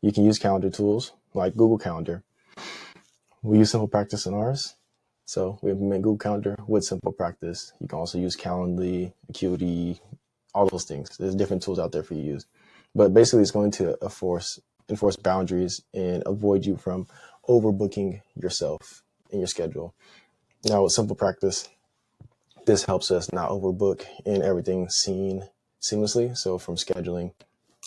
You can use calendar tools like Google Calendar. We use Simple Practice in ours. So we implement Google Calendar with Simple Practice. You can also use Calendly, Acuity, all those things. There's different tools out there for you to use. But basically, it's going to enforce boundaries and avoid you from overbooking yourself in your schedule. Now, with Simple Practice, this helps us not overbook and everything seen seamlessly. So from scheduling,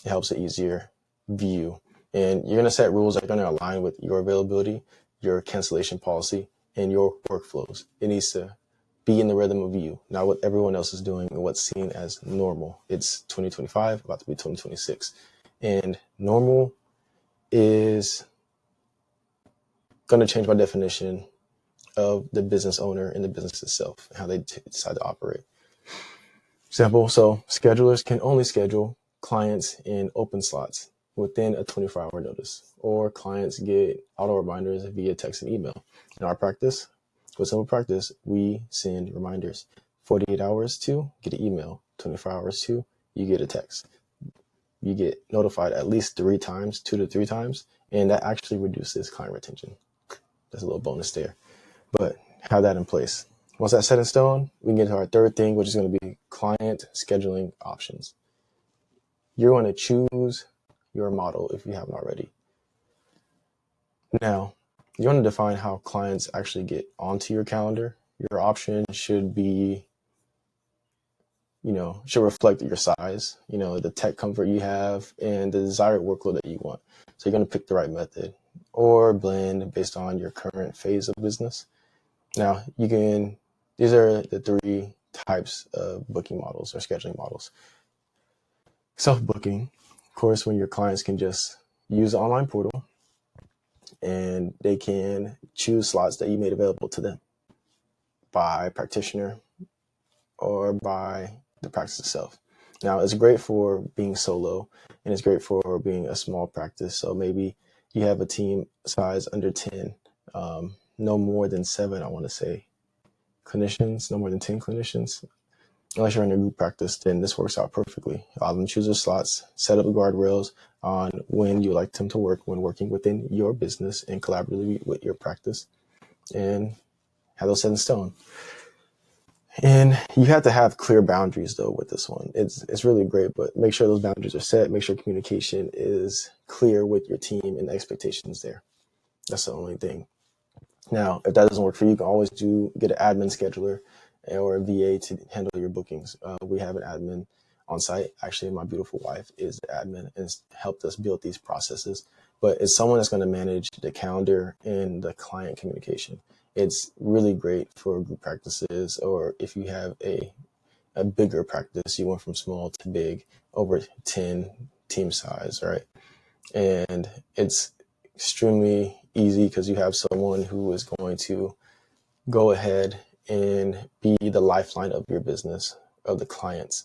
it helps it easier view. And you're going to set rules that are going to align with your availability, your cancellation policy, and your workflows. It needs to be in the rhythm of you, not what everyone else is doing and what's seen as normal. It's 2025, about to be 2026. And normal is going to change by definition of the business owner and the business itself, and how they decide to operate. Example, so schedulers can only schedule clients in open slots within a 24-hour notice, or clients get auto reminders via text and email. In our practice, with Simple Practice, we send reminders 48 hours to get an email, 24 hours to you get a text. You get notified at least 2 to 3 times, and that actually reduces client retention. There's a little bonus there, but have that in place. Once that's set in stone, we can get to our third thing, which is going to be client scheduling options. You're going to choose your model if you haven't already. Now, you want to define how clients actually get onto your calendar. Your option should be, should reflect your size, the tech comfort you have and the desired workload that you want. So you're going to pick the right method or blend based on your current phase of business. Now, these are the 3 types of booking models or scheduling models. Self-booking, of course, when your clients can just use the online portal and they can choose slots that you made available to them by practitioner or by the practice itself. Now, it's great for being solo, and it's great for being a small practice. So maybe you have a team size under 10, no more than 7, I want to say, clinicians, no more than 10 clinicians. Unless you're in a group practice, then this works out perfectly. Allow them to choose their slots, set up the guardrails on when you like them to work when working within your business and collaboratively with your practice, and have those set in stone. And you have to have clear boundaries, though, with this one. It's really great, but make sure those boundaries are set. Make sure communication is clear with your team and the expectations there. That's the only thing. Now, if that doesn't work for you, you can always get an admin scheduler or a VA to handle your bookings. We have an admin on site. Actually, my beautiful wife is the admin and has helped us build these processes. But it's someone that's going to manage the calendar and the client communication. It's really great for group practices, or if you have a bigger practice, you went from small to big, over 10 team size, right? And it's extremely easy because you have someone who is going to go ahead and be the lifeline of your business, of the clients,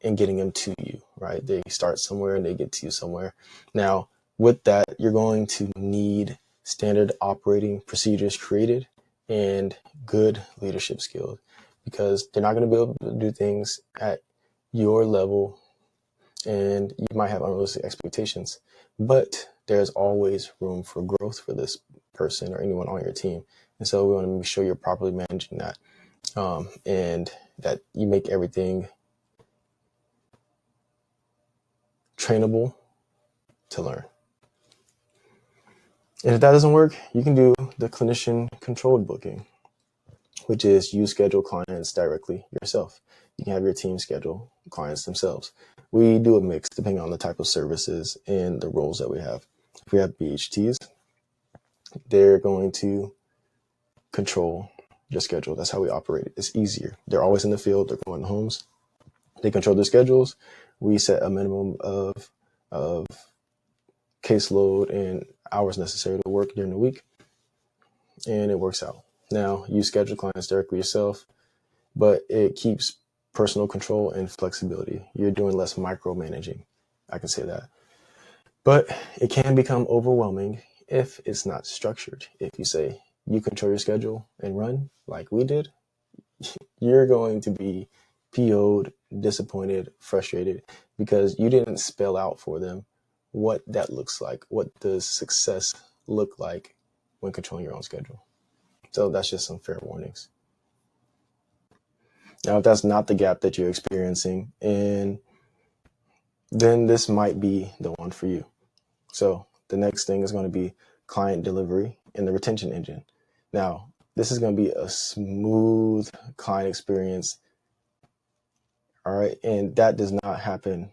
and getting them to you, right? They start somewhere and they get to you somewhere. Now, with that, you're going to need standard operating procedures created and good leadership skills, because they're not going to be able to do things at your level, and you might have unrealistic expectations, but there's always room for growth for this person or anyone on your team. And so we want to make sure you're properly managing that, and that you make everything trainable to learn. And if that doesn't work, you can do the clinician controlled booking, which is you schedule clients directly yourself. You can have your team schedule clients themselves. We do a mix depending on the type of services and the roles that we have. If we have BHTs, they're going to control your schedule. That's how we operate. It's easier. They're always in the field. They're going to homes. They control their schedules. We set a minimum of caseload and hours necessary to work during the week, and it works out. Now, you schedule clients directly yourself, but it keeps personal control and flexibility. You're doing less micromanaging. I can say that. But it can become overwhelming if it's not structured. If you say you control your schedule and run like we did, you're going to be PO'd, disappointed, frustrated, because you didn't spell out for them what that looks like, what does success look like when controlling your own schedule. So that's just some fair warnings. Now, if that's not the gap that you're experiencing, and then this might be the one for you. So the next thing is going to be client delivery and the retention engine. Now, this is going to be a smooth client experience. All right. And that does not happen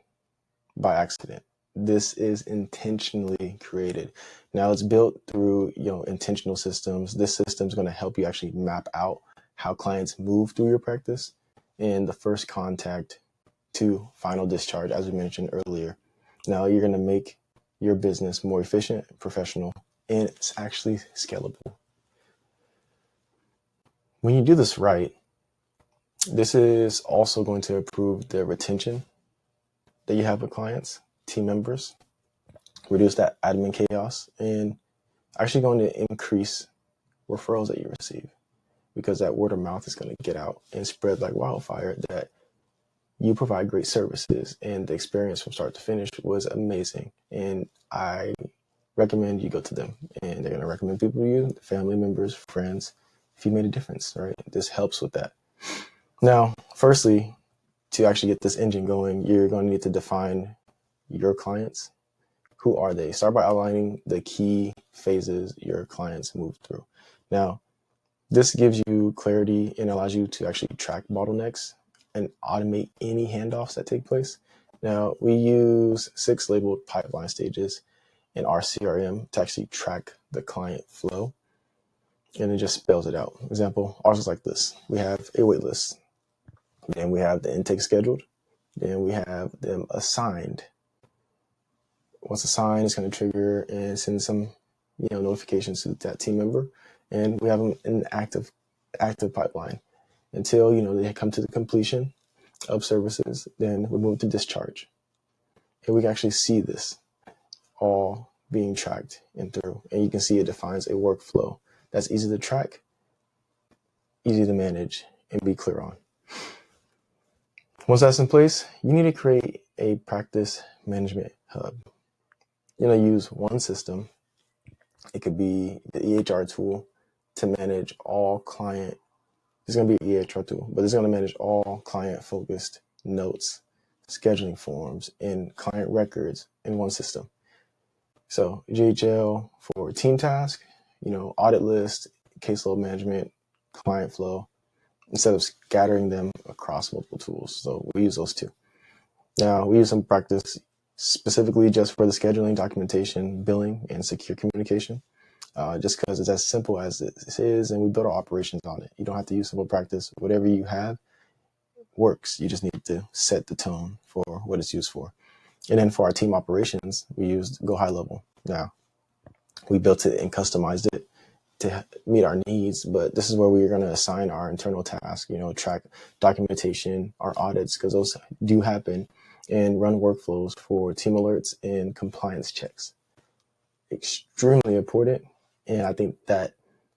by accident. This is intentionally created. Now, it's built through, intentional systems. This system is going to help you actually map out how clients move through your practice and the first contact to final discharge, as we mentioned earlier. Now, you're going to make your business more efficient, professional, and it's actually scalable. When you do this right, this is also going to improve the retention that you have with clients, team members, reduce that admin chaos, and actually going to increase referrals that you receive, because that word of mouth is going to get out and spread like wildfire that you provide great services and the experience from start to finish was amazing. And I recommend you go to them, and they're going to recommend people to you, family members, friends, if you made a difference, right? This helps with that. Now, firstly, to actually get this engine going, you're going to need to define your clients. Who are they? Start by outlining the key phases your clients move through. Now, this gives you clarity and allows you to actually track bottlenecks and automate any handoffs that take place. Now, we use 6 labeled pipeline stages in our CRM to actually track the client flow, and it just spells it out. Example, ours is like this. We have a wait list. Then we have the intake scheduled. Then we have them assigned. Once assigned, it's going to trigger and send some, notifications to that team member. And we have them in active pipeline until, they come to the completion of services. Then we move to discharge. And we can actually see this all being tracked and through. And you can see it defines a workflow that's easy to track, easy to manage, and be clear on. Once that's in place, you need to create a practice management hub. Use one system. It could be the EHR tool to manage all client. It's going to be an EHR tool, but it's going to manage all client-focused notes, scheduling forms, and client records in one system. So GHL for team task, audit list, caseload management, client flow, instead of scattering them across multiple tools. So we use those two. Now, we use some practice specifically just for the scheduling, documentation, billing, and secure communication, just because it's as simple as this is, and we build our operations on it. You don't have to use simple practice. Whatever you have works. You just need to set the tone for what it's used for. And then for our team operations, we used Go High Level. Now, We built it and customized it to meet our needs, but this is where we're going to assign our internal tasks, track documentation, our audits, because those do happen, and run workflows for team alerts and compliance checks. Extremely important, and I think that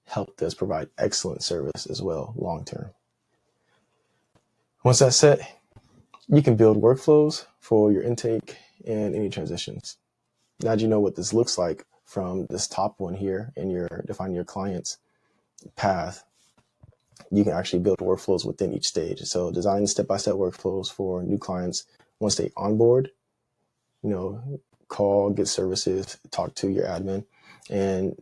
helped us provide excellent service as well long term. Once that's set, you can build workflows for your intake and any transitions. Now that you know what this looks like from this top one here, and you're defining your client's path, you can actually build workflows within each stage. So design step-by-step workflows for new clients once they onboard, call, get services, talk to your admin, and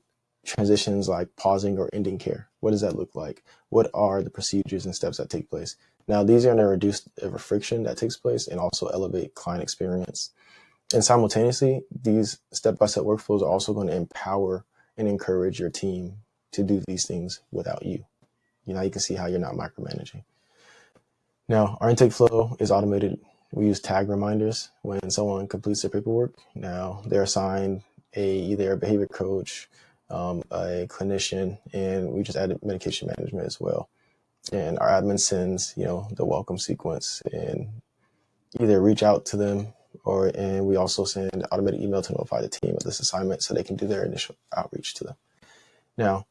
transitions like pausing or ending care. What does that look like? What are the procedures and steps that take place? Now, these are going to reduce the friction that takes place and also elevate client experience. And simultaneously, these step-by-step workflows are also going to empower and encourage your team to do these things without you. You can see how you're not micromanaging. Now, our intake flow is automated. We use tag reminders when someone completes their paperwork. Now, they're assigned either a behavior coach, a clinician, and we just added medication management as well. And our admin sends, the welcome sequence and either reach out to them and we also send an automated email to notify the team of this assignment so they can do their initial outreach to them. Now,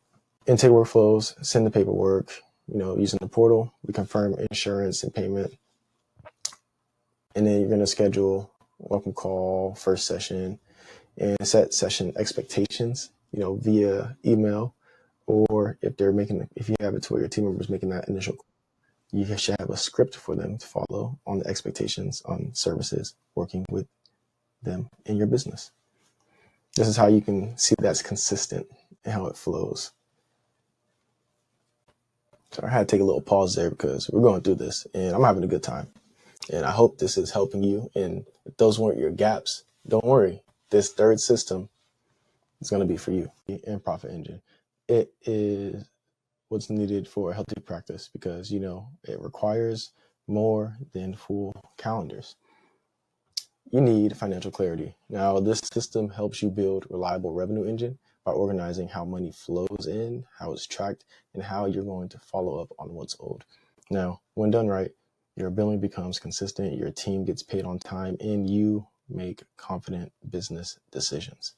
intake workflows, send the paperwork, using the portal, we confirm insurance and payment. And then you're going to schedule welcome call, first session, and set session expectations, via email, or if you have it to where your team members making that initial call, you should have a script for them to follow on the expectations on services working with them in your business. This is how you can see that's consistent and how it flows. So I had to take a little pause there because we're going through this and I'm having a good time. And I hope this is helping you. And if those weren't your gaps, don't worry. This third system is going to be for you in Profit Engine. It is what's needed for a healthy practice because, it requires more than full calendars. You need financial clarity. Now, this system helps you build reliable revenue engine by organizing how money flows in, how it's tracked, and how you're going to follow up on what's owed. Now, when done right, your billing becomes consistent, your team gets paid on time, and you make confident business decisions.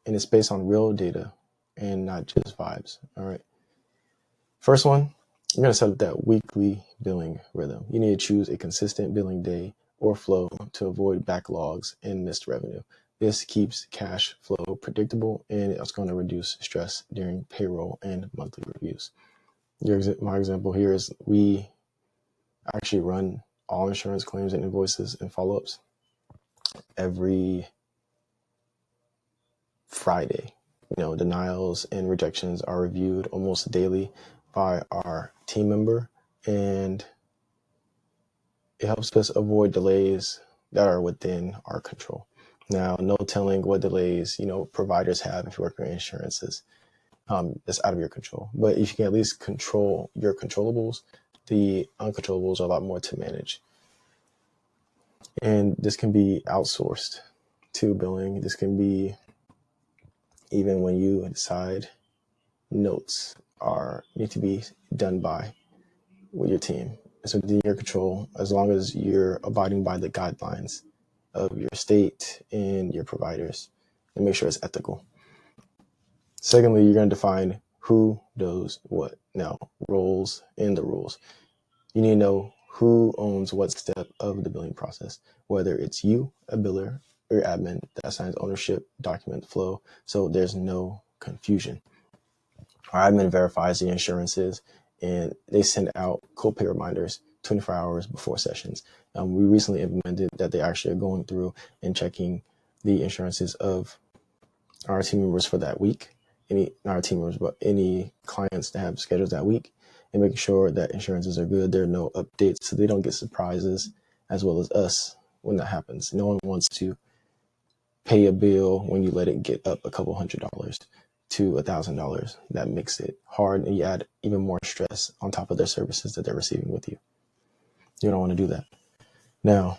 And it's based on real data and not just vibes. All right. First one, you're going to set up that weekly billing rhythm. You need to choose a consistent billing day or flow to avoid backlogs and missed revenue. This keeps cash flow predictable and it's going to reduce stress during payroll and monthly reviews. My example here is we actually run all insurance claims and invoices and follow-ups every Friday. Denials and rejections are reviewed almost daily by our team member, and it helps us avoid delays that are within our control. Now, no telling what delays, providers have if you work with insurances. That's out of your control. But if you can at least control your controllables, the uncontrollables are a lot more to manage. And this can be outsourced to billing. This can be even when you decide notes need to be done by with your team. It's within your control as long as you're abiding by the guidelines of your state and your providers and make sure it's ethical. Secondly, you're going to define who does what. Now, roles and the rules. You need to know who owns what step of the billing process, whether it's you, a biller, or your admin that assigns ownership, document flow, so there's no confusion. Our admin verifies the insurances and they send out copay reminders 24 hours before sessions. We recently implemented that they actually are going through and checking the insurances of our team members for that week, any clients that have schedules that week, and making sure that insurances are good. There are no updates so they don't get surprises, as well as us when that happens. No one wants to pay a bill when you let it get up a couple $100 to $1,000. That makes it hard and you add even more stress on top of their services that they're receiving with you. You don't want to do that. Now,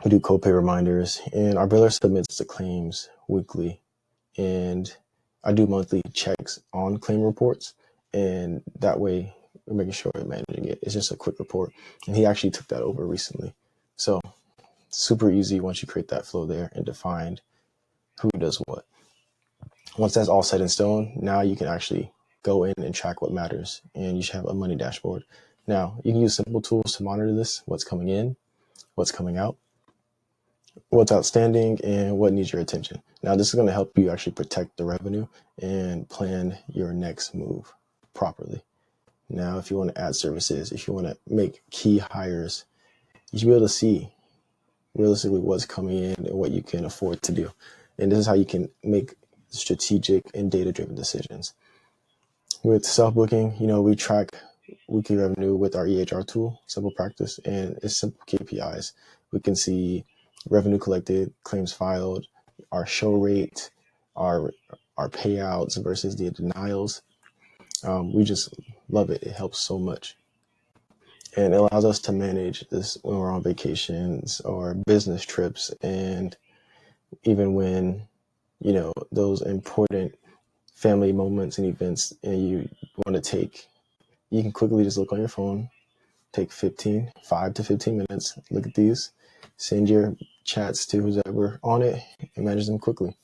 We do copay reminders, and our biller submits the claims weekly. And I do monthly checks on claim reports, and that way we're making sure we're managing it. It's just a quick report, and he actually took that over recently. So super easy once you create that flow there and define who does what. Once that's all set in stone, now you can actually go in and track what matters, and you should have a money dashboard. Now, you can use simple tools to monitor this, what's coming in, what's coming out, what's outstanding, and what needs your attention. Now, this is going to help you actually protect the revenue and plan your next move properly. Now, if you want to add services, if you want to make key hires, you should be able to see realistically what's coming in and what you can afford to do. And this is how you can make strategic and data-driven decisions. With self-booking, we track weekly revenue with our EHR tool, Simple Practice, and it's simple KPIs. We can see revenue collected, claims filed, our show rate, our payouts versus the denials. We just love it. It helps so much. And it allows us to manage this when we're on vacations or business trips, and even when, those important family moments and events and you want to take, you can quickly just look on your phone, take 5 to 15 minutes, look at these, send your chats to who's ever on it and manage them quickly,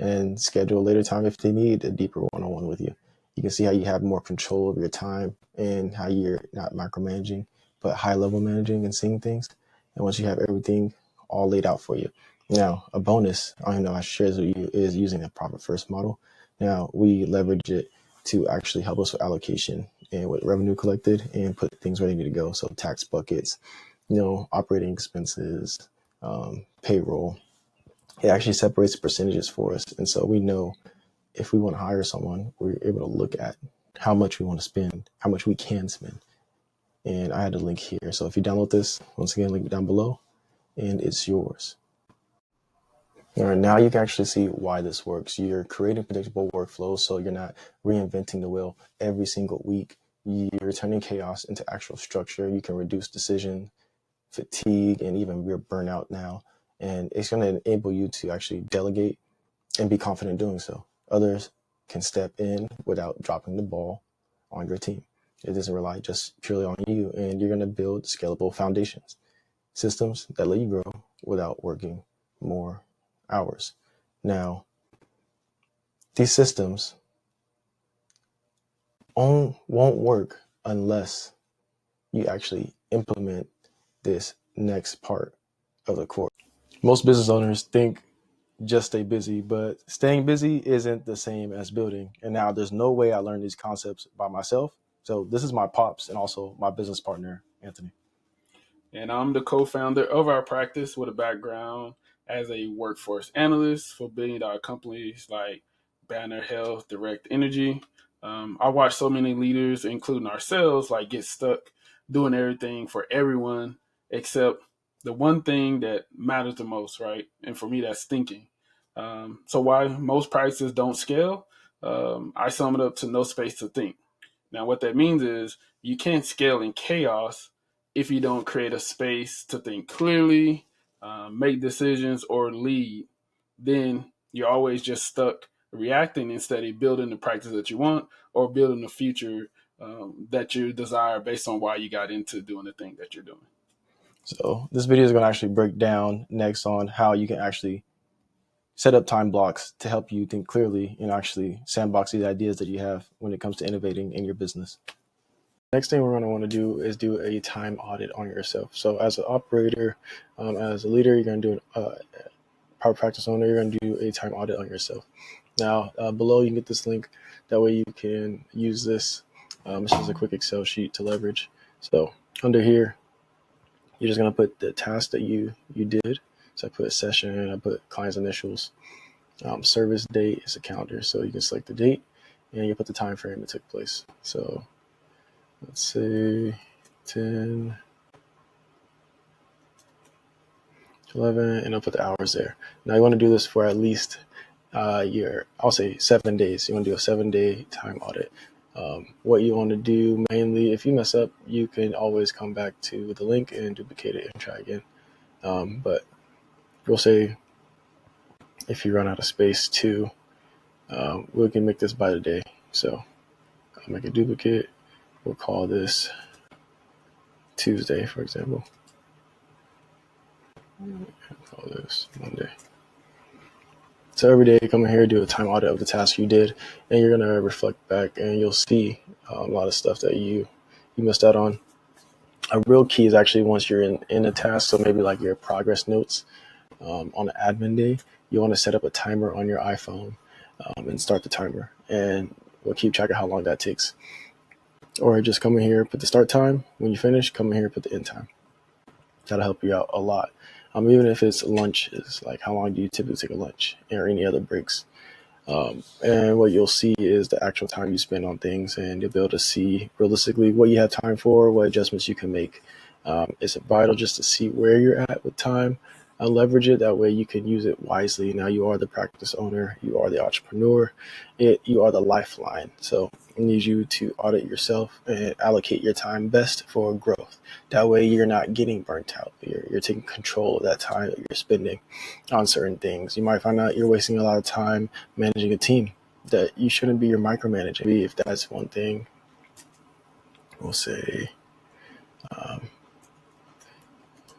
and schedule a later time if they need a deeper one-on-one with you. You can see how you have more control of your time and how you're not micromanaging, but high-level managing and seeing things. And once you have everything all laid out for you. Now, a bonus, I know I shared with you, is using the profit first model. Now, we leverage it to actually help us with allocation and with revenue collected and put things where they need to go. So tax buckets, operating expenses, payroll. It actually separates percentages for us. And so we know if we want to hire someone, we're able to look at how much we want to spend, how much we can spend. And I had a link here. So if you download this, once again, link down below, and it's yours. All right, now you can actually see why this works. You're creating predictable workflows, so you're not reinventing the wheel every single week. You're turning chaos into actual structure. You can reduce decision fatigue and even your burnout now. And it's going to enable you to actually delegate and be confident doing so. Others can step in without dropping the ball on your team. It doesn't rely just purely on you, and you're going to build scalable foundations, systems that let you grow without working more hours. Now, these systems won't work unless you actually implement this next part of the course. Most business owners think just stay busy, but staying busy isn't the same as building. And now there's no way I learned these concepts by myself. So this is my pops and also my business partner, Anthony. And I'm the co-founder of our practice with a background as a workforce analyst for billion-dollar companies like Banner Health, Direct Energy. I watch so many leaders, including ourselves, get stuck doing everything for everyone except the one thing that matters the most, right? And for me, that's thinking. So why most practices don't scale, I sum it up to no space to think. Now, what that means is you can't scale in chaos if you don't create a space to think clearly, make decisions, or lead. Then you're always just stuck reacting instead of building the practice that you want or building the future that you desire based on why you got into doing the thing that you're doing. So this video is going to actually break down next on how you can actually set up time blocks to help you think clearly and actually sandbox these ideas that you have when it comes to innovating in your business. Next thing we're going to want to do is do a time audit on yourself. So as an operator, as a leader, you're going to do a power practice owner, you're going to do a time audit on yourself. Now, below you can get this link. That way you can use this. This is a quick Excel sheet to leverage. So under here, you're just going to put the task that you did. So I put session, I put client's initials. Service date is a calendar. So you can select the date and you put the time frame that took place. So let's say 10, 11, and I'll put the hours there. Now you want to do this for at least I'll say 7 days. You want to do a 7-day time audit. What you want to do mainly, if you mess up, you can always come back to the link and duplicate it and try again. But we'll say if you run out of space too, we can make this by the day. So I'll make a duplicate. We'll call this Tuesday, for example. Call this Monday. So every day, come in here, do a time audit of the task you did, and you're gonna reflect back, and you'll see a lot of stuff that you missed out on. A real key is actually once you're in a task, so maybe like your progress notes on an admin day, you want to set up a timer on your iPhone and start the timer, and we'll keep track of how long that takes. Or just come in here, put the start time. When you finish, come in here, put the end time. That'll help you out a lot. Even if it's lunch, is like how long do you typically take a lunch or any other breaks? And what you'll see is the actual time you spend on things, and you'll be able to see realistically what you have time for, what adjustments you can make. It's vital just to see where you're at with time and leverage it. That way you can use it wisely. Now you are the practice owner, you are the entrepreneur, you are the lifeline. So I need you to audit yourself and allocate your time best for growth. That way you're not getting burnt out. You're taking control of that time that you're spending on certain things. You might find out you're wasting a lot of time managing a team that you shouldn't be your micromanaging. Maybe if that's one thing, we'll say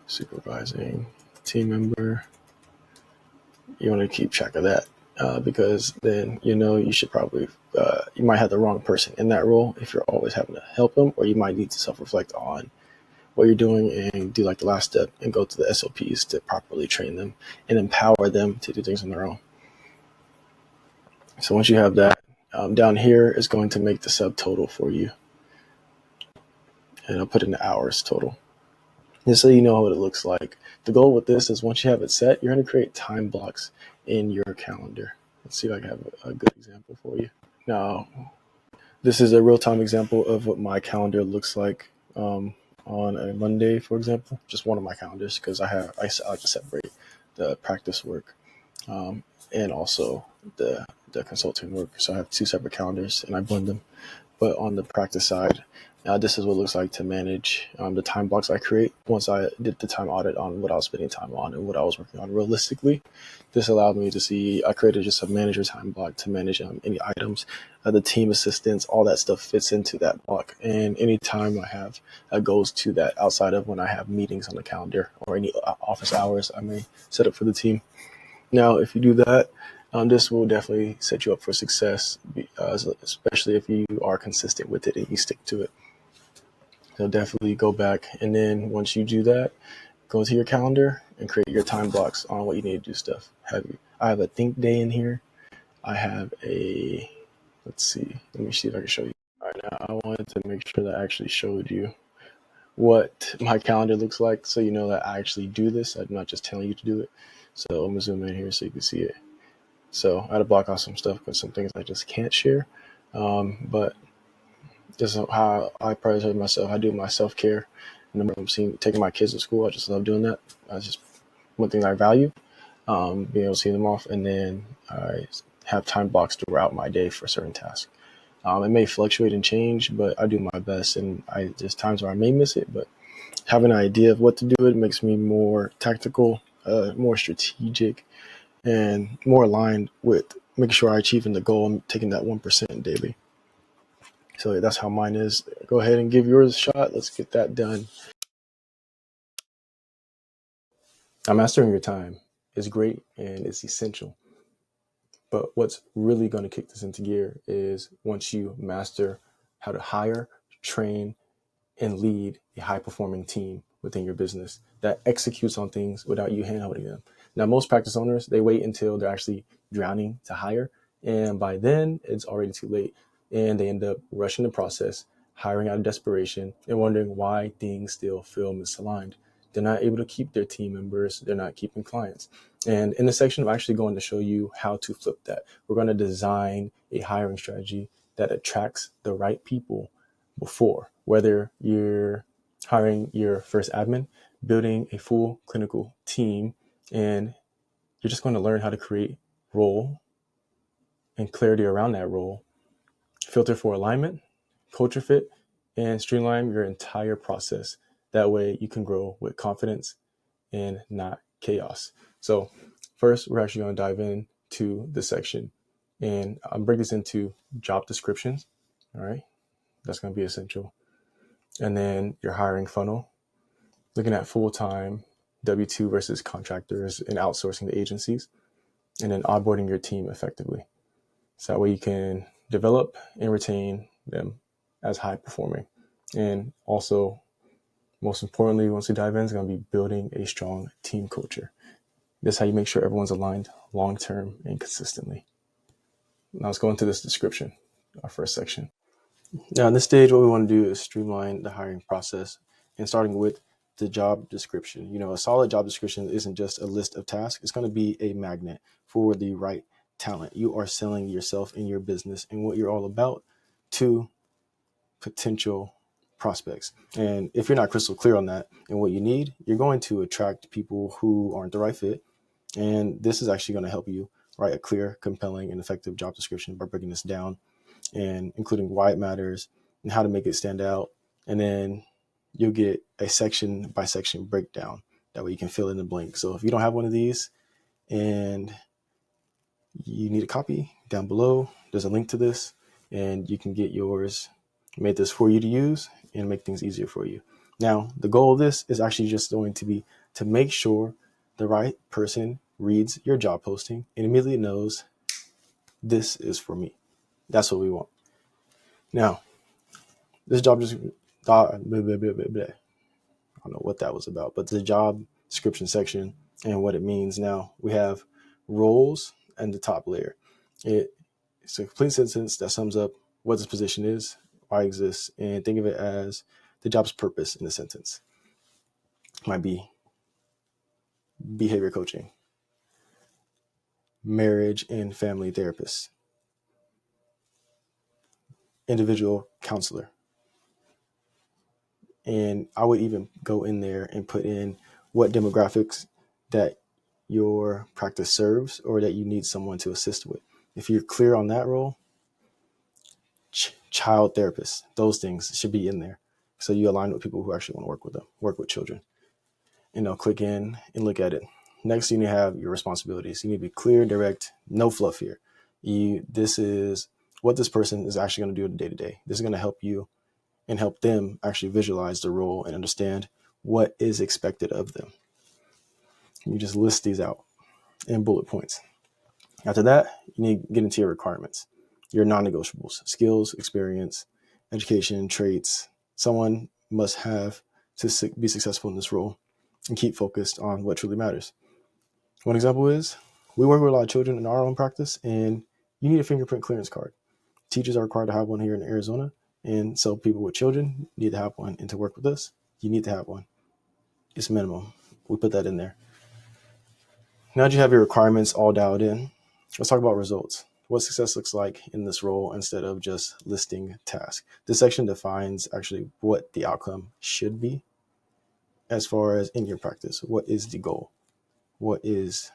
supervising team member. You want to keep track of that because then you should probably you might have the wrong person in that role if you're always having to help them, or you might need to self-reflect on what you're doing and do like the last step and go to the SOPs to properly train them and empower them to do things on their own. So once you have that, down here is going to make the subtotal for you, and I'll put in the hours total just so you know what it looks like. The goal with this is once you have it set, you're going to create time blocks in your calendar. Let's see if I can have a good example for you. Now, this is a real-time example of what my calendar looks like on a Monday, for example. Just one of my calendars, because I like to separate the practice work and also the consulting work. So I have two separate calendars and I blend them. But on the practice side, this is what it looks like to manage the time blocks I create. Once I did the time audit on what I was spending time on and what I was working on realistically, this allowed me to see, I created just a manager time block to manage any items, the team assistants, all that stuff fits into that block. And any time I have goes to that outside of when I have meetings on the calendar or any office hours I may set up for the team. Now, if you do that, this will definitely set you up for success, especially if you are consistent with it and you stick to it. So definitely go back, and then once you do that, go to your calendar and create your time blocks on what you need to do stuff. I have a think day in here. I have let's see, let me see if I can show you. All right, now I wanted to make sure that I actually showed you what my calendar looks like, so you know that I actually do this. I'm not just telling you to do it. So I'm gonna zoom in here so you can see it. So I had to block out some stuff because some things I just can't share. But this is how I prioritize myself. I do my self-care. And I'm taking my kids to school. I just love doing that. That's just one thing I value, being able to see them off. And then I have time blocks throughout my day for certain tasks. It may fluctuate and change, but I do my best. And there's times where I may miss it, but having an idea of what to do, it makes me more tactical, more strategic, and more aligned with making sure I achieve the goal. I'm taking that 1% daily. So that's how mine is. Go ahead and give yours a shot. Let's get that done. Now, mastering your time is great and it's essential. But what's really going to kick this into gear is once you master how to hire, train, and lead a high-performing team within your business that executes on things without you handholding them. Now, most practice owners, they wait until they're actually drowning to hire. And by then, it's already too late. And they end up rushing the process, hiring out of desperation, and wondering why things still feel misaligned. They're not able to keep their team members. They're not keeping clients. And in this section, I'm actually going to show you how to flip that. We're going to design a hiring strategy that attracts the right people before, whether you're hiring your first admin, building a full clinical team, and you're just going to learn how to create role and clarity around that role, filter for alignment, culture fit, and streamline your entire process. That way you can grow with confidence and not chaos. So first, we're actually going to dive into this section, and I'll break this into job descriptions. All right, that's going to be essential. And then your hiring funnel, looking at full-time W-2 versus contractors and outsourcing to agencies, and then onboarding your team effectively. So that way you can develop and retain them as high performing. And also, most importantly, once we dive in, it's going to be building a strong team culture. This is how you make sure everyone's aligned long-term and consistently. Now let's go into this description, our first section. Now in this stage, what we want to do is streamline the hiring process, and starting with the job description. You know, a solid job description isn't just a list of tasks. It's going to be a magnet for the right talent. You are selling yourself and your business and what you're all about to potential prospects. And if you're not crystal clear on that and what you need, you're going to attract people who aren't the right fit. And this is actually going to help you write a clear, compelling, and effective job description by breaking this down and including why it matters and how to make it stand out. And then you'll get a section by section breakdown. That way you can fill in the blank. So if you don't have one of these and you need a copy, down below, there's a link to this, and you can get yours. Made this for you to use and make things easier for you. Now, the goal of this is actually just going to be to make sure the right person reads your job posting and immediately knows this is for me. That's what we want. Now, this job description, I don't know what that was about, but the job description section and what it means. Now, we have roles and the top layer. It's a complete sentence that sums up what this position is, why it exists, and think of it as the job's purpose in the sentence. It might be behavior coaching, marriage and family therapist, individual counselor. And I would even go in there and put in what demographics that your practice serves or that you need someone to assist with. If you're clear on that role, child therapist, those things should be in there. So you align with people who actually want to work with them, work with children. And they'll click in and look at it. Next, you need to have your responsibilities. You need to be clear, direct, no fluff here. This is what this person is actually going to do day to day. This is going to help you and help them actually visualize the role and understand what is expected of them. You just list these out in bullet points. After that, you need to get into your requirements, your non-negotiables, skills, experience, education, traits. Someone must have to be successful in this role and keep focused on what truly matters. One example is we work with a lot of children in our own practice, and you need a fingerprint clearance card. Teachers are required to have one here in Arizona, and so people with children need to have one. And to work with us, you need to have one. It's minimum. We put that in there. Now that you have your requirements all dialed in, let's talk about results. What success looks like in this role instead of just listing tasks. This section defines actually what the outcome should be as far as in your practice. What is the goal? What is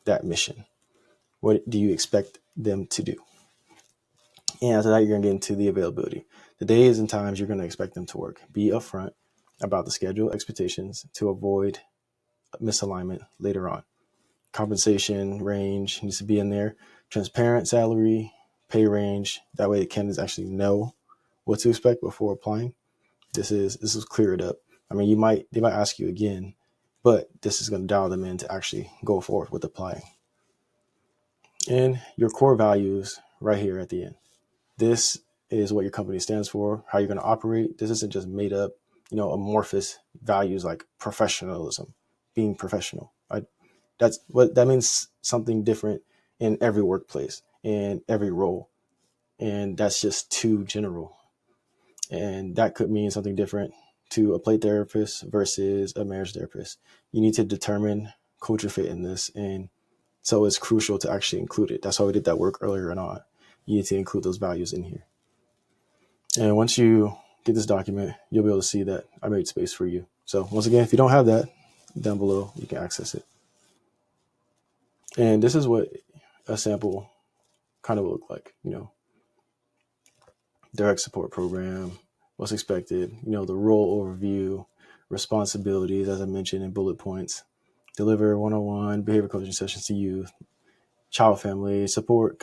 that mission? What do you expect them to do? And after that, you're going to get into the availability. The days and times you're going to expect them to work. Be upfront about the schedule expectations to avoid misalignment later on. Compensation range needs to be in there. Transparent salary, pay range. That way the candidates actually know what to expect before applying. This is clear it up. I mean, they might ask you again, but this is going to dial them in to actually go forward with applying. And your core values right here at the end. This is what your company stands for, how you're going to operate. This isn't just made up, amorphous values like professionalism, being professional. That means something different in every workplace and every role. And that's just too general. And that could mean something different to a play therapist versus a marriage therapist. You need to determine culture fit in this. And so it's crucial to actually include it. That's why we did that work earlier on. You need to include those values in here. And once you get this document, you'll be able to see that I made space for you. So once again, if you don't have that, down below, you can access it. And this is what a sample kind of look like, direct support program, what's expected, the role overview, responsibilities, as I mentioned in bullet points, deliver one-on-one behavior coaching sessions to youth, child family, support,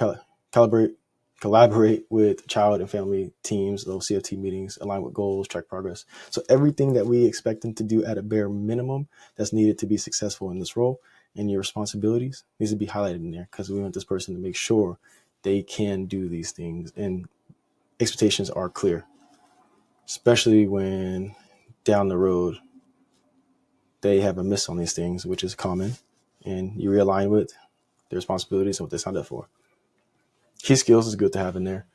collaborate with child and family teams, those CFT meetings, align with goals, track progress. So everything that we expect them to do at a bare minimum that's needed to be successful in this role and your responsibilities needs to be highlighted in there, because we want this person to make sure they can do these things and expectations are clear, especially when down the road they have a miss on these things, which is common, and you realign with their responsibilities and what they signed up for. Key skills is good to have in there.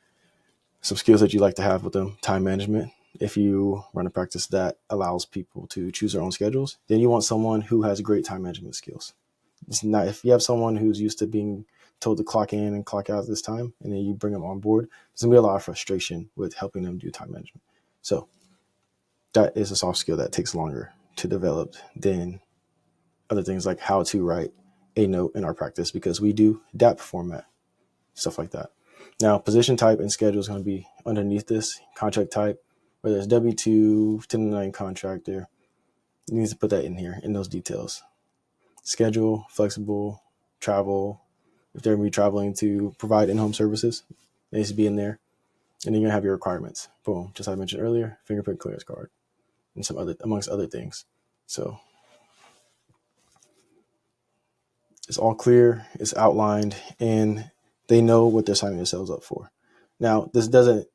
Some skills that you like to have with them: time management. If you run a practice that allows people to choose their own schedules, then you want someone who has great time management skills. It's not, if you have someone who's used to being told to clock in and clock out at this time, and then you bring them on board, there's gonna be a lot of frustration with helping them do time management. So that is a soft skill that takes longer to develop than other things like how to write a note in our practice, because we do DAP format, stuff like that. Now, position type and schedule is going to be underneath this. Contract type, whether it's W-2, 1099 contractor, you need to put that in here in those details. Schedule, flexible, travel, if they're going to be traveling to provide in-home services, it needs to be in there. And then you're going to have your requirements. Boom, just like I mentioned earlier, fingerprint clearance card, and some other, amongst other things. So it's all clear, it's outlined, and they know what they're signing themselves up for. Now, this doesn't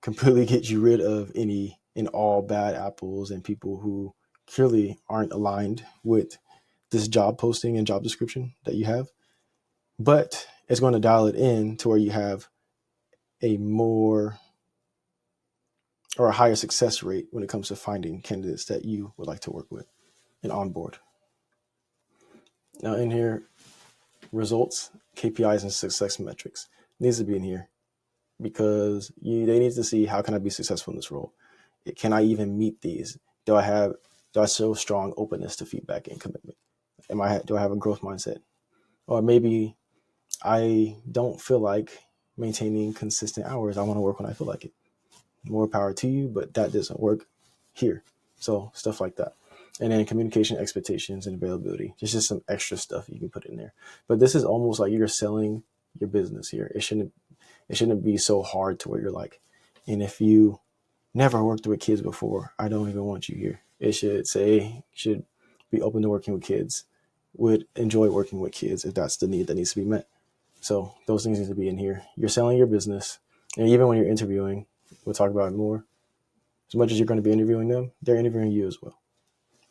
completely get you rid of any and all bad apples and people who clearly aren't aligned with this job posting and job description that you have, but it's going to dial it in to where you have a more or a higher success rate when it comes to finding candidates that you would like to work with and onboard. Now in here, results, KPIs, and success metrics needs to be in here, because they need to see, how can I be successful in this role? Can I even meet these? Do I show strong openness to feedback and commitment? Do I have a growth mindset? Or maybe I don't feel like maintaining consistent hours. I want to work when I feel like it. More power to you, but that doesn't work here. So stuff like that. And then communication, expectations, and availability. There's just some extra stuff you can put in there. But this is almost like you're selling your business here. It shouldn't be so hard to where you're like, and if you never worked with kids before, I don't even want you here. It should be open to working with kids, would enjoy working with kids if that's the need that needs to be met. So those things need to be in here. You're selling your business. And even when you're interviewing, we'll talk about it more. As much as you're going to be interviewing them, they're interviewing you as well.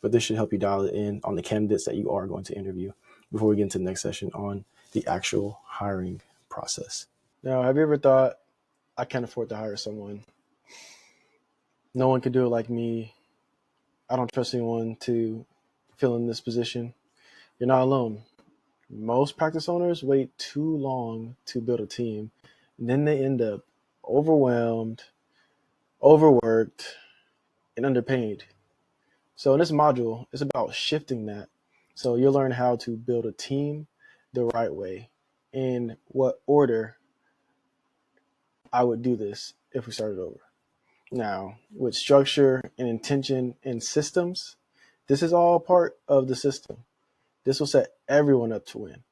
But this should help you dial it in on the candidates that you are going to interview before we get into the next session on the actual hiring process. Now, have you ever thought, I can't afford to hire someone? No one can do it like me. I don't trust anyone to fill in this position. You're not alone. Most practice owners wait too long to build a team, and then they end up overwhelmed, overworked, and underpaid. So in this module, it's about shifting that. So you'll learn how to build a team the right way, in what order I would do this if we started over. Now, with structure and intention and systems, this is all part of the system. This will set everyone up to win.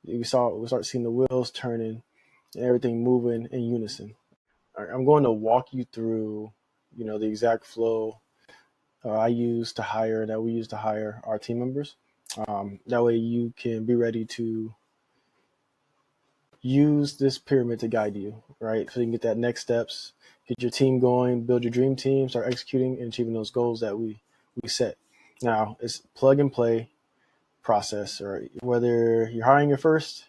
We'll start seeing the wheels turning and everything moving in unison. All right, I'm going to walk you through, the exact flow we use to hire our team members. That way you can be ready to use this pyramid to guide you, right? So you can get that next steps, get your team going, build your dream team, start executing and achieving those goals that we set. Now, it's plug and play process, or whether you're hiring your first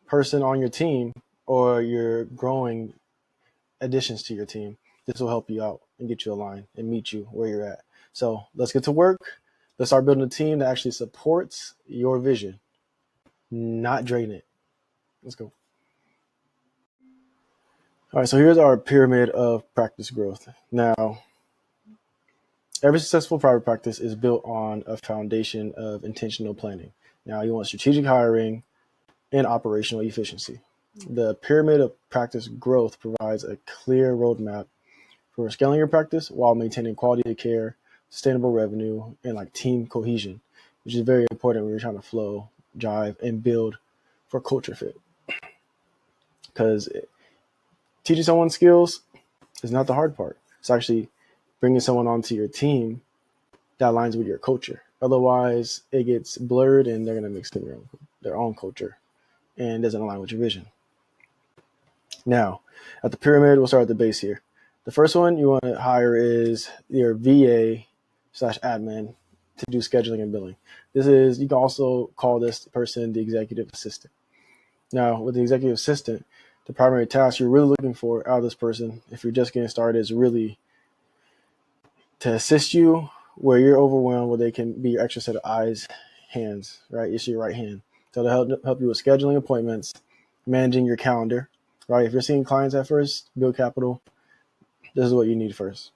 person on your team or you're growing additions to your team, this will help you out and get you aligned and meet you where you're at. So let's get to work. Let's start building a team that actually supports your vision, not drain it. Let's go. All right, so here's our pyramid of practice growth. Now, every successful private practice is built on a foundation of intentional planning. Now, you want strategic hiring and operational efficiency. The pyramid of practice growth provides a clear roadmap for scaling your practice while maintaining quality of care, sustainable revenue, and team cohesion. which is very important when you're trying to flow, drive, and build for culture fit. Because teaching someone skills is not the hard part. It's actually bringing someone onto your team that aligns with your culture. Otherwise, it gets blurred and they're going to mix in their own culture and doesn't align with your vision. Now, at the pyramid, we'll start at the base here. The first one you want to hire is your VA/admin to do scheduling and billing. You can also call this person the executive assistant. Now, with the executive assistant, the primary task you're really looking for out of this person, if you're just getting started, is really to assist you where you're overwhelmed, where they can be your extra set of eyes, hands, right? It's your right hand. So they'll help you with scheduling appointments, managing your calendar, right? If you're seeing clients at first, build capital, this is what you need first.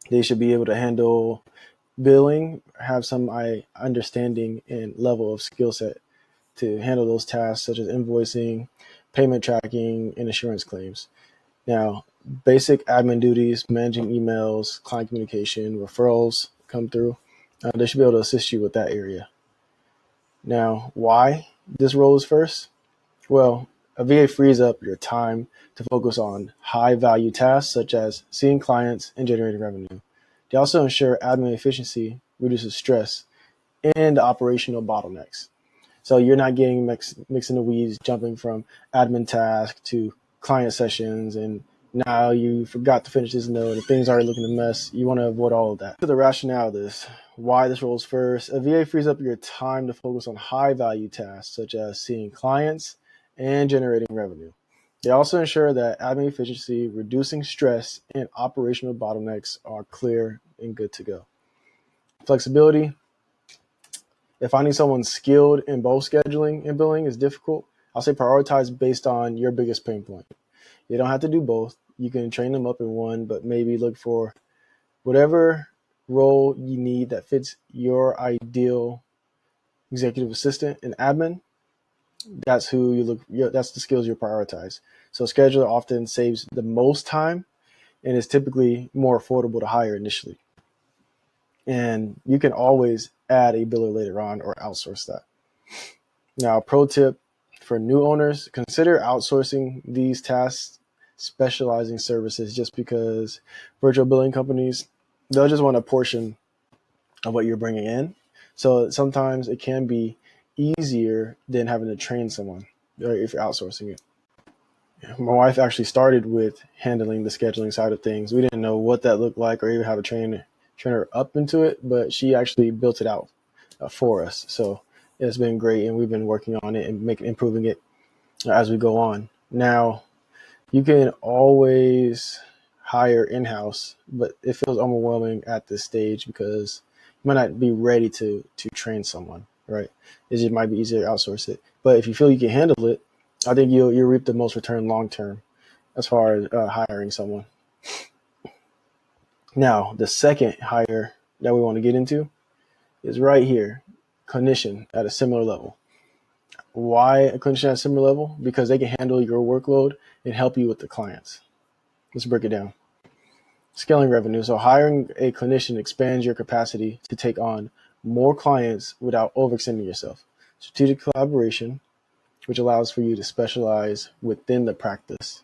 They should be able to handle billing, have some understanding and level of skill set to handle those tasks such as invoicing, payment tracking, and insurance claims. Now, basic admin duties, managing emails, client communication, referrals come through. They should be able to assist you with that area. Now, why this role is first? Well, a VA frees up your time to focus on high value tasks such as seeing clients and generating revenue. They also ensure admin efficiency, reduces stress, and operational bottlenecks. So you're not getting mixing the weeds, jumping from admin task to client sessions, and now you forgot to finish this note and things are looking a mess. You want to avoid all of that. So the rationale of this, why this role is first, a VA frees up your time to focus on high value tasks such as seeing clients and generating revenue. They also ensure that admin efficiency, reducing stress, and operational bottlenecks are clear and good to go. Flexibility. If finding someone skilled in both scheduling and billing is difficult, I'll say prioritize based on your biggest pain point. You don't have to do both. You can train them up in one, but maybe look for whatever role you need that fits your ideal executive assistant and admin. That's who you look. That's the skills you prioritize. So scheduler often saves the most time and is typically more affordable to hire initially. And you can always add a biller later on or outsource that. Now, pro tip for new owners, consider outsourcing these tasks, specializing services, just because virtual billing companies, they'll just want a portion of what you're bringing in. So sometimes it can be easier than having to train someone if you're outsourcing it. My wife actually started with handling the scheduling side of things. We didn't know what that looked like or even how to train her up into it, but she actually built it out for us. So it's been great, and we've been working on it and improving it as we go on. Now, you can always hire in-house, but it feels overwhelming at this stage because you might not be ready to train someone, right? It might be easier to outsource it. But if you feel you can handle it, I think you'll reap the most return long term as far as hiring someone. Now, the second hire that we want to get into is right here, clinician at a similar level. Why a clinician at a similar level? Because they can handle your workload and help you with the clients. Let's break it down. Scaling revenue. So hiring a clinician expands your capacity to take on more clients without overextending yourself. Strategic collaboration, which allows for you to specialize within the practice.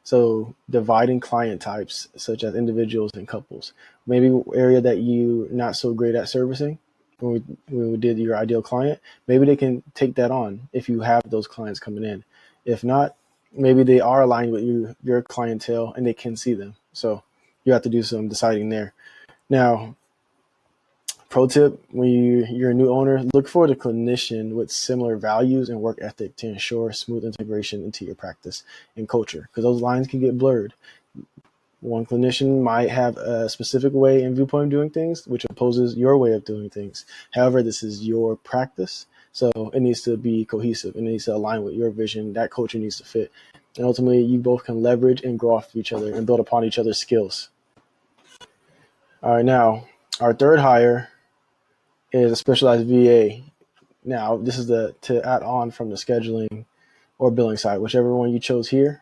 So dividing client types, such as individuals and couples. Maybe area that you're not so great at servicing, when we did your ideal client, maybe they can take that on if you have those clients coming in. If not, maybe they are aligned with your clientele and they can see them. So you have to do some deciding there. Now, pro tip, when you're a new owner, look for the clinician with similar values and work ethic to ensure smooth integration into your practice and culture, because those lines can get blurred. One clinician might have a specific way and viewpoint of doing things, which opposes your way of doing things. However, this is your practice, so it needs to be cohesive. It needs to align with your vision. That culture needs to fit. And ultimately, you both can leverage and grow off of each other and build upon each other's skills. All right, now, our third hire is a specialized VA. Now, this is to add on from the scheduling or billing side, whichever one you chose here.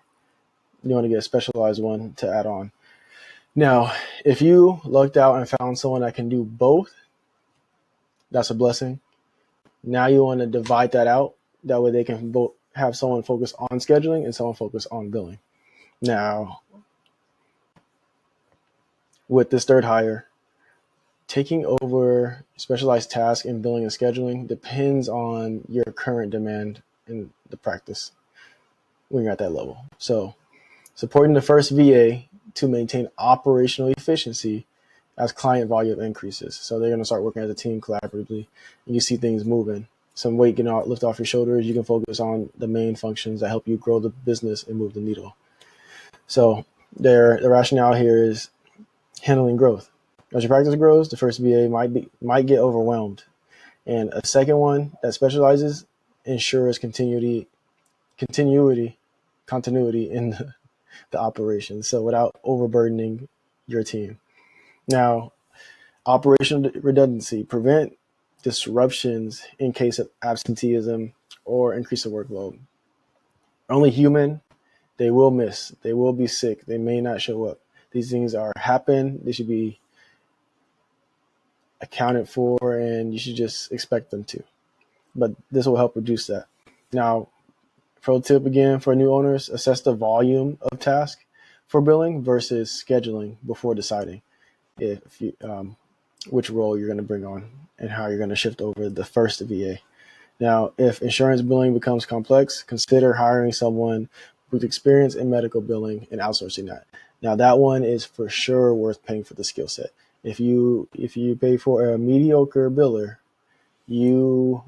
You want to get a specialized one to add on. Now, if you lucked out and found someone that can do both, That's a blessing. Now you want to divide that out. That way they can both have someone focus on scheduling and someone focus on billing. Now, with this third hire, taking over specialized tasks in billing and scheduling depends on your current demand in the practice when you're at that level. So supporting the first VA to maintain operational efficiency as client volume increases. So they're going to start working as a team collaboratively, and you see things moving. Some weight can lift off your shoulders. You can focus on the main functions that help you grow the business and move the needle. So the rationale here is handling growth. As your practice grows, the first VA might get overwhelmed, and a second one that specializes ensures continuity in the operation. So without overburdening your team. Now, operational redundancy, prevent disruptions in case of absenteeism or increase the workload. Only human, they will miss, they will be sick, they may not show up. These things happen, they should be accounted for, and you should just expect them to. But this will help reduce that. Now, pro tip again for new owners, assess the volume of task for billing versus scheduling before deciding if you, which role you're going to bring on and how you're going to shift over the first VA. Now, if insurance billing becomes complex, consider hiring someone with experience in medical billing and outsourcing that. Now, that one is for sure worth paying for the skill set. If you pay for a mediocre biller, you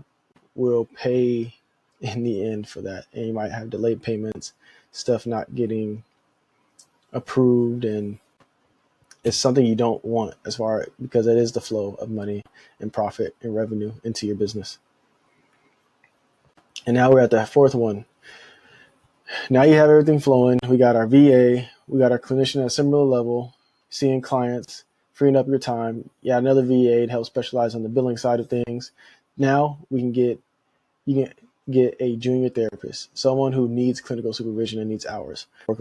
will pay in the end for that, and you might have delayed payments, stuff not getting approved, and it's something you don't want because it is the flow of money and profit and revenue into your business. And now we're at the fourth one. Now you have everything flowing. We got our VA, we got our clinician at a similar level, seeing clients, freeing up your time. Yeah, another VA to help specialize on the billing side of things. Now you can get a junior therapist, someone who needs clinical supervision and needs hours. All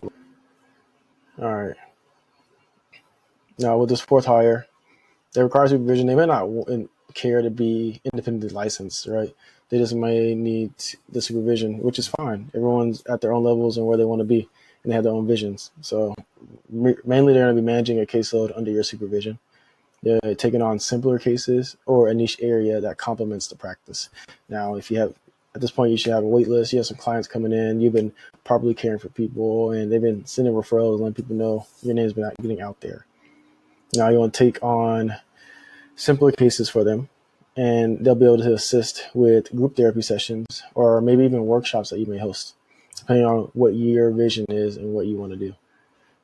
right. Now with this fourth hire, they require supervision. They may not care to be independently licensed, right? They just may need the supervision, which is fine. Everyone's at their own levels and where they want to be, and they have their own visions. So mainly they're going to be managing a caseload under your supervision. They're taking on simpler cases or a niche area that complements the practice. Now, if you have, at this point, you should have a wait list. You have some clients coming in. You've been properly caring for people, and they've been sending referrals, letting people know your name's been getting out there. Now you want to take on simpler cases for them, and they'll be able to assist with group therapy sessions or maybe even workshops that you may host, depending on what your vision is and what you want to do.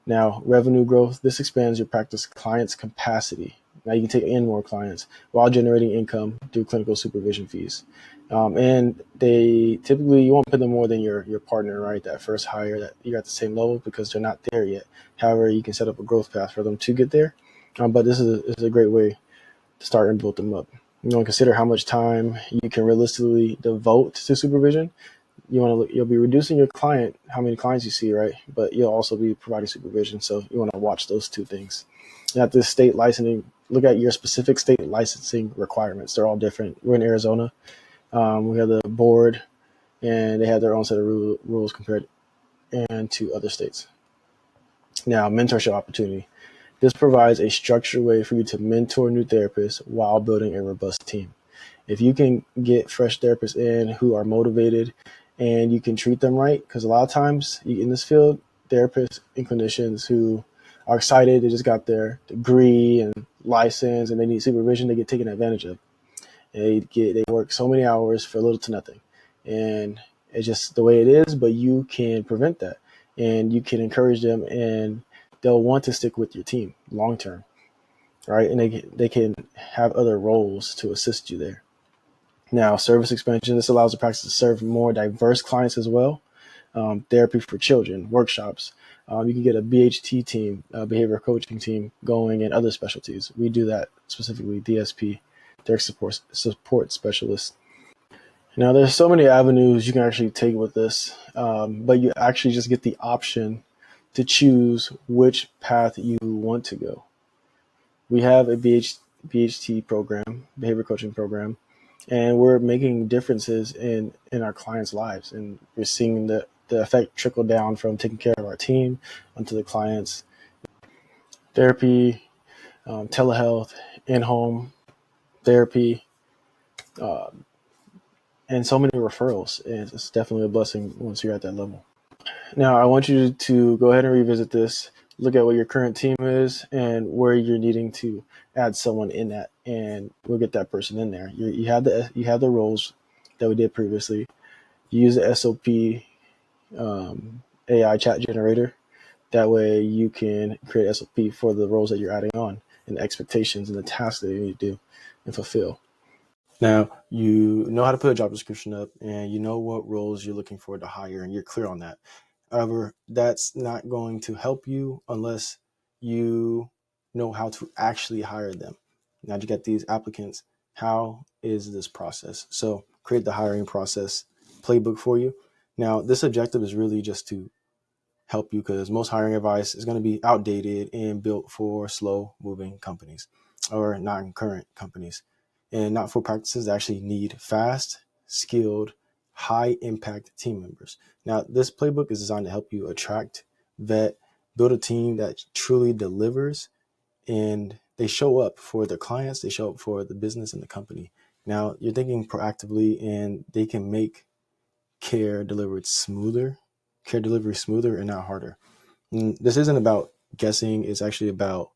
Now, revenue growth, this expands your practice clients' capacity. Now you can take in more clients while generating income through clinical supervision fees. And they typically, you won't pay them more than your partner, right? That first hire that you're at the same level because they're not there yet. However, you can set up a growth path for them to get there. But this is a great way to start and build them up. You want to consider how much time you can realistically devote to supervision. You'll be reducing your client, how many clients you see, right? But you'll also be providing supervision. So you want to watch those two things. And at this state licensing, look at your specific state licensing requirements. They're all different. We're in Arizona. We have the board, and they have their own set of rules compared to other states. Now, mentorship opportunity. This provides a structured way for you to mentor new therapists while building a robust team. If you can get fresh therapists in who are motivated and you can treat them right, because a lot of times in this field, therapists and clinicians who are excited, they just got their degree and license and they need supervision, they get taken advantage of. They work so many hours for little to nothing. And it's just the way it is, but you can prevent that and you can encourage them, and they'll want to stick with your team long term, right? And they can have other roles to assist you there. Now, service expansion, this allows the practice to serve more diverse clients as well. Therapy for children, workshops. You can get a BHT team, a behavioral coaching team going in other specialties. We do that specifically, DSP, direct support specialist. Now, there's so many avenues you can actually take with this, but you actually just get the option to choose which path you want to go. We have a BHT program, behavior coaching program, and we're making differences in our clients' lives, and we're seeing the effect trickle down from taking care of our team onto the clients. Therapy, telehealth, in-home therapy, and so many referrals. And it's definitely a blessing once you're at that level. Now, I want you to go ahead and revisit this, look at what your current team is and where you're needing to add someone in that, and we'll get that person in there. You have the roles that we did previously. You use the SOP AI chat generator. That way you can create SOP for the roles that you're adding on and the expectations and the tasks that you need to do and fulfill. Now, you know how to put a job description up and you know what roles you're looking for to hire, and you're clear on that. However, that's not going to help you unless you know how to actually hire them. Now that you get these applicants, how is this process? So create the hiring process playbook for you. Now, this objective is really just to help you, because most hiring advice is going to be outdated and built for slow moving companies or non-current companies, and not for practices that actually need fast, skilled, high impact team members. Now, this playbook is designed to help you attract, vet, build a team that truly delivers, and they show up for their clients, they show up for the business and the company. Now, you're thinking proactively, and they can make care delivery smoother and not harder. And this isn't about guessing, it's actually about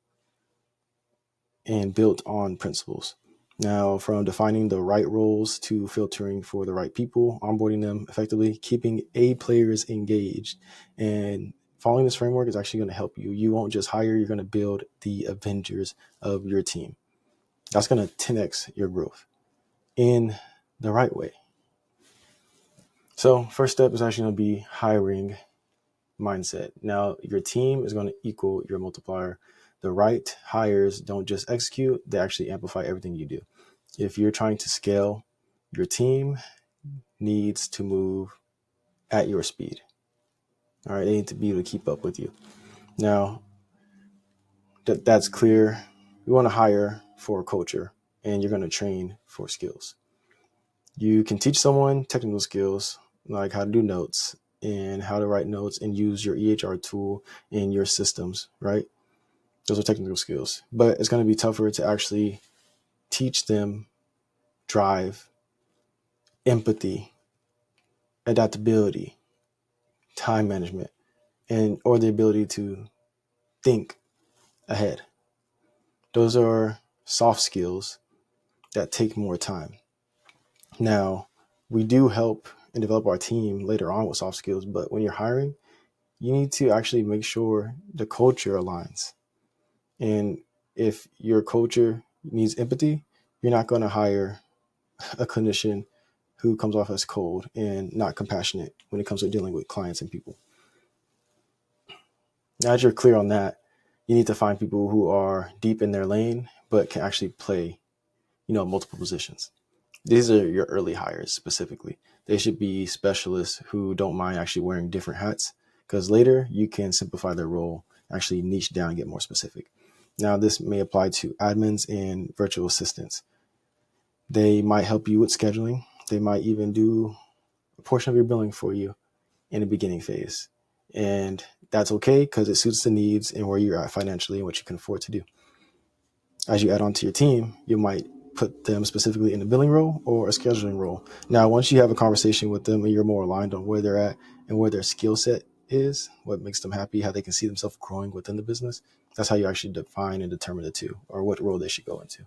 and built on principles. Now, from defining the right roles to filtering for the right people, onboarding them effectively, keeping A players engaged, and following this framework is actually going to help you. You won't just hire, you're going to build the Avengers of your team. That's going to 10x your growth in the right way. So first step is actually going to be hiring mindset. Now, your team is going to equal your multiplier. The right hires don't just execute, they actually amplify everything you do. If you're trying to scale, your team needs to move at your speed. All right, they need to be able to keep up with you. Now, that's clear. You want to hire for culture, and you're going to train for skills. You can teach someone technical skills like how to do notes and how to write notes and use your EHR tool in your systems, right? Those are technical skills, but it's going to be tougher to actually teach them drive, empathy, adaptability, time management, and or the ability to think ahead. Those are soft skills that take more time. Now, we do help and develop our team later on with soft skills, but when you're hiring, you need to actually make sure the culture aligns. And if your culture needs empathy, you're not going to hire a clinician who comes off as cold and not compassionate when it comes to dealing with clients and people. Now that you're clear on that, you need to find people who are deep in their lane, but can actually play, multiple positions. These are your early hires specifically. They should be specialists who don't mind actually wearing different hats, because later you can simplify their role, actually niche down and get more specific. Now, this may apply to admins and virtual assistants. They might help you with scheduling. They might even do a portion of your billing for you in the beginning phase. And that's okay, because it suits the needs and where you're at financially and what you can afford to do. As you add on to your team, you might put them specifically in a billing role or a scheduling role. Now, once you have a conversation with them and you're more aligned on where they're at and where their skill set is, what makes them happy, how they can see themselves growing within the business, that's how you actually define and determine the two, or what role they should go into.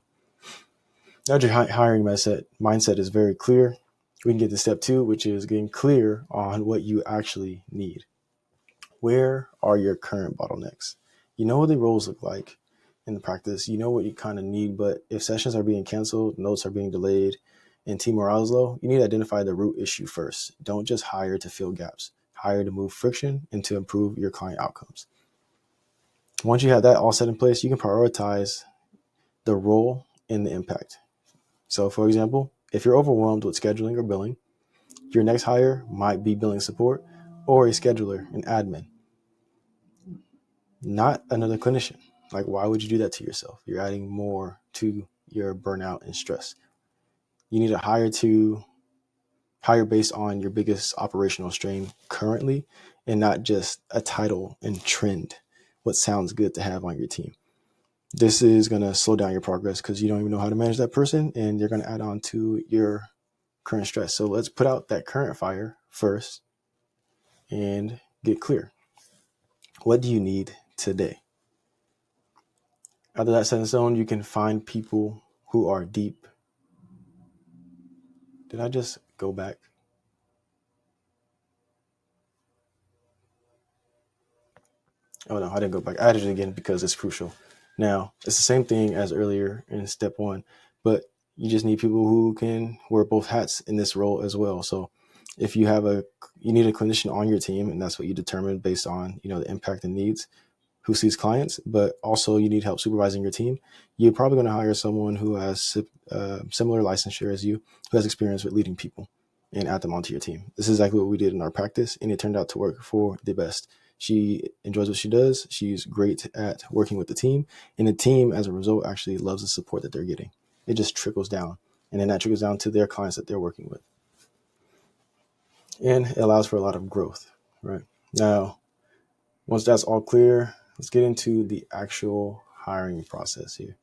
Now your hiring mindset is very clear. We can get to step 2, which is getting clear on what you actually need. Where are your current bottlenecks? You know what the roles look like in the practice. You know what you kind of need, but if sessions are being canceled, notes are being delayed, and team morale is low, you need to identify the root issue first. Don't just hire to fill gaps. Hire to move friction and to improve your client outcomes. Once you have that all set in place, you can prioritize the role and the impact. So, for example, if you're overwhelmed with scheduling or billing, your next hire might be billing support or a scheduler, an admin, not another clinician. Like, why would you do that to yourself? You're adding more to your burnout and stress. You need to hire based on your biggest operational strain currently, and not just a title and trend, what sounds good to have on your team. This is going to slow down your progress because you don't even know how to manage that person, and you're going to add on to your current stress. So let's put out that current fire first and get clear. What do you need today? After that set in stone, you can find people who are deep. Did I just go back? Oh no, I didn't go back. I added it again because it's crucial. Now, it's the same thing as earlier in step 1, but you just need people who can wear both hats in this role as well. So if you need a clinician on your team, and that's what you determine based on, the impact and needs, who sees clients, but also you need help supervising your team, you're probably going to hire someone who has similar licensure as you, who has experience with leading people, and add them onto your team. This is exactly what we did in our practice, and it turned out to work for the best. She enjoys what she does. She's great at working with the team, and the team, as a result, actually loves the support that they're getting. It just trickles down, and then that trickles down to their clients that they're working with. And it allows for a lot of growth, right? Now, once that's all clear, let's get into the actual hiring process here.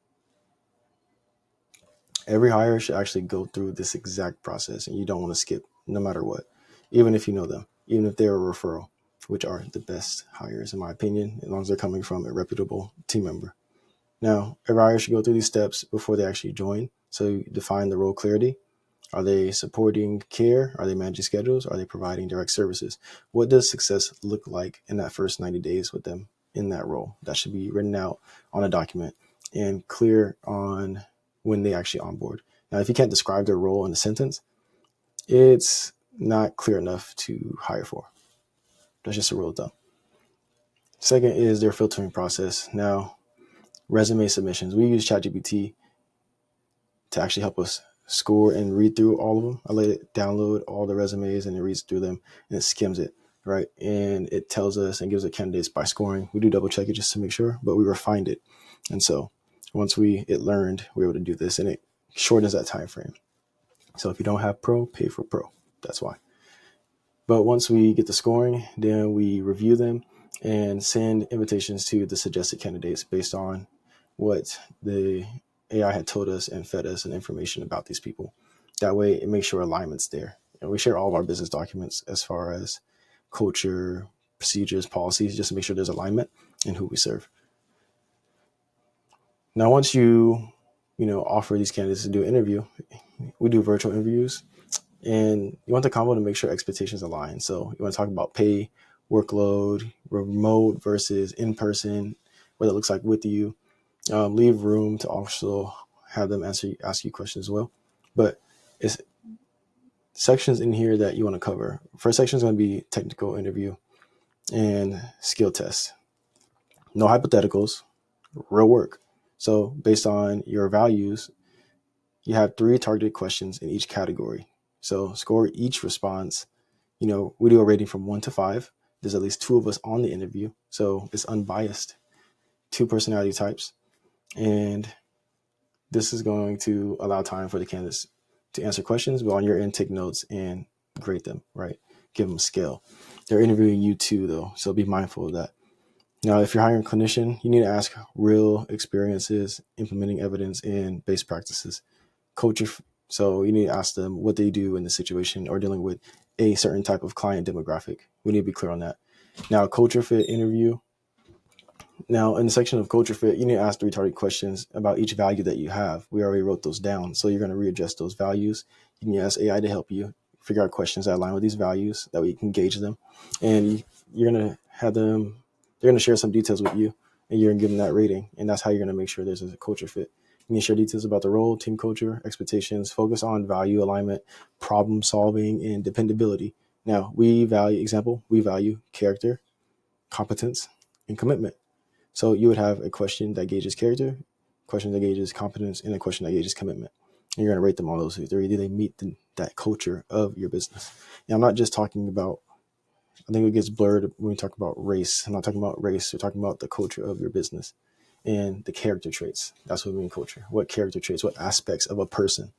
Every hire should actually go through this exact process, and you don't want to skip no matter what, even if you know them, even if they're a referral, which are the best hires in my opinion, as long as they're coming from a reputable team member. Now, every hire should go through these steps before they actually join. So you define the role clarity. Are they supporting care? Are they managing schedules? Are they providing direct services? What does success look like in that first 90 days with them in that role? That should be written out on a document and clear on when they actually onboard. Now, if you can't describe their role in a sentence, it's not clear enough to hire for. That's just a rule of thumb. Second is their filtering process. Now, resume submissions. We use ChatGPT to actually help us score and read through all of them. I let it download all the resumes and it reads through them and it skims it, right? And it tells us and gives it candidates by scoring. We do double check it just to make sure, but we refined it. And so once it learned, we were able to do this, and it shortens that time frame. So if you don't have pro, pay for pro. That's why. But once we get the scoring, then we review them and send invitations to the suggested candidates based on what the AI had told us and fed us and information about these people. That way it makes sure alignment's there. And we share all of our business documents as far as culture, procedures, policies, just to make sure there's alignment in who we serve. Now, once you offer these candidates to do an interview, we do virtual interviews, and you want the combo to make sure expectations align. So you want to talk about pay, workload, remote versus in-person, what it looks like with you. Leave room to also have them ask you questions as well. But it's sections in here that you want to cover. First section is going to be technical interview and skill test. No hypotheticals, real work. So based on your values, you have 3 targeted questions in each category. So score each response. We do a rating from 1 to 5. There's at least 2 of us on the interview, so it's unbiased. 2 personality types. And this is going to allow time for the candidates to answer questions, but on your end, take notes and grade them, right? Give them a scale. They're interviewing you too, though, so be mindful of that. Now, if you're hiring a clinician, you need to ask real experiences, implementing evidence, and best practices. Culture. So you need to ask them what they do in the situation or dealing with a certain type of client demographic. We need to be clear on that. Now, culture fit interview. Now, in the section of culture fit, you need to ask 3 target questions about each value that you have. We already wrote those down, so you're going to readjust those values. You can ask AI to help you figure out questions that align with these values, that way you can gauge them. And you're going to have them, they're going to share some details with you, and you're going to give them that rating. And that's how you're going to make sure there's a culture fit. You need to share details about the role, team culture, expectations, focus on value alignment, problem solving, and dependability. Now, we value character, competence, and commitment. So you would have a question that gauges character, a question that gauges competence, and a question that gauges commitment. And you're going to rate them on those 3. Do they meet that culture of your business? And I'm not just talking about, I think it gets blurred when we talk about race. I'm not talking about race. We're talking about the culture of your business. and the character traits. That's what we mean culture. What character traits, what aspects of a person.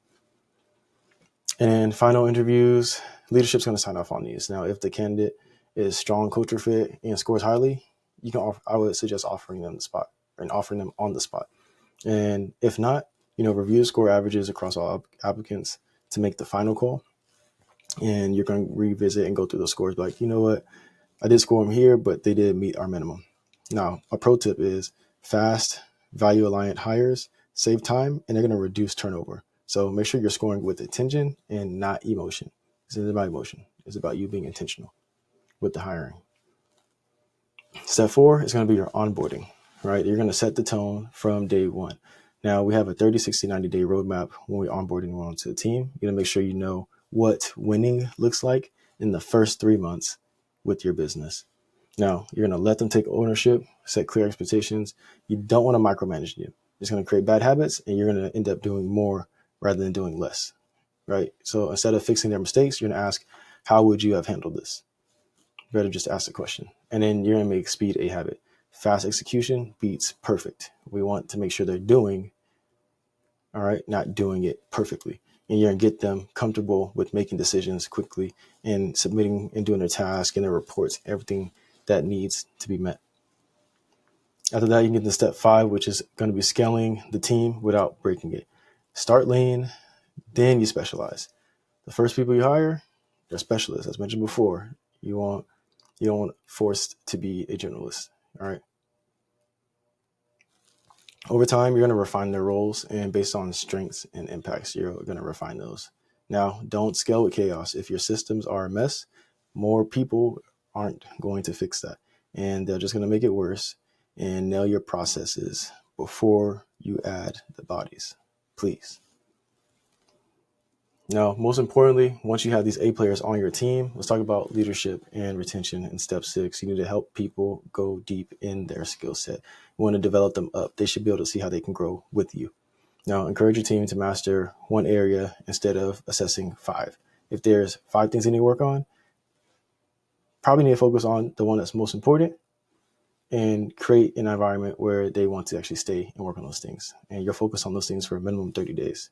And final interviews, leadership's going to sign off on these. Now, if the candidate is strong culture fit and scores highly, you can I would suggest offering them the spot and offering them on the spot. And if not, review score averages across all applicants to make the final call. And you're going to revisit and go through those scores like, you know what, I did score them here, but they did meet our minimum. Now, a pro tip is fast, value aligned hires save time, and they're going to reduce turnover. So make sure you're scoring with intention and not emotion. This isn't about emotion. It's about you being intentional with the hiring. Step 4 is going to be your onboarding, right? You're going to set the tone from day one. Now, we have a 30, 60, 90-day roadmap when we onboard anyone onto the team. You're going to make sure you know what winning looks like in the first 3 months with your business. Now, you're going to let them take ownership, set clear expectations. You don't want to micromanage them. It's going to create bad habits, and you're going to end up doing more rather than doing less, right? So instead of fixing their mistakes, you're going to ask, how would you have handled this? Better just ask the question. And then you're going to make speed a habit. Fast execution beats perfect. We want to make sure they're doing, all right, not doing it perfectly. And you're going to get them comfortable with making decisions quickly and submitting and doing their tasks and their reports, everything that needs to be met. After that, you can get to step 5, which is going to be scaling the team without breaking it. Start lean, then you specialize. The first people you hire, they're specialists. As mentioned before, you don't want forced to be a generalist. All right. Over time, you're going to refine their roles, and based on strengths and impacts, you're going to refine those. Now, don't scale with chaos. If your systems are a mess, more people aren't going to fix that, and they're just going to make it worse. And nail your processes before you add the bodies, please. Now, most importantly, once you have these A players on your team, let's talk about leadership and retention in step 6. You need to help people go deep in their skill set. You want to develop them up. They should be able to see how they can grow with you. Now, encourage your team to master one area instead of assessing 5. If there's 5 things they need to work on, probably need to focus on the one that's most important and create an environment where they want to actually stay and work on those things. And you'll focus on those things for a minimum 30 days.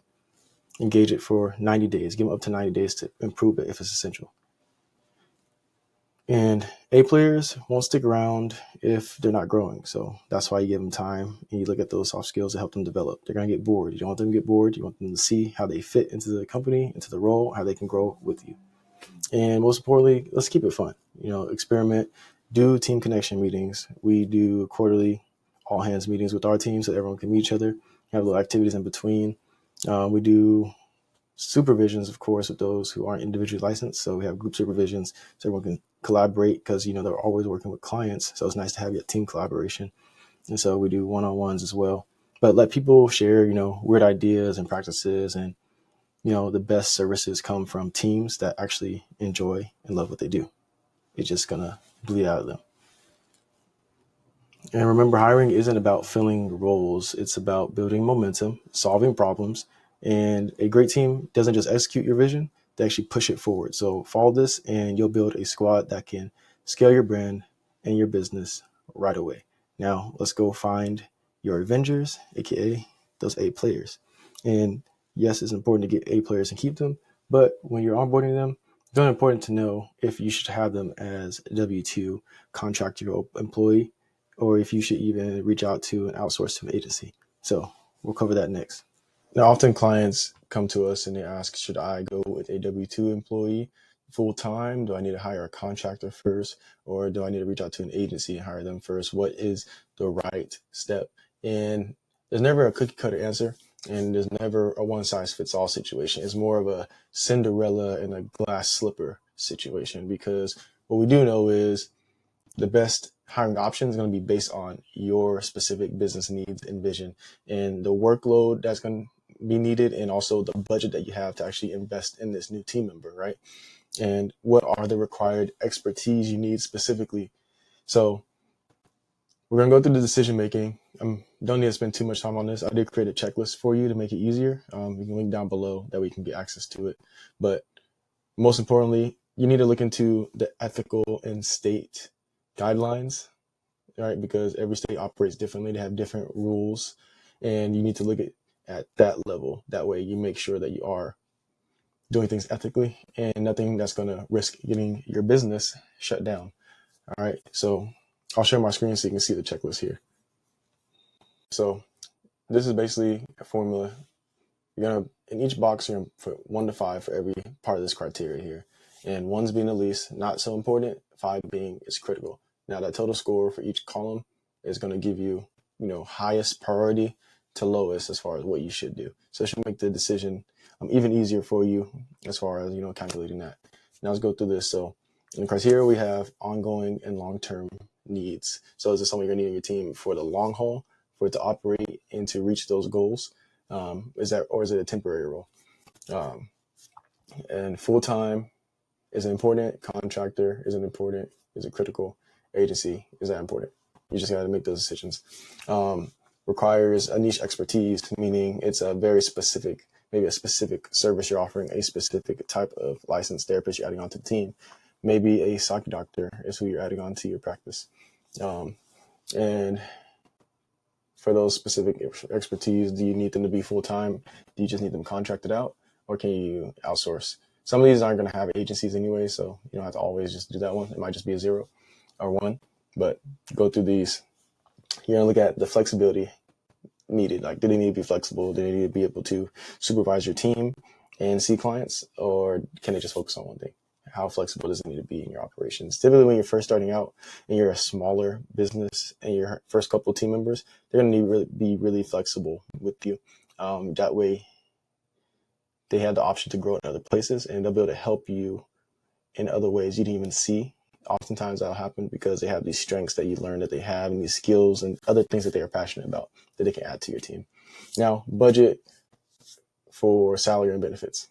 Engage it for 90 days. Give them up to 90 days to improve it if it's essential. And A players won't stick around if they're not growing. So that's why you give them time and you look at those soft skills to help them develop. They're going to get bored. You don't want them to get bored. You want them to see how they fit into the company, into the role, how they can grow with you. And most importantly, let's keep it fun. Experiment, do team connection meetings. We do quarterly all hands meetings with our team so everyone can meet each other, have little activities in between. We do supervisions, of course, with those who aren't individually licensed. So we have group supervisions so everyone can collaborate because, they're always working with clients. So it's nice to have your team collaboration. And so we do one-on-ones as well. But let people share, weird ideas and practices, and, the best services come from teams that actually enjoy and love what they do. It's just going to bleed out of them. And remember, hiring isn't about filling roles. It's about building momentum, solving problems. And a great team doesn't just execute your vision, they actually push it forward. So follow this and you'll build a squad that can scale your brand and your business right away. Now, let's go find your Avengers, aka those A players. And yes, it's important to get A players and keep them. But when you're onboarding them, it's really important to know if you should have them as a W-2 contractor or employee, or if you should even reach out to an outsourced agency. So we'll cover that next. Now, often clients come to us and they ask, should I go with a W-2 employee full time? Do I need to hire a contractor first? Or do I need to reach out to an agency and hire them first? What is the right step? And there's never a cookie cutter answer, and there's never a one size fits all situation. It's more of a Cinderella and a glass slipper situation, because what we do know is the best hiring option is going to be based on your specific business needs and vision and the workload that's going to be needed, and also the budget that you have to actually invest in this new team member, right? And what are the required expertise you need specifically? So we're going to go through the decision making. Don't need to spend too much time on this. I did create a checklist for you to make it easier. You can link down below that we can get access to it. But most importantly, you need to look into the ethical and state guidelines right? Because every state operates differently. They have different rules, and you need to look at that level. That way, you make sure that you are doing things ethically and nothing that's going to risk getting your business shut down. All right. So I'll share my screen so you can see the checklist here. So this is basically a formula. You're going to, in each box, you're going to put 1 to 5 for every part of this criteria here. And 1's being the least, not so important, 5 being is critical. Now that total score for each column is going to give you, highest priority to lowest as far as what you should do. So it should make the decision even easier for you as far as, calculating that. Now let's go through this. So in the criteria, we have ongoing and long-term needs. So is this something you're going to need in your team for the long haul, for it to operate and to reach those goals? Is it a temporary role? And full-time, is it important? Contractor, is it important? Is it critical? Agency, is that important? You just got to make those decisions. Requires a niche expertise, meaning it's a very specific, maybe a specific service you're offering, a specific type of licensed therapist you're adding onto the team. Maybe a psych doctor is who you're adding onto your practice. And for those specific expertise, do you need them to be full-time? Do you just need them contracted out, or can you outsource? Some of these aren't going to have agencies anyway, so you don't have to always just do that one. It might just be a 0 or 1, but go through these. You're going to look at the flexibility needed. Like, do they need to be flexible? Do they need to be able to supervise your team and see clients, or can they just focus on one thing? How flexible does it need to be in your operations? Typically, when you're first starting out and you're a smaller business and your first couple of team members, they're going to be really flexible with you. That way, they have the option to grow in other places, and they'll be able to help you in other ways you didn't even see. Oftentimes that'll happen because they have these strengths that you learn that they have, and these skills and other things that they are passionate about that they can add to your team. Now, budget for salary and benefits.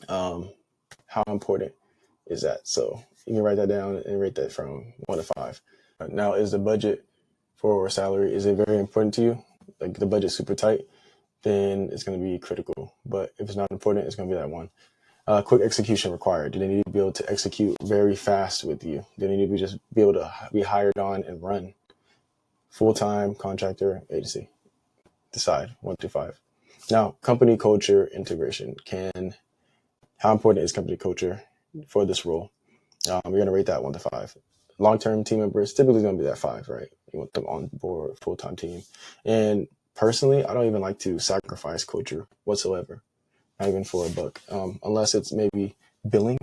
How important is that? So you can write that down and rate that from 1 to 5. Now, is the budget for salary, is it very important to you? Like, the budget's super tight, then it's going to be critical. But if it's not important, it's going to be that 1. Quick execution required. Do they need to be able to execute very fast with you? Do they need to just be able to be hired on and run? Full-time, contractor, agency. Decide 1 to 5. Now, company culture integration. How important is company culture for this role? We're going to rate that 1 to 5. Long-term team members, typically going to be that 5, right? You want them on board, full-time team. And personally, I don't even like to sacrifice culture whatsoever, not even for $1, unless it's maybe billing.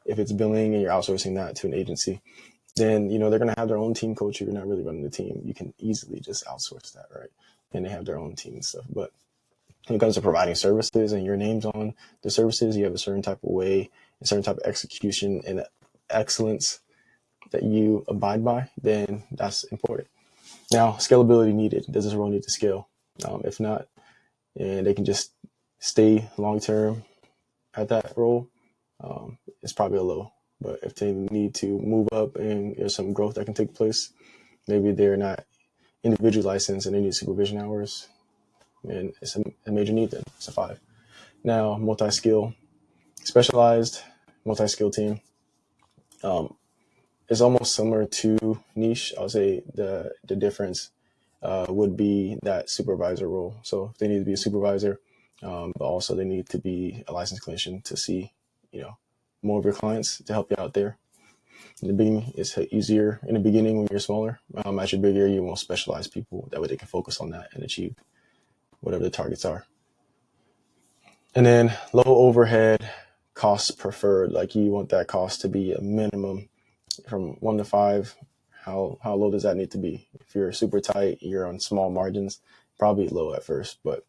If it's billing and you're outsourcing that to an agency, then they're going to have their own team culture. You're not really running the team. You can easily just outsource that, right? And they have their own team and stuff. But when it comes to providing services and your name's on the services, you have a certain type of way, a certain type of execution and excellence that you abide by, then that's important. Now, scalability needed. Does this role need to scale? If not, and they can just stay long-term at that role, it's probably a low. But if they need to move up and there's some growth that can take place, maybe they're not individually licensed and they need supervision hours, and it's a major need, then it's a 5. Now, multi-skill, specialized multi-skill team. It's almost similar to niche. I would say the difference would be that supervisor role. So if they need to be a supervisor, but also they need to be a licensed clinician to see, more of your clients to help you out there. In the beginning, it's easier in the beginning when you're smaller. As you're bigger, you want specialized people. That way they can focus on that and achieve whatever the targets are. And then low overhead, costs preferred. Like, you want that cost to be a minimum from 1 to 5. How low does that need to be? If you're super tight, you're on small margins, probably low at first. But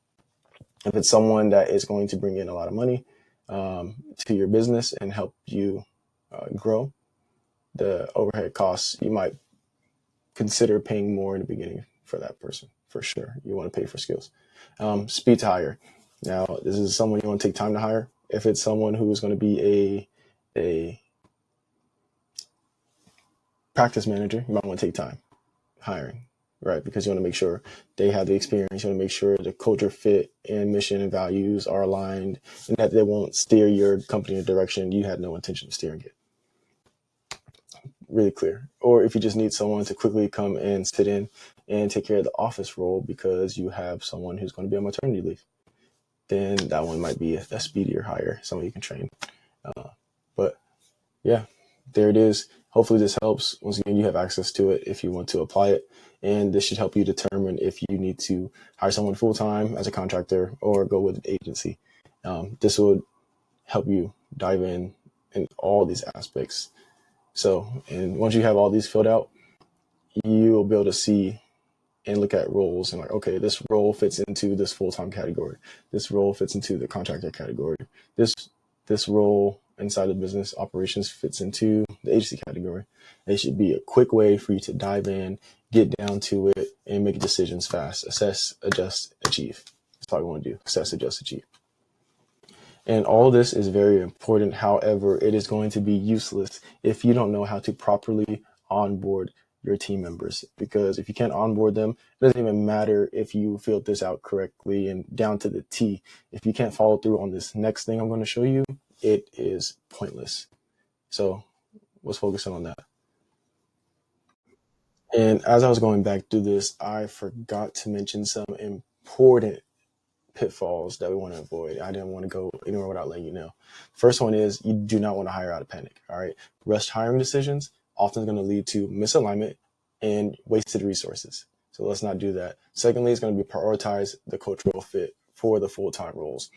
if it's someone that is going to bring in a lot of money to your business and help you grow, the overhead costs, you might consider paying more in the beginning for that person. For sure, you want to pay for skills. Speed to hire. Now, this is someone you want to take time to hire. If it's someone who is going to be a practice manager, you might want to take time hiring, right? Because you want to make sure they have the experience. You want to make sure the culture fit and mission and values are aligned, and that they won't steer your company in a direction you had no intention of steering it. really clear. Or if you just need someone to quickly come and sit in and take care of the office role because you have someone who's going to be on maternity leave, then that one might be a speedier hire, someone you can train. But yeah, there it is. Hopefully this helps. Once again, you have access to it if you want to apply it. And this should help you determine if you need to hire someone full-time as a contractor or go with an agency. This would help you dive in all these aspects. So, and once you have all these filled out, you will be able to see and look at roles and like, okay, this role fits into this full-time category. This role fits into the contractor category. This role inside the business operations fits into the agency category. It should be a quick way for you to dive in, get down to it, and make decisions fast. Assess, adjust, achieve. That's all we want to do. Assess, adjust, achieve. And all this is very important. However, it is going to be useless if you don't know how to properly onboard your team members. Because if you can't onboard them, it doesn't even matter if you filled this out correctly and down to the T. If you can't follow through on this next thing I'm going to show you, it is pointless. So let's focus on that. And as I was going back through this, I forgot to mention some important pitfalls that we want to avoid. I didn't want to go anywhere without letting you know. First one is you do not want to hire out of panic. All right. Rushed hiring decisions often is going to lead to misalignment and wasted resources. So let's not do that. Secondly, it's going to be prioritize the cultural fit for the full-time roles.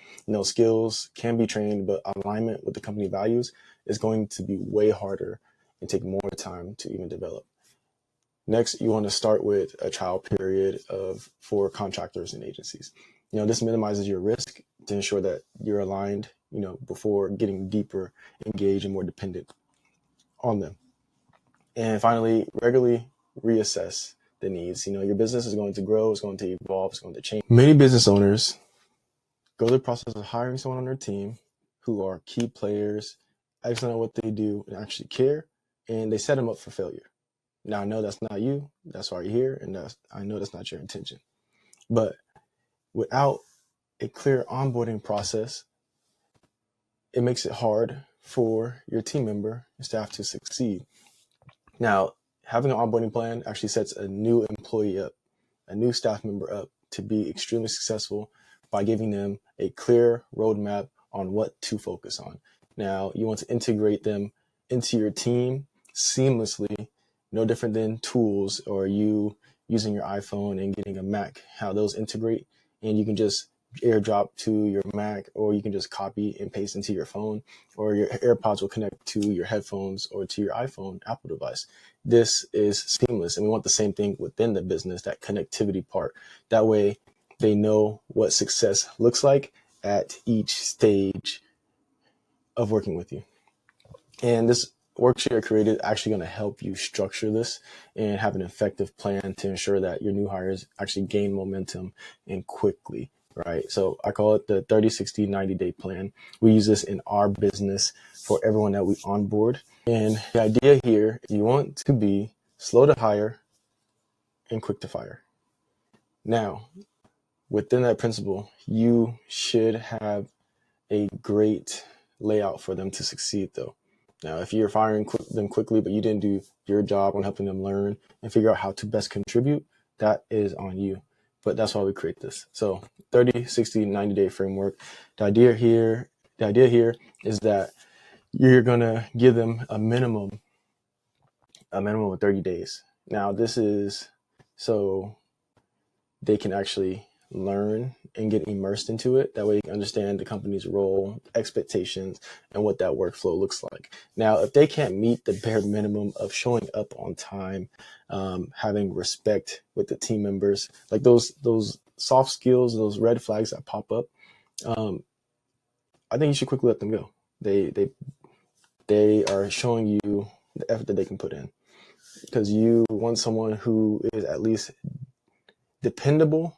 Skills can be trained, but alignment with the company values is going to be way harder and take more time to even develop. Next, you want to start with a trial period for contractors and agencies. This minimizes your risk to ensure that you're aligned, before getting deeper, engaged, and more dependent on them. And finally, regularly reassess the needs. Your business is going to grow, it's going to evolve, it's going to change. Many business owners go through the process of hiring someone on their team who are key players, excellent at what they do, and actually care, and they set them up for failure. Now, I know that's not you, that's why you're here, and I know that's not your intention. But without a clear onboarding process, it makes it hard for your team member and staff to succeed. Now, having an onboarding plan actually sets a new employee up, a new staff member up to be extremely successful by giving them a clear roadmap on what to focus on. Now, you want to integrate them into your team seamlessly, no different than tools or you using your iPhone and getting a Mac, how those integrate, and you can just airdrop to your Mac, or you can just copy and paste into your phone, or your AirPods will connect to your headphones or to your iPhone Apple device. This is seamless, and we want the same thing within the business, that connectivity part. That way they know what success looks like at each stage of working with you. And this worksheet I created actually going to help you structure this and have an effective plan to ensure that your new hires actually gain momentum and quickly, right? So I call it the 30, 60, 90-day plan. We use this in our business for everyone that we onboard. And the idea here, you want to be slow to hire and quick to fire. Now, within that principle, you should have a great layout for them to succeed though. Now, if you're firing them quickly, but you didn't do your job on helping them learn and figure out how to best contribute, that is on you. But that's why we create this. So 30, 60, 90-day framework. The idea here is that you're going to give them a minimum of 30 days. Now, this is so they can actually learn and get immersed into it. That way you can understand the company's role, expectations, and what that workflow looks like. Now, if they can't meet the bare minimum of showing up on time, having respect with the team members, like those soft skills, those red flags that pop up, I think you should quickly let them go. They are showing you the effort that they can put in, because you want someone who is at least dependable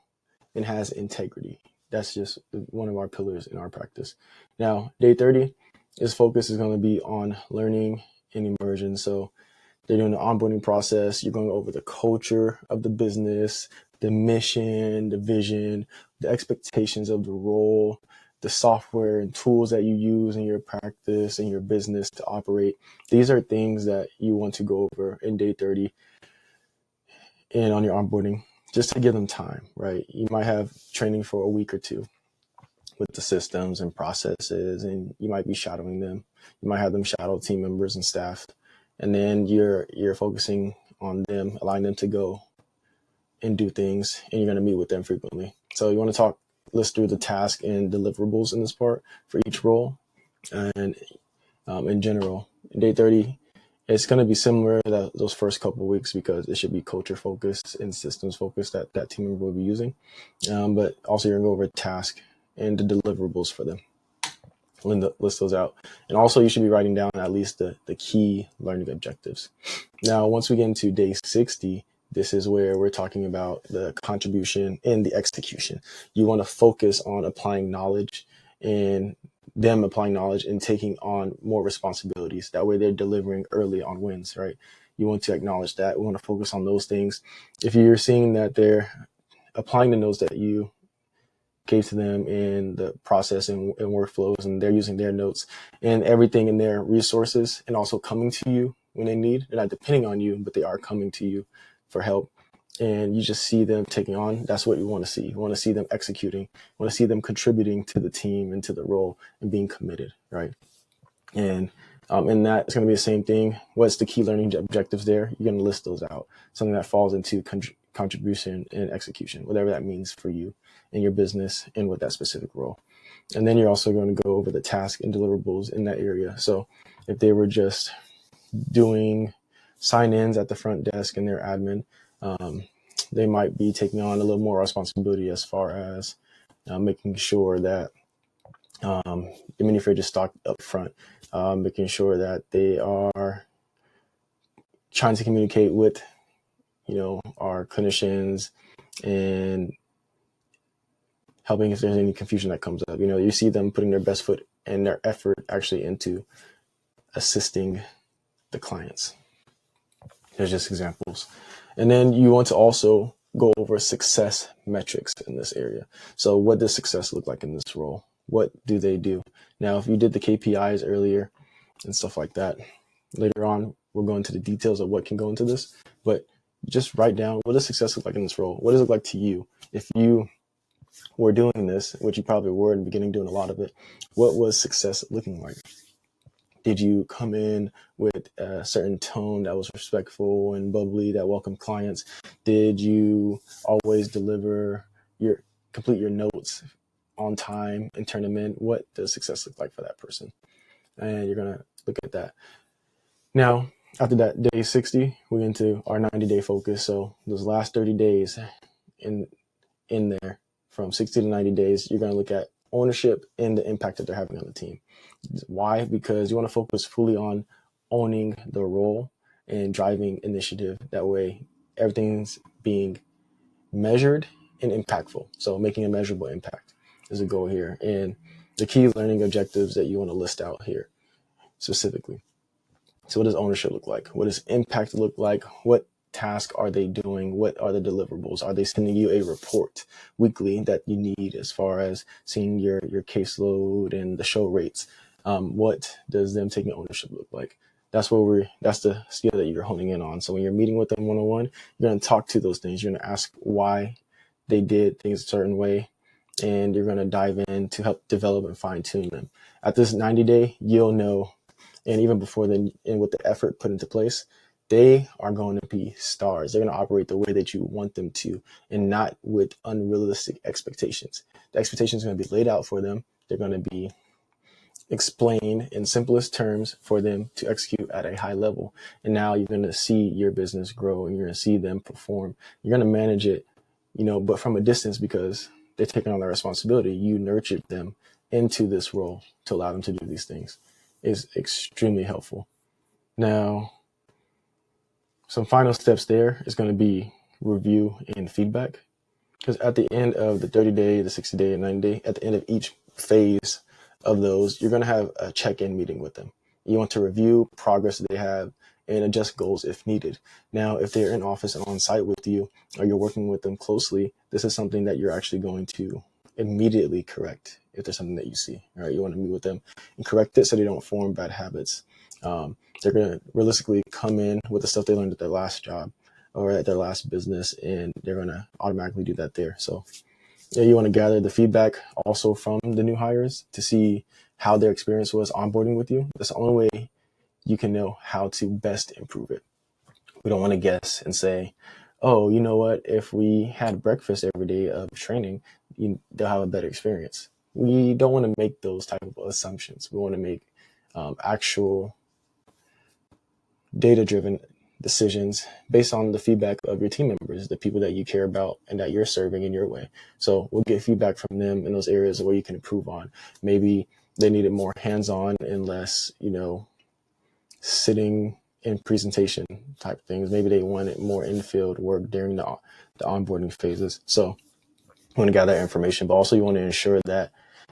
and has integrity. That's just one of our pillars in our practice. Now, day 30, its focus is going to be on learning and immersion. So they're doing the onboarding process. You're going over the culture of the business, the mission, the vision, the expectations of the role, the software and tools that you use in your practice and your business to operate. These are things that you want to go over in day 30 and on your onboarding, just to give them time, right? You might have training for a week or two with the systems and processes, and you might be shadowing them. You might have them shadow team members and staff, and then you're focusing on them, allowing them to go and do things, and you're going to meet with them frequently. So you want to list through the task and deliverables in this part for each role. And in general, in day 30, it's going to be similar to those first couple of weeks, because it should be culture focused and systems focused that team member will be using. But also you're going to go over task and the deliverables for them. List those out. And also you should be writing down at least the key learning objectives. Now, once we get into day 60, this is where we're talking about the contribution and the execution. You want to focus on applying knowledge and them applying knowledge and taking on more responsibilities. That way they're delivering early on wins, right? You want to acknowledge that. We want to focus on those things. If you're seeing that they're applying the notes that you gave to them in the process and workflows, and they're using their notes and everything in their resources, and also coming to you when they need, they're not depending on you, but they are coming to you for help, and you just see them taking on, that's what you want to see. You want to see them executing. You want to see them contributing to the team and to the role and being committed, right? And in that, it's going to be the same thing. What's the key learning objectives there? You're going to list those out. Something that falls into contribution and execution, whatever that means for you in your business and with that specific role. And then you're also going to go over the task and deliverables in that area. So if they were just doing sign-ins at the front desk and their admin, they might be taking on a little more responsibility as far as making sure that the fridge is stocked up front, making sure that they are trying to communicate with, our clinicians and helping if there's any confusion that comes up. You see them putting their best foot and their effort actually into assisting the clients. There's just examples. And then you want to also go over success metrics in this area. So what does success look like in this role? What do they do? Now, if you did the KPIs earlier and stuff like that, later on, we'll go into the details of what can go into this, but just write down, what does success look like in this role? What does it look like to you? If you were doing this, which you probably were in the beginning, doing a lot of it, what was success looking like? Did you come in with a certain tone that was respectful and bubbly that welcomed clients? Did you always complete your notes on time and turn them in? What does success look like for that person? And you're going to look at that. Now, after that, day 60, we get into our 90-day focus. So those last 30 days in there, from 60 to 90 days, you're going to look at ownership and the impact that they're having on the team. Why? Because you want to focus fully on owning the role and driving initiative. That way, everything's being measured and impactful. So making a measurable impact is a goal here. And the key learning objectives that you want to list out here specifically. So what does ownership look like? What does impact look like? What task are they doing? What are the deliverables? Are they sending you a report weekly that you need as far as seeing your caseload and the show rates? What does them taking ownership look like? That's the skill that you're honing in on. So when you're meeting with them one-on-one, you're going to talk to those things. You're going to ask why they did things a certain way, and you're going to dive in to help develop and fine tune them. At this 90-day, you'll know, and even before then, and with the effort put into place, they are going to be stars. They're going to operate the way that you want them to, and not with unrealistic expectations. The expectations are going to be laid out for them. They're going to be explained in simplest terms for them to execute at a high level. And now you're going to see your business grow, and you're going to see them perform. You're going to manage it, but from a distance, because they're taking on their responsibility. You nurtured them into this role to allow them to do these things. Is extremely helpful. Now, some final steps there is going to be review and feedback. Because at the end of the 30-day, the 60-day, and 90-day, at the end of each phase of those, you're going to have a check-in meeting with them. You want to review progress that they have and adjust goals if needed. Now, if they're in office and on site with you, or you're working with them closely, this is something that you're actually going to immediately correct if there's something that you see. Right, you want to meet with them and correct it so they don't form bad habits. They're going to realistically come in with the stuff they learned at their last job or at their last business, and they're going to automatically do that there. So yeah, you want to gather the feedback also from the new hires to see how their experience was onboarding with you. That's the only way you can know how to best improve it. We don't want to guess and say, oh, you know what, if we had breakfast every day of training, they'll have a better experience. We don't want to make those type of assumptions. We want to make actual data-driven decisions based on the feedback of your team members, the people that you care about and that you're serving in your way. So we'll get feedback from them in those areas where you can improve on. Maybe they needed more hands-on and less, sitting in presentation type things. Maybe they wanted more in-field work during the onboarding phases. So you want to gather that information, but also you want to ensure that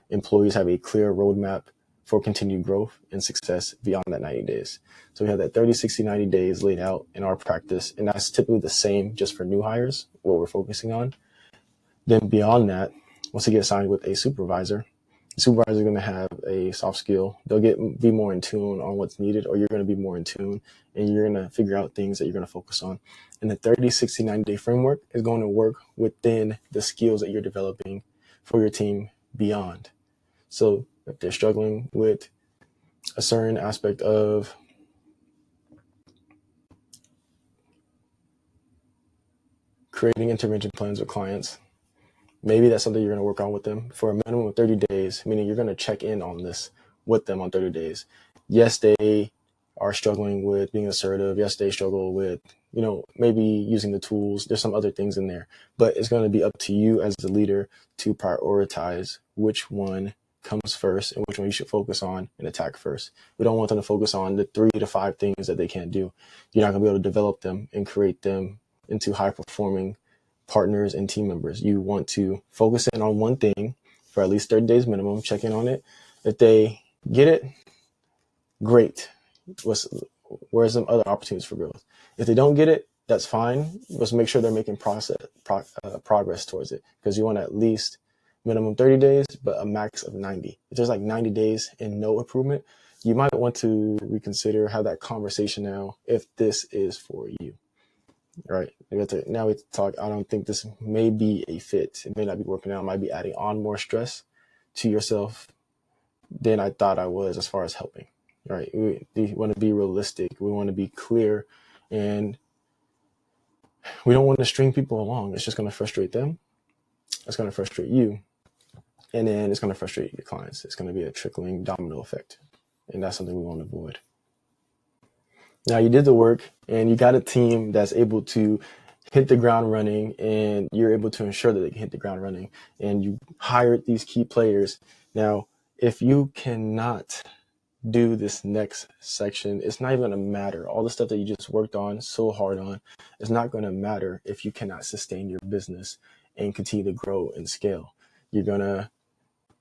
employees have a clear roadmap for continued growth and success beyond that 90 days. So we have that 30, 60, 90 days laid out in our practice, and that's typically the same just for new hires, what we're focusing on. Then beyond that, once they get assigned with a supervisor, the supervisor is going to have a soft skill. They'll be more in tune on what's needed, or you're going to be more in tune, and you're going to figure out things that you're going to focus on. And the 30, 60, 90-day framework is going to work within the skills that you're developing for your team beyond. So if they're struggling with a certain aspect of creating intervention plans with clients, maybe that's something you're going to work on with them for a minimum of 30 days, meaning you're going to check in on this with them on 30 days. Yes, they are struggling with being assertive. Yes, they struggle with, maybe using the tools. There's some other things in there, but it's going to be up to you as the leader to prioritize which one comes first and which one you should focus on and attack first. We don't want them to focus on the 3 to 5 things that they can't do. You're not going to be able to develop them and create them into high performing partners and team members. You want to focus in on one thing for at least 30 days minimum, check in on it. If they get it, great. Where's some other opportunities for growth? If they don't get it, that's fine. Let's make sure they're making progress towards it, because you want at least minimum 30 days, but a max of 90. If there's like 90 days and no improvement, you might want to reconsider, have that conversation now if this is for you. Right. Now we talk. I don't think this may be a fit. It may not be working out. It might be adding on more stress to yourself than I thought I was as far as helping. Right. We want to be realistic. We want to be clear, and we don't want to string people along. It's just going to frustrate them. It's going to frustrate you. And then it's going to frustrate your clients. It's going to be a trickling domino effect. And that's something we want to avoid. Now you did the work and you got a team that's able to hit the ground running, and you're able to ensure that they can hit the ground running, and you hired these key players. Now, if you cannot do this next section, it's not even going to matter. All the stuff that you just worked on so hard on is not going to matter if you cannot sustain your business and continue to grow and scale. You're going to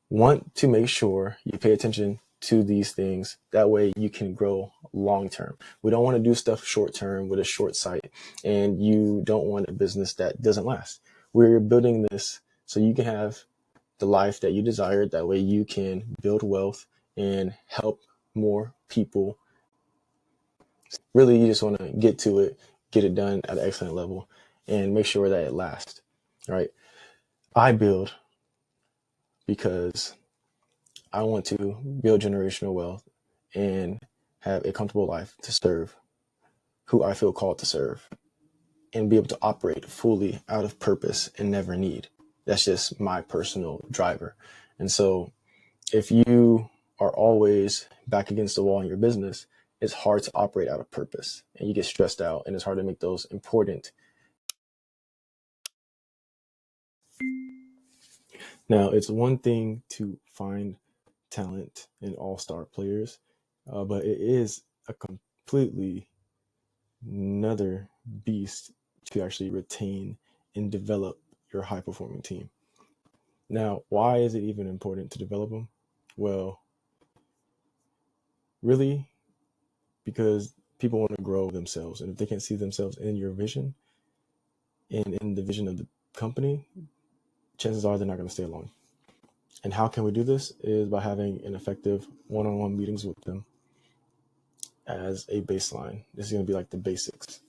want to make sure you pay attention to these things. That way you can grow long term. We don't want to do stuff short term with a short sight, and you don't want a business that doesn't last. We're building this so you can have the life that you desire. That way you can build wealth and help more people. Really, you just want to get to it, get it done at an excellent level, and make sure that it lasts. Right? I build because I want to build generational wealth and have a comfortable life to serve who I feel called to serve, and be able to operate fully out of purpose and never need. That's just my personal driver. And so if you are always back against the wall in your business, it's hard to operate out of purpose, and you get stressed out, and it's hard to make those important. Now, it's one thing to find talent and all-star players, but it is a completely another beast to actually retain and develop your high-performing team. Now, why is it even important to develop them? Well, really, because people want to grow themselves, and if they can't see themselves in your vision and in the vision of the company, chances are they're not going to stay along. And how can we do this is by having an effective one-on-one meetings with them as a baseline. This is going to be like the basics.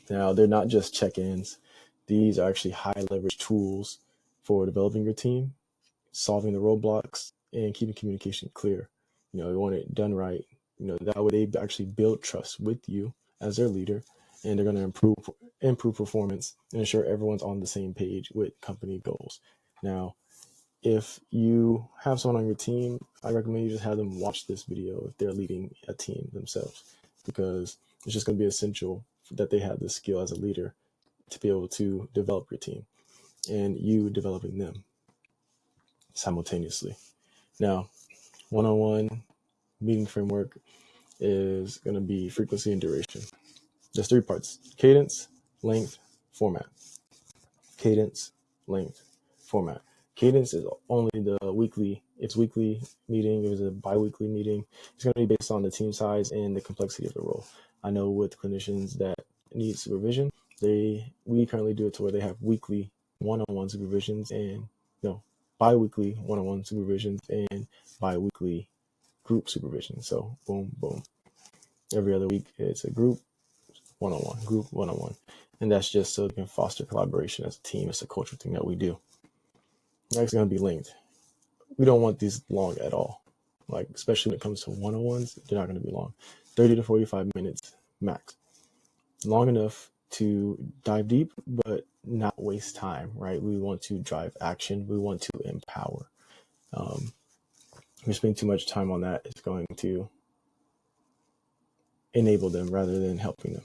Now, they're not just check-ins. These are actually high leverage tools for developing your team, solving the roadblocks, and keeping communication clear. You want it done right. That way they actually build trust with you as their leader, and they're going to improve performance and ensure everyone's on the same page with company goals. Now, if you have someone on your team, I recommend you just have them watch this video if they're leading a team themselves, because it's just going to be essential that they have the skill as a leader to be able to develop your team and you developing them simultaneously. Now, one-on-one meeting framework is going to be frequency and duration. There's 3 parts: cadence, length, format. Cadence, length, format. Cadence is only weekly meeting. It was a bi-weekly meeting. It's going to be based on the team size and the complexity of the role. I know with clinicians that need supervision, we currently do it to where they have weekly one-on-one supervisions and bi-weekly one-on-one supervisions and bi-weekly group supervision. So boom, boom. Every other week it's a group one-on-one. And that's just so it can foster collaboration as a team. It's a cultural thing that we do. Next is going to be length. We don't want these long at all. Like, especially when it comes to one-on-ones, they're not going to be long. 30 to 45 minutes max. Long enough to dive deep, but not waste time, right? We want to drive action. We want to empower. If we spend too much time on that, it's going to enable them rather than helping them.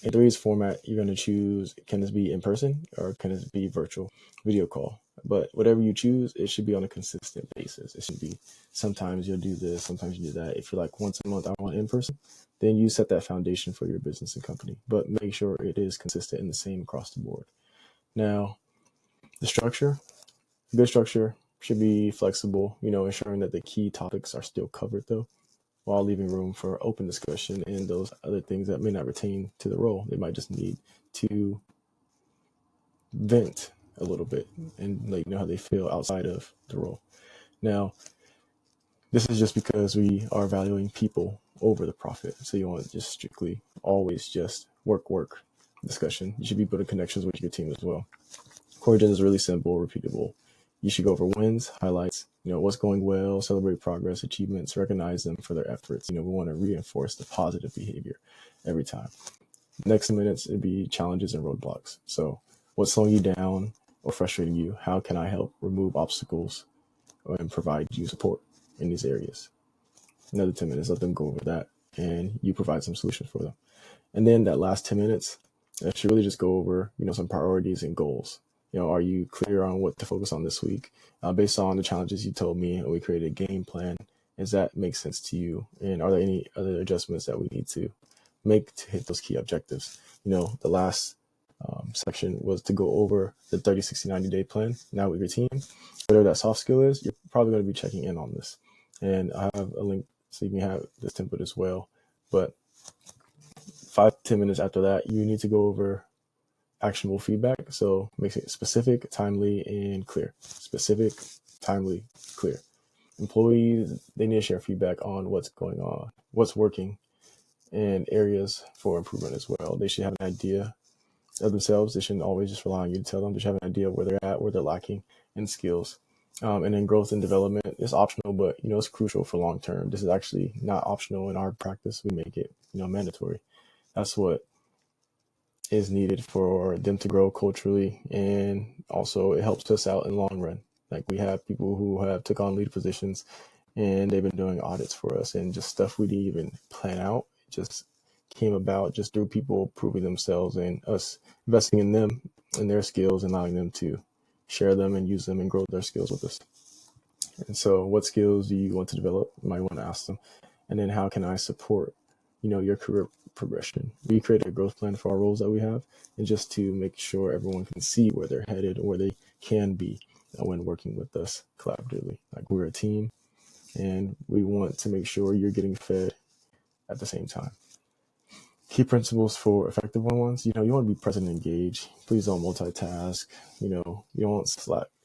In 3's format, you're going to choose, can this be in person or can this be virtual video call? But whatever you choose, it should be on a consistent basis. It should be sometimes you'll do this, sometimes you do that. If you're like once a month, I want in person, then you set that foundation for your business and company. But make sure it is consistent and the same across the board. Now, the structure, good structure should be flexible, ensuring that the key topics are still covered though, while leaving room for open discussion and those other things that may not pertain to the role. They might just need to vent a little bit and let you know how they feel outside of the role. Now, this is just because we are valuing people over the profit. So you want to just strictly always just work discussion. You should be building connections with your team as well. Core agenda is really simple, repeatable. You should go over wins, highlights, what's going well, celebrate progress, achievements, recognize them for their efforts. We want to reinforce the positive behavior every time. Next minutes, it'd be challenges and roadblocks. So what's slowing you down or frustrating you? How can I help remove obstacles and provide you support in these areas? Another 10 minutes, let them go over that and you provide some solutions for them. And then that last 10 minutes, I should really just go over, some priorities and goals. Are you clear on what to focus on this week? Based on the challenges you told me, and we created a game plan. Does that make sense to you? And are there any other adjustments that we need to make to hit those key objectives? The last section was to go over the 30, 60, 90-day plan. Now with your team, whatever that soft skill is, you're probably going to be checking in on this. And I have a link so you can have this template as well. But 5-10 minutes after that, you need to go over actionable feedback. So make it specific, timely, and clear. Specific, timely, clear. Employees, they need to share feedback on what's going on, what's working, and areas for improvement as well. They should have an idea of themselves. They shouldn't always just rely on you to tell them. They should have an idea of where they're at, where they're lacking in skills. And then growth and development is optional, but it's crucial for long term. This is actually not optional in our practice. We make it mandatory. That's what is needed for them to grow culturally, and also it helps us out in the long run. Like, we have people who have took on lead positions and they've been doing audits for us, and just stuff we didn't even plan out. It just came about just through people proving themselves and us investing in them and their skills, and allowing them to share them and use them and grow their skills with us. And so what skills do you want to develop? You might want to ask them. And then how can I support your career progression? We create a growth plan for our roles that we have, and just to make sure everyone can see where they're headed or where they can be when working with us collaboratively. Like, we're a team, and we want to make sure you're getting fed at the same time. Key principles for effective one-on-ones. You want to be present and engaged. Please don't multitask. You don't want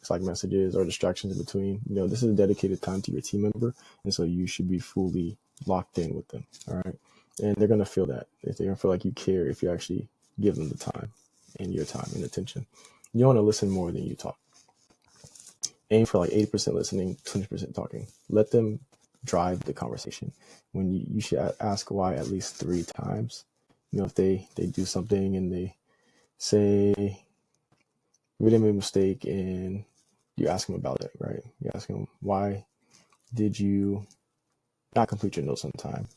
Slack messages or distractions in between. This is a dedicated time to your team member, and so you should be fully locked in with them. All right, and they're gonna feel that. They're gonna feel like you care if you actually give them the time and your time and attention. You want to listen more than you talk. Aim for like 80% listening, 20% talking. Let them drive the conversation. When you should ask why at least 3 times. If they do something and they say, we didn't make a mistake, and you ask them about it, right? You ask them, why did you not complete your notes on time?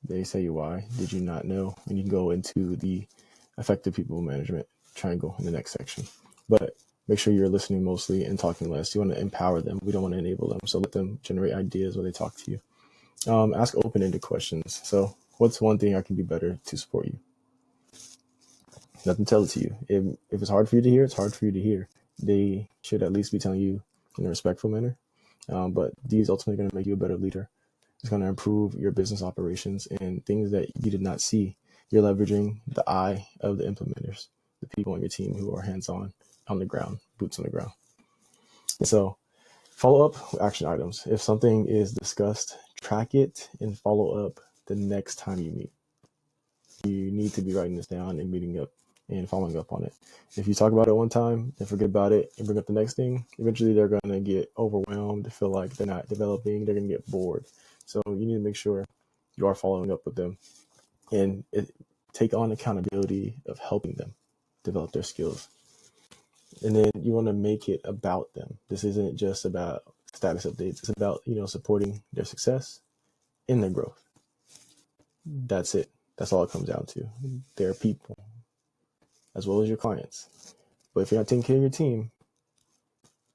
They say why did you not know? And you can go into the effective people management triangle in the next section. But make sure you're listening mostly and talking less. You want to empower them. We don't want to enable them. So let them generate ideas when they talk to you. Ask open-ended questions. So what's one thing I can do better to support you? Let them tell it to you. If it's hard for you to hear, it's hard for you to hear. They should at least be telling you in a respectful manner. But these ultimately going to make you a better leader. It's going to improve your business operations and things that you did not see. You're leveraging the eye of the implementers, the people on your team who are hands-on, on the ground, boots on the ground. And so follow up with action items. If something is discussed, track it and follow up the next time you meet. You need to be writing this down and meeting up and following up on it. If you talk about it one time and forget about it and bring up the next thing, eventually they're going to get overwhelmed, feel like they're not developing, they're going to get bored. So you need to make sure you are following up with them and take on accountability of helping them develop their skills. And then you want to make it about them. This isn't just about status updates. It's about, supporting their success and their growth. That's it. That's all it comes down to. They're people as well as your clients. But if you're not taking care of your team,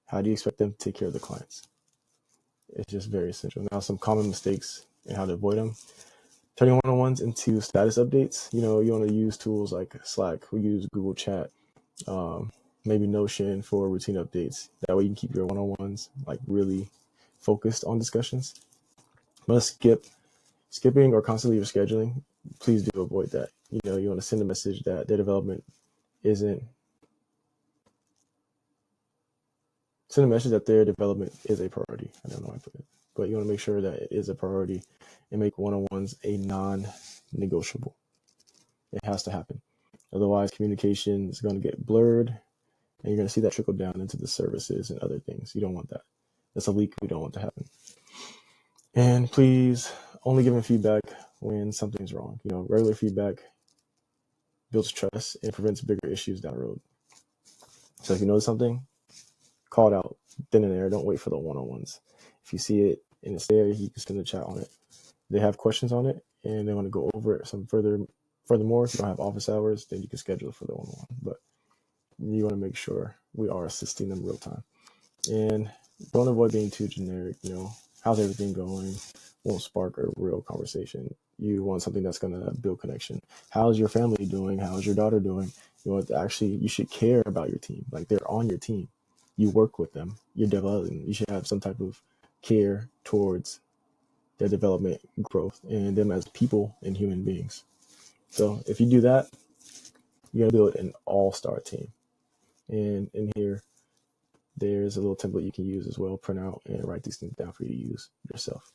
how do you expect them to take care of the clients? It's just very essential. Now, some common mistakes and how to avoid them. Turning one-on-ones into status updates. You want to use tools like Slack. We use Google Chat, maybe Notion for routine updates. That way you can keep your one-on-ones like really focused on discussions. But skipping or constantly rescheduling, please do avoid that. You want to send a message that their development isn't. Send a message that their development is a priority. I don't know how I put it. But you want to make sure that it is a priority and make one-on-ones a non-negotiable. It has to happen. Otherwise, communication is going to get blurred, and you're going to see that trickle down into the services and other things. You don't want that. That's a leak we don't want to happen. And please only give them feedback when something's wrong. Regular feedback builds trust and prevents bigger issues down the road. So if you notice something, call it out then and there. Don't wait for the one-on-ones. If you see it and it's there, you can send a chat on it. They have questions on it and they want to go over it some furthermore. If you don't have office hours, then you can schedule it for the one-on-one. But you want to make sure we are assisting them real time. And don't avoid being too generic. How's everything going? Won't spark a real conversation. You want something that's going to build connection. How's your family doing? How's your daughter doing? You should care about your team. Like, they're on your team. You work with them. You're developing. You should have some type of care towards their development, growth, and them as people and human beings. So if you do that, you're going to build an all-star team. And in here, there's a little template you can use as well, print out and write these things down for you to use yourself.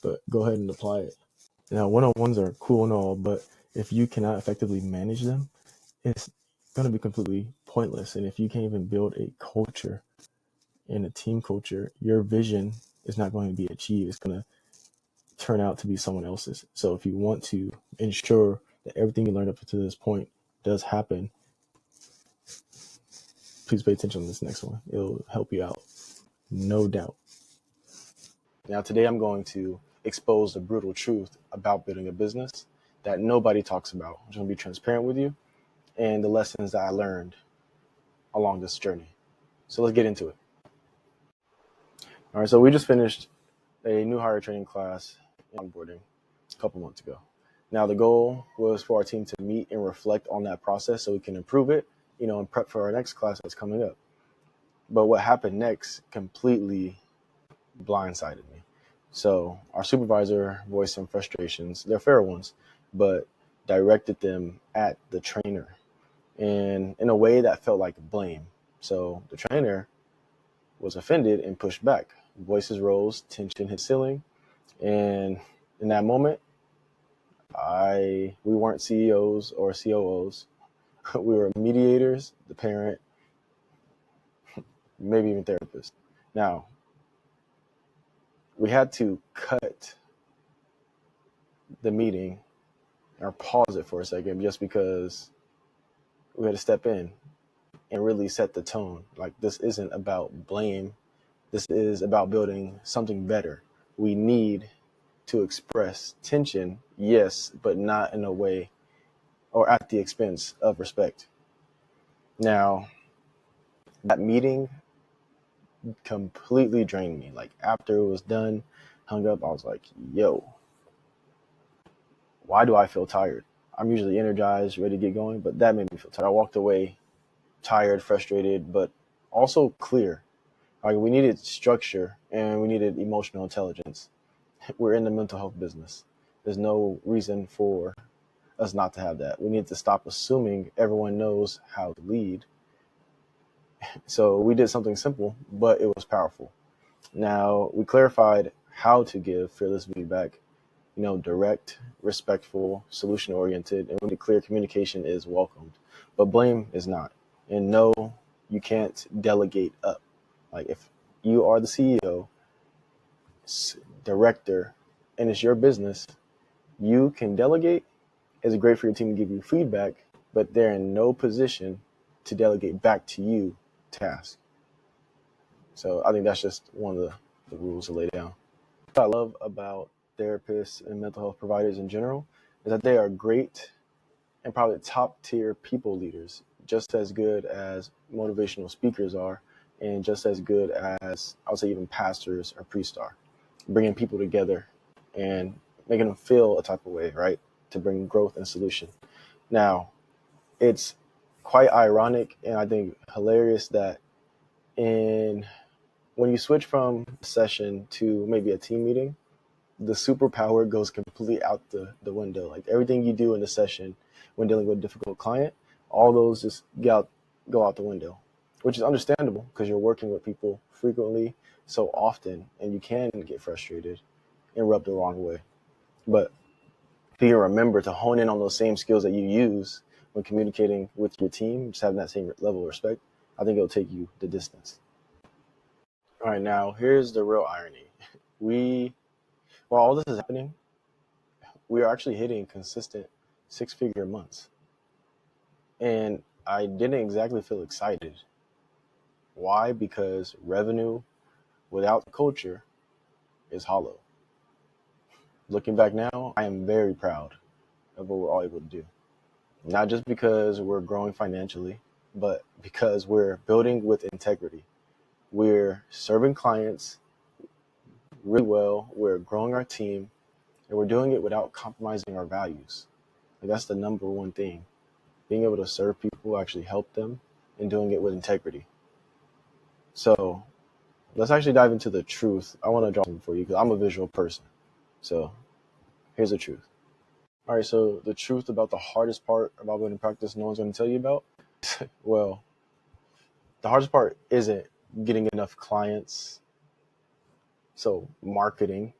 But go ahead and apply it. Now, one-on-ones are cool and all, but if you cannot effectively manage them, it's going to be completely pointless. And if you can't even build a culture and a team culture, your vision is not going to be achieved. It's going to turn out to be someone else's. So if you want to ensure that everything you learned up to this point does happen, please pay attention to this next one. It'll help you out, no doubt. Now, today I'm going to expose the brutal truth about building a business that nobody talks about. I'm going to be transparent with you and the lessons that I learned along this journey. So let's get into it. All right, so we just finished a new hire training class in onboarding a couple months ago. Now, the goal was for our team to meet and reflect on that process so we can improve it, and prep for our next class that's coming up. But what happened next completely blindsided me. So our supervisor voiced some frustrations. They're fair ones, but directed them at the trainer and in a way that felt like blame. So the trainer was offended and pushed back. Voices rose, tension hit ceiling, and in that moment, we weren't CEOs or COOs. We were mediators, the parent, maybe even therapists. Now, we had to cut the meeting or pause it for a second just because we had to step in and really set the tone. Like, this isn't about blame. This is about building something better. We need to express tension, yes, but not in a way or at the expense of respect. Now, that meeting completely drained me. Like, after it was done, hung up, I was like, yo, why do I feel tired? I'm usually energized, ready to get going, but that made me feel tired. I walked away tired, frustrated, but also clear. Like, we needed structure and we needed emotional intelligence. We're in the mental health business. There's no reason for us not to have that. We need to stop assuming everyone knows how to lead. So we did something simple, but it was powerful. Now, we clarified how to give fearless feedback, direct, respectful, solution oriented, and when clear communication is welcomed. But blame is not. And no, you can't delegate up. Like, if you are the CEO, director, and it's your business, you can delegate. It's great for your team to give you feedback, but they're in no position to delegate back to you tasks. So I think that's just one of the rules to lay down. What I love about therapists and mental health providers in general is that they are great and probably top tier people leaders, just as good as motivational speakers are, and just as good as, I would say, even pastors or priests are, bringing people together and making them feel a type of way, right, to bring growth and solution. Now, it's quite ironic and I think hilarious that when you switch from a session to maybe a team meeting, the superpower goes completely out the window. Like, everything you do in the session when dealing with a difficult client, all those just go out the window, which is understandable because you're working with people frequently, so often, and you can get frustrated and rub the wrong way. But if you remember to hone in on those same skills that you use when communicating with your team, just having that same level of respect, I think it'll take you the distance. All right, now here's the real irony. While all this is happening, we are actually hitting consistent 6-figure months. And I didn't exactly feel excited. Why? Because revenue without culture is hollow. Looking back now, I am very proud of what we're all able to do. Not just because we're growing financially, but because we're building with integrity. We're serving clients really well, we're growing our team, and we're doing it without compromising our values. Like, that's the number one thing. Being able to serve people, actually help them, and doing it with integrity. So let's actually dive into the truth. I want to draw something for you because I'm a visual person. So here's the truth. All right, so the truth about the hardest part about building practice no one's going to tell you about, well, the hardest part isn't getting enough clients. So marketing.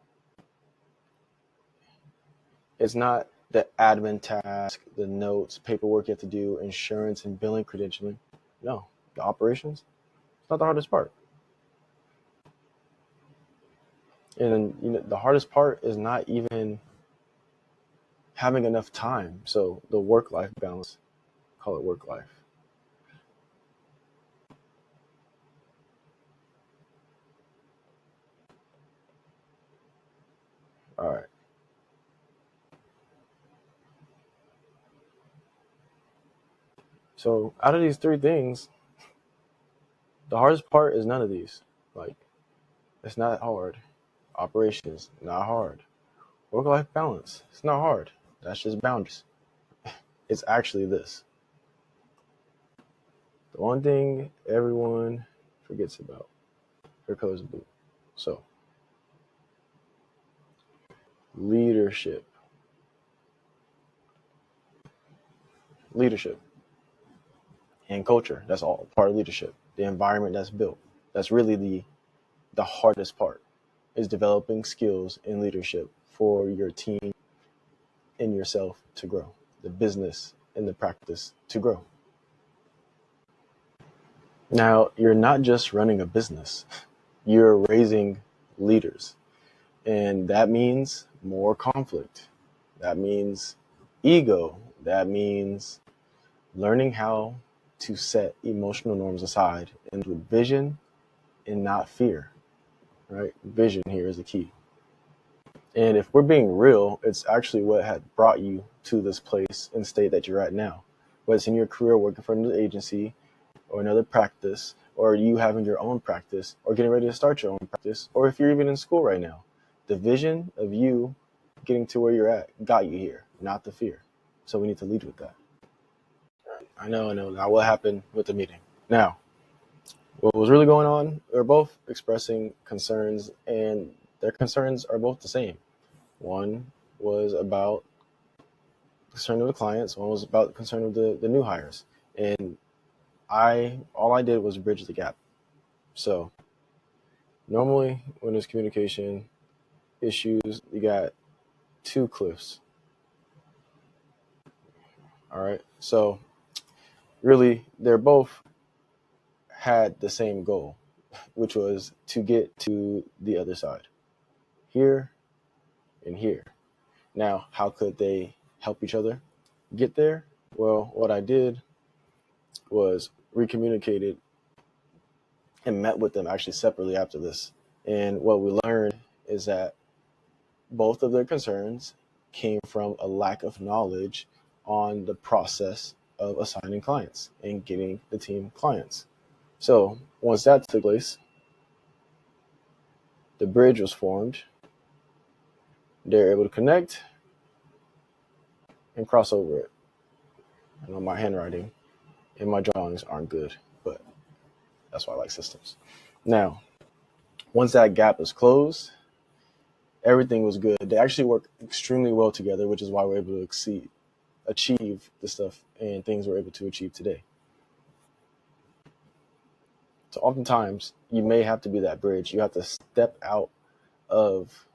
It's not the admin task, the notes, paperwork you have to do, insurance and billing credentialing. No, the operations, it's not the hardest part. And the hardest part is not even having enough time. So the work-life balance, call it work-life. All right. So out of these three things, the hardest part is none of these. Like, it's not hard. Operations, not hard. Work-life balance, it's not hard. That's just boundaries. It's actually this. The one thing everyone forgets about. Your colors are blue. So, leadership. And culture, that's all part of leadership. The environment that's built. That's really the hardest part, is developing skills in leadership for your team and yourself to grow, the business and the practice to grow. Now, you're not just running a business, you're raising leaders. And that means more conflict. That means ego. That means learning how to set emotional norms aside and with vision and not fear, right? Vision here is the key. And if we're being real, it's actually what had brought you to this place and state that you're at now. Whether it's in your career working for another agency or another practice, or you having your own practice, or getting ready to start your own practice, or if you're even in school right now. The vision of you getting to where you're at got you here, not the fear. So we need to lead with that. I know. Now, what happened with the meeting? Now, what was really going on, they're both expressing concerns, and their concerns are both the same. One was about concern of the clients, one was about concern of the new hires. And all I did was bridge the gap. So normally when there's communication issues, you got two cliffs. All right. So really, they're both had the same goal, which was to get to the other side, here and here. Now, how could they help each other get there? Well, what I did was recommunicated and met with them actually separately after this. And what we learned is that both of their concerns came from a lack of knowledge on the process of assigning clients and getting the team clients. So once that took place, the bridge was formed. They're able to connect and cross over it. I know my handwriting and my drawings aren't good, but that's why I like systems. Now, once that gap is closed, everything was good. They actually work extremely well together, which is why we're able to achieve the stuff and things we're able to achieve today. So oftentimes, you may have to be that bridge. You have to step out of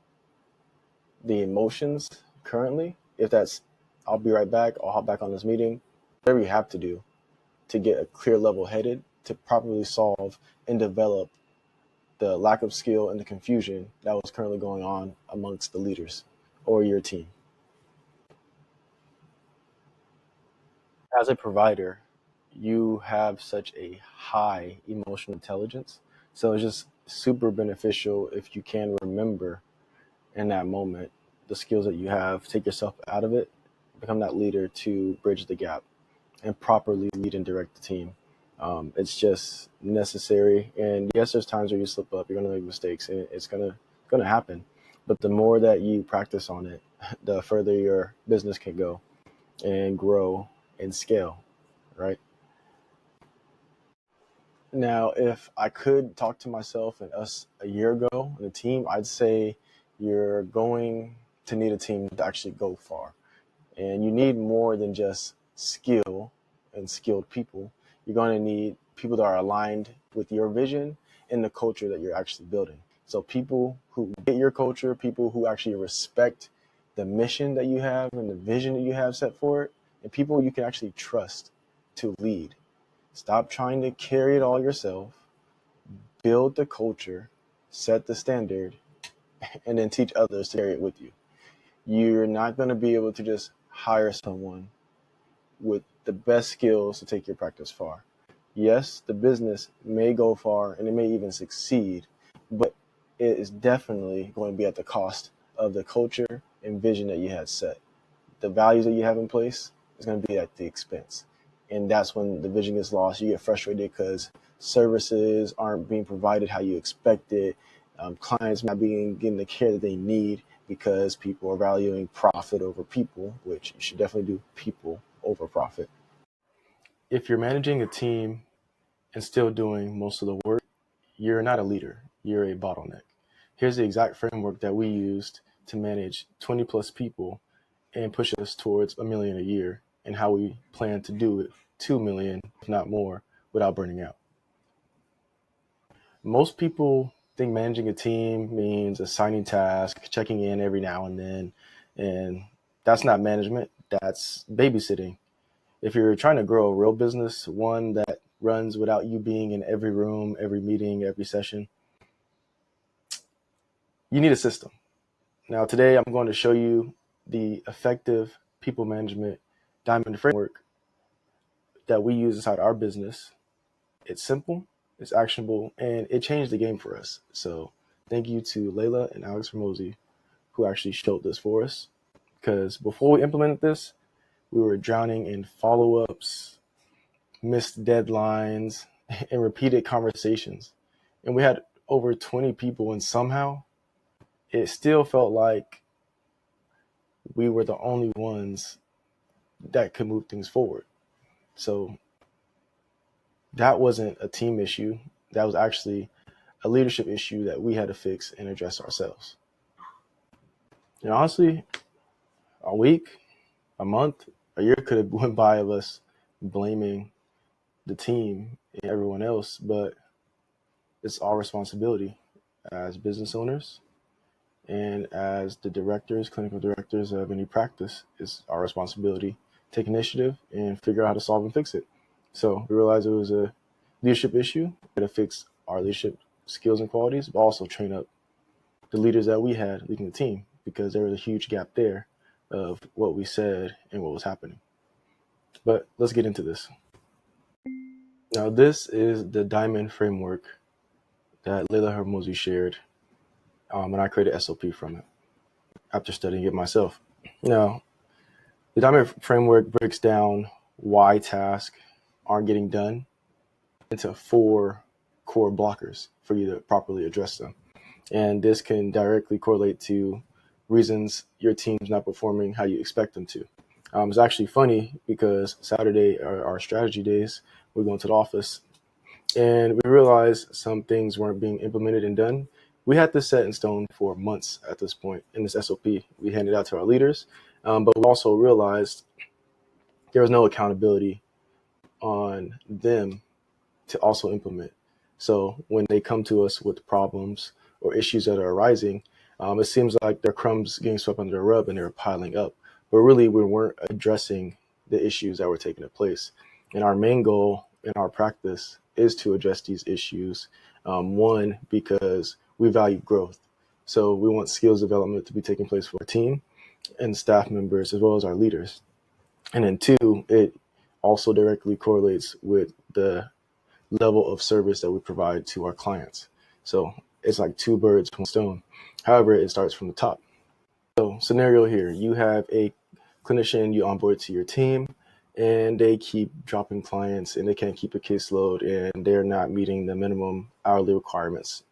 the emotions currently. If that's, I'll be right back, I'll hop back on this meeting, whatever you have to do to get a clear level headed to properly solve and develop the lack of skill and the confusion that was currently going on amongst the leaders or your team. As a provider, you have such a high emotional intelligence. So it's just super beneficial if you can remember in that moment the skills that you have, take yourself out of it, become that leader to bridge the gap and properly lead and direct the team. It's just necessary. And yes, there's times where you slip up, you're going to make mistakes, and it's going to happen. But the more that you practice on it, the further your business can go and grow and scale, right? Now, if I could talk to myself and us a year ago and the team, I'd say you're going to need a team to actually go far. And you need more than just skill and skilled people. You're going to need people that are aligned with your vision and the culture that you're actually building. So people who get your culture, people who actually respect the mission that you have and the vision that you have set for it, and people you can actually trust to lead. Stop trying to carry it all yourself. Build the culture, set the standard, and then teach others to carry it with you. You're not going to be able to just hire someone with the best skills to take your practice far. Yes, the business may go far and it may even succeed, but it is definitely going to be at the cost of the culture and vision that you had set. The values that you have in place is going to be at the expense. And that's when the vision gets lost. You get frustrated because services aren't being provided how you expected. Clients not getting the care that they need because people are valuing profit over people, which you should definitely do people over profit. If you're managing a team and still doing most of the work, you're not a leader, you're a bottleneck. Here's the exact framework that we used to manage 20 plus people and push us towards $1 million a year, and how we plan to do it 2 million, if not more, without burning out. Most people think managing a team means assigning tasks, checking in every now and then, and that's not management, that's babysitting. If you're trying to grow a real business, one that runs without you being in every room, every meeting, every session, you need a system. Now, today I'm going to show you the effective people management diamond framework that we use inside our business. It's simple, it's actionable, and it changed the game for us. So thank you to Layla and Alex Ramosi who actually showed this for us. Because before we implemented this, we were drowning in follow-ups, missed deadlines, and repeated conversations. And we had over 20 people, and somehow it still felt like we were the only ones that could move things forward. So that wasn't a team issue. That was actually a leadership issue that we had to fix and address ourselves. And honestly, a week, a month, a year could have went by of us blaming the team and everyone else, but it's our responsibility as business owners and as the directors, clinical directors of any practice. It's our responsibility to take initiative and figure out how to solve and fix it. So we realized it was a leadership issue. We had to fix our leadership skills and qualities, but also train up the leaders that we had leading the team, because there was a huge gap there of what we said and what was happening. But let's get into this. Now, this is the diamond framework that Layla Hermosi shared, and I created SOP from it after studying it myself. Now, the diamond framework breaks down why tasks aren't getting done into 4 core blockers for you to properly address them. And this can directly correlate to reasons your team's not performing how you expect them to. It's actually funny because Saturday are our strategy days. We're going to the office and we realized some things weren't being implemented and done. We had this set in stone for months at this point in this SOP. We handed out to our leaders, but we also realized there was no accountability on them to also implement. So when they come to us with problems or issues that are arising, it seems like their crumbs getting swept under the rug and they're piling up. But really, we weren't addressing the issues that were taking place. And our main goal in our practice is to address these issues. One, because we value growth. So we want skills development to be taking place for our team and staff members, as well as our leaders. And then 2, it also directly correlates with the level of service that we provide to our clients. So it's like 2 birds, 1 stone. However, it starts from the top. So scenario here, you have a clinician you onboard to your team and they keep dropping clients and they can't keep a caseload and they're not meeting the minimum hourly requirements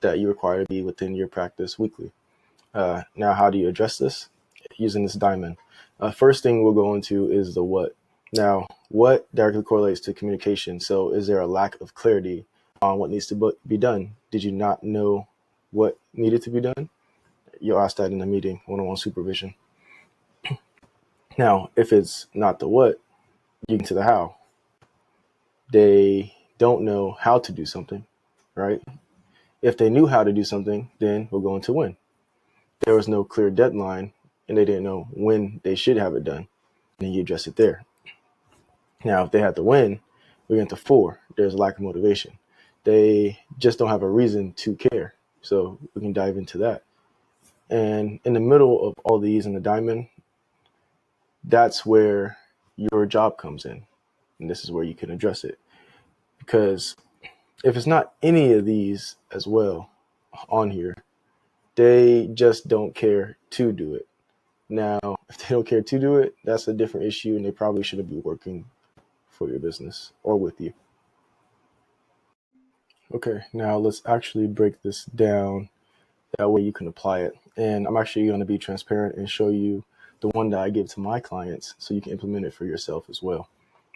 that you require to be within your practice weekly. Now, how do you address this? Using this diamond. First thing we'll go into is the what. Now, what directly correlates to communication? So is there a lack of clarity on what needs to be done? Did you not know what needed to be done? You'll ask that in a meeting, one-on-one supervision. Now, if it's not the what, you get to the how. They don't know how to do something, right? If they knew how to do something, then we'll go into when. There was no clear deadline and they didn't know when they should have it done, then you address it there. Now, if they had the when, we get into 4. There's a lack of motivation. They just don't have a reason to care. So we can dive into that. And in the middle of all these in the diamond, that's where your job comes in. And this is where you can address it. Because if it's not any of these as well on here, they just don't care to do it. Now, if they don't care to do it, that's a different issue and they probably shouldn't be working for your business or with you. Okay, now let's actually break this down. That way you can apply it. And I'm actually going to be transparent and show you the one that I give to my clients so you can implement it for yourself as well.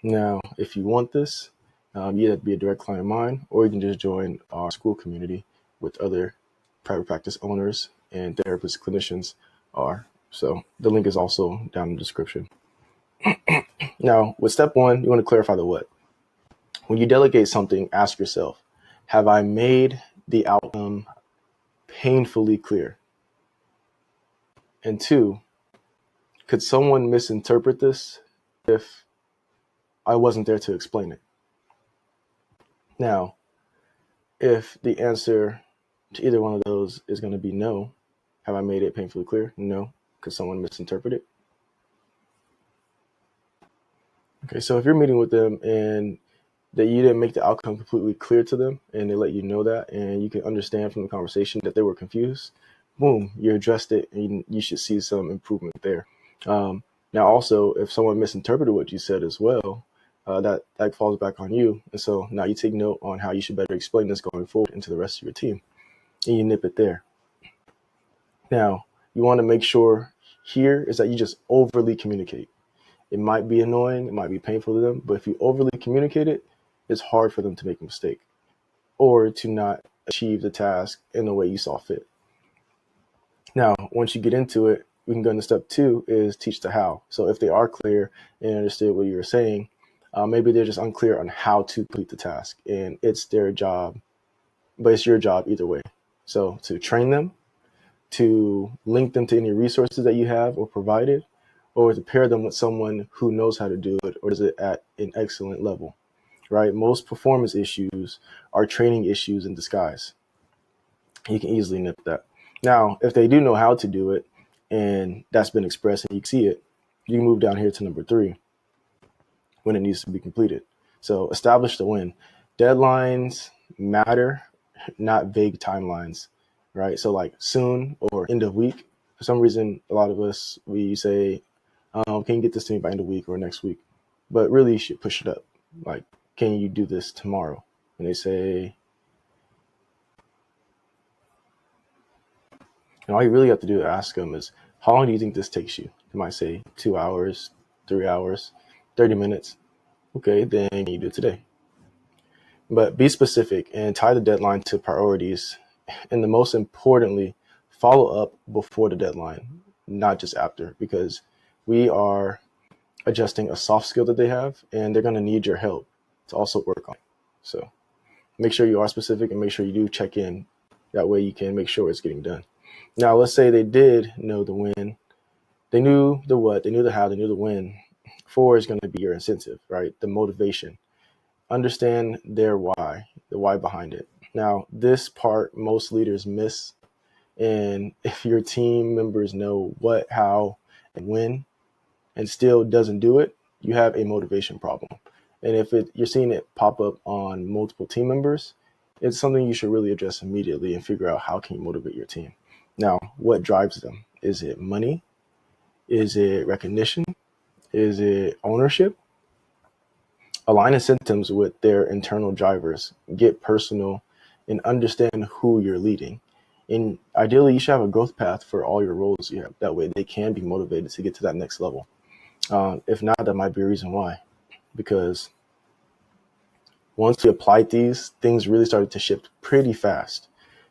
Now, if you want this, you have to be a direct client of mine, or you can just join our school community with other private practice owners and therapists, clinicians are. So the link is also down in the description. Now, with step 1, you want to clarify the what. When you delegate something, ask yourself, have I made the outcome painfully clear? And 2, could someone misinterpret this if I wasn't there to explain it? Now, if the answer to either one of those is going to be no, have I made it painfully clear? No. Could someone misinterpret it? Okay, so if you're meeting with them and that you didn't make the outcome completely clear to them and they let you know that, and you can understand from the conversation that they were confused, boom, you addressed it, and you should see some improvement there. Now, also, if someone misinterpreted what you said as well, that falls back on you. And so now you take note on how you should better explain this going forward into the rest of your team, and you nip it there. Now, you want to make sure here is that you just overly communicate. It might be annoying, it might be painful to them, but if you overly communicate it, it's hard for them to make a mistake or to not achieve the task in the way you saw fit. Now, once you get into it, we can go into step 2 is teach the how. So if they are clear and understood what you were saying, maybe they're just unclear on how to complete the task, and it's their job, but it's your job either way. So to train them, to link them to any resources that you have or provided, or to pair them with someone who knows how to do it or does it at an excellent level, right? Most performance issues are training issues in disguise. You can easily nip that. Now, if they do know how to do it and that's been expressed and you can see it, you can move down here to number 3, when it needs to be completed. So establish the win. Deadlines matter, not vague timelines, right? So like soon or end of week. For some reason, a lot of us, we say, can you get this to me by end of week or next week? But really you should push it up. Like, can you do this tomorrow? And they say, and all you really have to do to ask them is, how long do you think this takes you? They might say 2 hours, 3 hours, 30 minutes. Okay, then you do it today. But be specific and tie the deadline to priorities. And the most importantly, follow up before the deadline, not just after, because we are adjusting a soft skill that they have, and they're going to need your help to also work on it. So make sure you are specific and make sure you do check in. That way you can make sure it's getting done. Now, let's say they did know the when. They knew the what, they knew the how, they knew the when. 4 is going to be your incentive, right? The motivation. Understand their why, the why behind it. Now, this part most leaders miss. And if your team members know what, how, and when, and still doesn't do it, you have a motivation problem. And if you're seeing it pop up on multiple team members, it's something you should really address immediately and figure out how can you motivate your team. Now, what drives them? Is it money? Is it recognition? Is it ownership? Align incentives with their internal drivers. Get personal and understand who you're leading. And ideally, you should have a growth path for all your roles you have. That way they can be motivated to get to that next level. If not, that might be a reason why. Because once we applied these, things really started to shift pretty fast.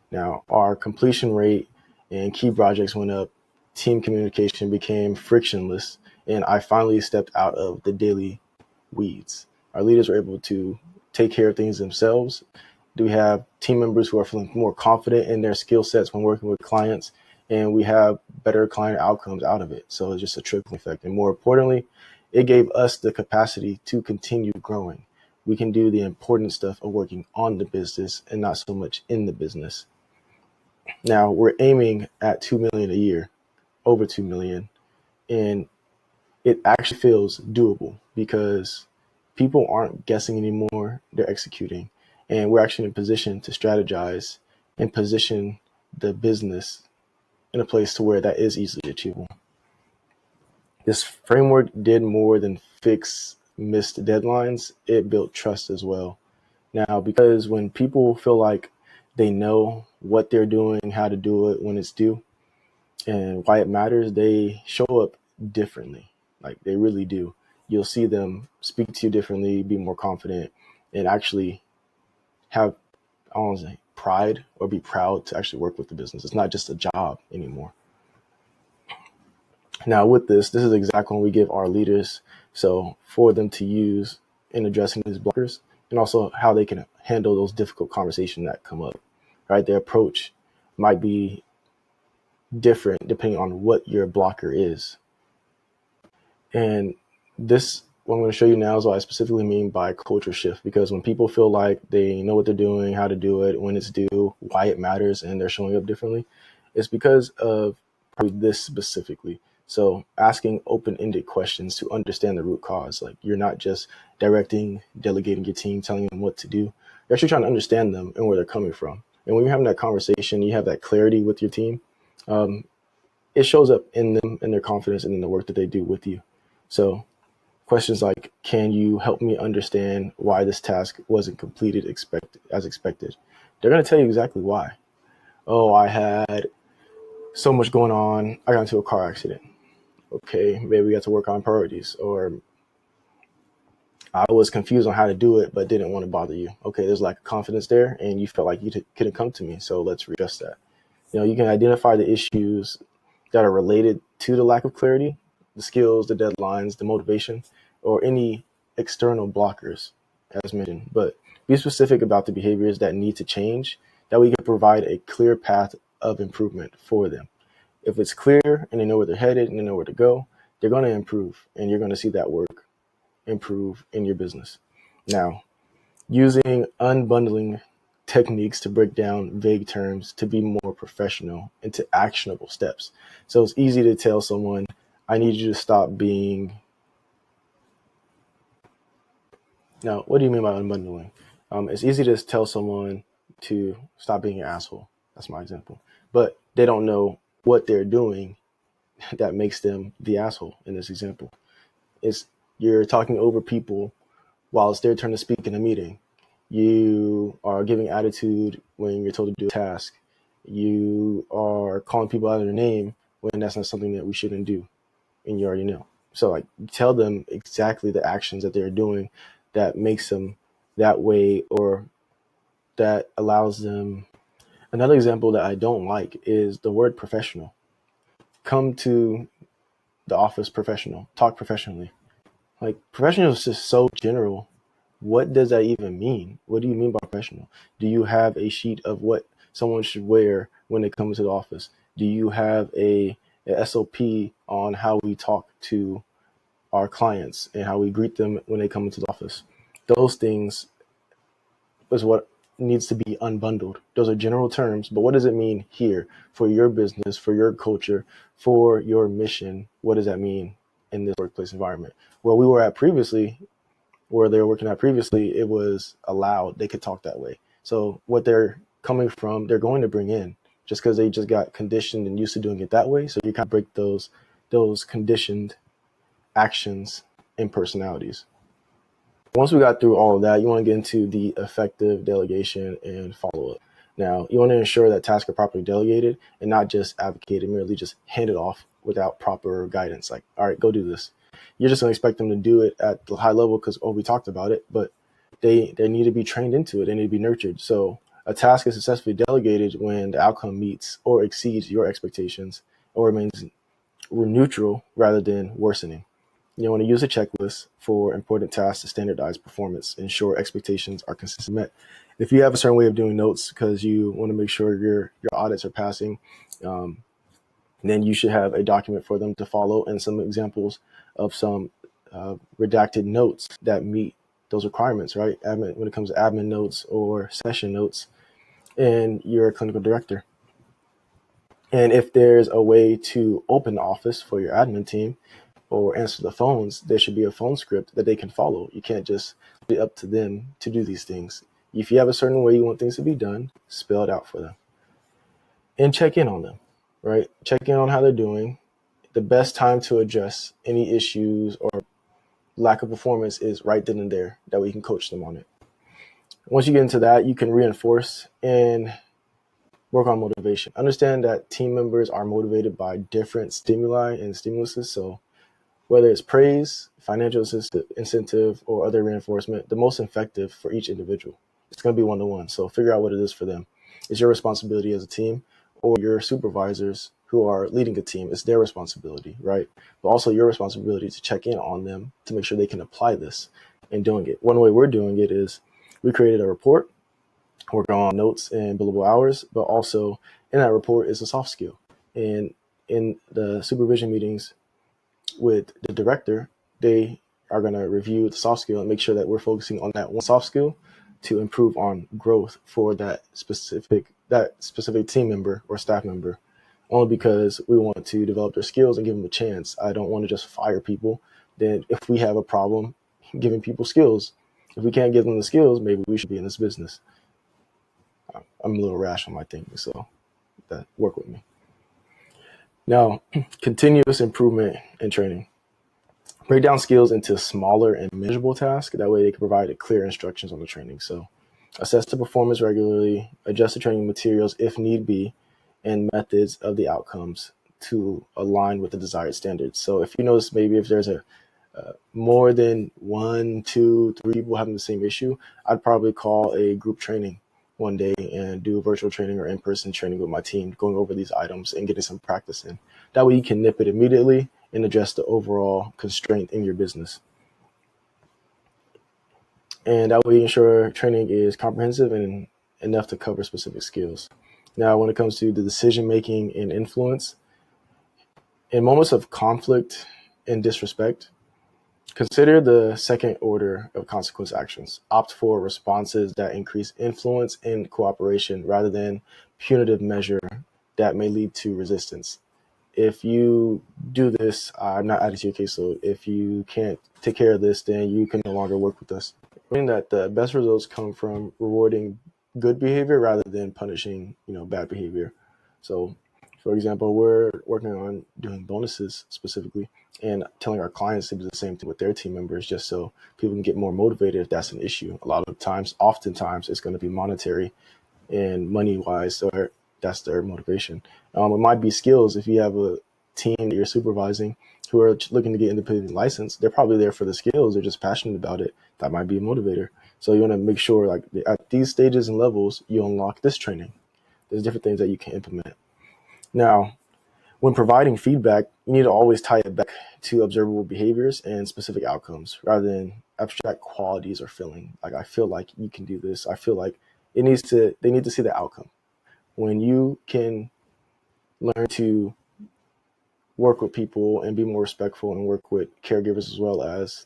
Now, our completion rate and key projects went up, team communication became frictionless, and I finally stepped out of the daily weeds. Our leaders were able to take care of things themselves. Do we have team members who are feeling more confident in their skill sets when working with clients, and we have better client outcomes out of it. So it's just a trickle effect. And more importantly, it gave us the capacity to continue growing. We can do the important stuff of working on the business and not so much in the business. Now we're aiming at 2 million a year, over 2 million. And it actually feels doable because people aren't guessing anymore, they're executing. And we're actually in a position to strategize and position the business in a place to where that is easily achievable. This framework did more than fix missed deadlines, it built trust as well. Now, because when people feel like they know what they're doing, how to do it when it's due, and why it matters, they show up differently. Like they really do. You'll see them speak to you differently, be more confident, and actually have, I don't want to say pride or be proud to actually work with the business. It's not just a job anymore. Now with this is exactly when we give our leaders, so for them to use in addressing these blockers, and also how they can handle those difficult conversations that come up, right? Their approach might be different depending on what your blocker is. And this, what I'm going to show you now is what I specifically mean by culture shift, because when people feel like they know what they're doing, how to do it, when it's due, why it matters, and they're showing up differently, it's because of probably this specifically. So asking open-ended questions to understand the root cause. Like, you're not just delegating your team, telling them what to do. You're actually trying to understand them and where they're coming from. And when you're having that conversation, you have that clarity with your team. It shows up in them and their confidence and in the work that they do with you. So questions like, can you help me understand why this task wasn't completed as expected? They're going to tell you exactly why. Oh, I had so much going on. I got into a car accident. Okay, maybe we got to work on priorities. Or I was confused on how to do it, but didn't want to bother you. Okay, there's lack of confidence there, and you felt like you couldn't come to me. So let's readjust that. You can identify the issues that are related to the lack of clarity, the skills, the deadlines, the motivation, or any external blockers, as mentioned. But be specific about the behaviors that need to change, that we can provide a clear path of improvement for them. If it's clear and they know where they're headed and they know where to go, they're going to improve, and you're going to see that work improve in your business. Now, using unbundling techniques to break down vague terms to be more professional into actionable steps. So it's easy to tell someone, I need you to stop being. Now, what do you mean by unbundling? It's easy to tell someone to stop being an asshole. That's my example. But they don't know what they're doing that makes them the asshole in this example. You're talking over people while it's their turn to speak in a meeting. You are giving attitude when you're told to do a task. You are calling people out of their name when that's not something that we shouldn't do, and you already know. So, like, tell them exactly the actions that they're doing that makes them that way, or that allows them. Another example that I don't like is the word professional. Come to the office professional. Talk professionally. Like, professional is just so general. What does that even mean? What do you mean by professional? Do you have a sheet of what someone should wear when they come into the office? Do you have a SOP on how we talk to our clients and how we greet them when they come into the office? Those things is what needs to be unbundled. Those are general terms, but what does it mean here for your business, for your culture, for your mission? What does that mean in this workplace environment? Where we were at previously, where they were working at previously, it was allowed. They could talk that way. So what they're coming from, they're going to bring in just because they just got conditioned and used to doing it that way. So you kind of break those conditioned actions and personalities. Once we got through all of that, you want to get into the effective delegation and follow-up. Now, you want to ensure that tasks are properly delegated and not just advocated, merely just handed off without proper guidance. Like, all right, go do this. You're just going to expect them to do it at the high level because, we talked about it, but they need to be trained into it. They need to be nurtured. So a task is successfully delegated when the outcome meets or exceeds your expectations or remains neutral rather than worsening. You want to use a checklist for important tasks to standardize performance, ensure expectations are consistently met. If you have a certain way of doing notes because you want to make sure your audits are passing, then you should have a document for them to follow and some examples of some redacted notes that meet those requirements, right? When it comes to admin notes or session notes, and you're a clinical director. And if there's a way to open the office for your admin team or answer the phones, there should be a phone script that they can follow. You can't just be up to them to do these things. If you have a certain way you want things to be done, spell it out for them. And check in on them, right? Check in on how they're doing. The best time to address any issues or lack of performance is right then and there, that we can coach them on it. Once you get into that, you can reinforce and work on motivation. Understand that team members are motivated by different stimuli and stimuluses. So whether it's praise, financial incentive, or other reinforcement, the most effective for each individual. It's going to be one-to-one. So figure out what it is for them. It's your responsibility as a team, or your supervisors who are leading a team. It's their responsibility, right? But also your responsibility to check in on them to make sure they can apply this and doing it. One way we're doing it is we created a report, working on notes and billable hours, but also in that report is a soft skill. And in the supervision meetings with the director, they are going to review the soft skill and make sure that we're focusing on that one soft skill to improve on growth for that specific team member or staff member, only because we want to develop their skills and give them a chance. I don't want to just fire people. Then if we have a problem giving people skills, if we can't give them the skills, maybe we should be in this business. I'm a little rash on my thinking, so that work with me. Now, continuous improvement and training. Break down skills into smaller and manageable tasks. That way they can provide clear instructions on the training. So assess the performance regularly, adjust the training materials if need be, and methods of the outcomes to align with the desired standards. So if you notice, maybe if there's a more than 1, 2, 3 people having the same issue, I'd probably call a group training one day and do virtual training or in-person training with my team, going over these items and getting some practice in. That way you can nip it immediately and address the overall constraint in your business. And that way you ensure training is comprehensive and enough to cover specific skills. Now, when it comes to the decision-making and influence, in moments of conflict and disrespect, consider the second order of consequence actions. Opt for responses that increase influence and cooperation rather than punitive measure that may lead to resistance. If you do this, I'm not adding to your caseload. If you can't take care of this, then you can no longer work with us. Meaning that the best results come from rewarding good behavior rather than punishing, bad behavior. So, for example, we're working on doing bonuses specifically and telling our clients to do the same thing with their team members, just so people can get more motivated if that's an issue. A lot of times, oftentimes, it's going to be monetary and money-wise, so that's their motivation. It might be skills. If you have a team that you're supervising who are looking to get independent license, they're probably there for the skills. They're just passionate about it. That might be a motivator. So you want to make sure, like, at these stages and levels, you unlock this training. There's different things that you can implement. Now, when providing feedback, you need to always tie it back to observable behaviors and specific outcomes rather than abstract qualities or feeling. Like, I feel like you can do this. I feel like they need to see the outcome. When you can learn to work with people and be more respectful and work with caregivers as well as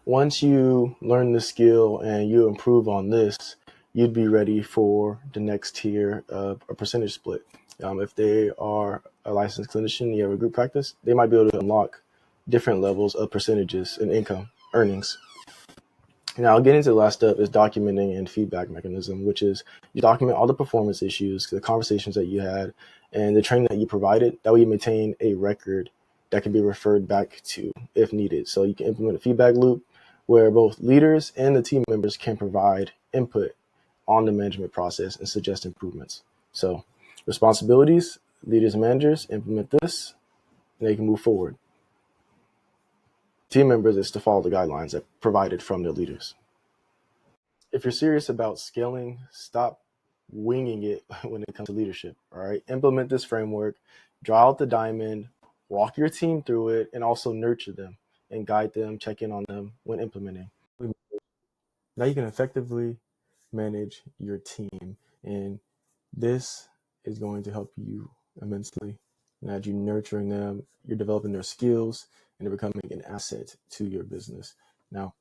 once you learn the skill and you improve on this, you'd be ready for the next tier of a percentage split. If they are a licensed clinician, you have a group practice, they might be able to unlock different levels of percentages in income earnings. Now, getting into the last step is documenting and feedback mechanism, which is you document all the performance issues, the conversations that you had, and the training that you provided. That way you maintain a record that can be referred back to if needed. So you can implement a feedback loop where both leaders and the team members can provide input on the management process and suggest improvements. So responsibilities, leaders and managers implement this, and they can move forward. Team members is to follow the guidelines that provided from their leaders. If you're serious about scaling, stop winging it when it comes to leadership. All right, implement this framework, draw out the diamond, walk your team through it, and also nurture them and guide them, check in on them when implementing. Now you can effectively manage your team, and this is going to help you immensely. And as you're nurturing them, you're developing their skills, and they're becoming an asset to your business. Now,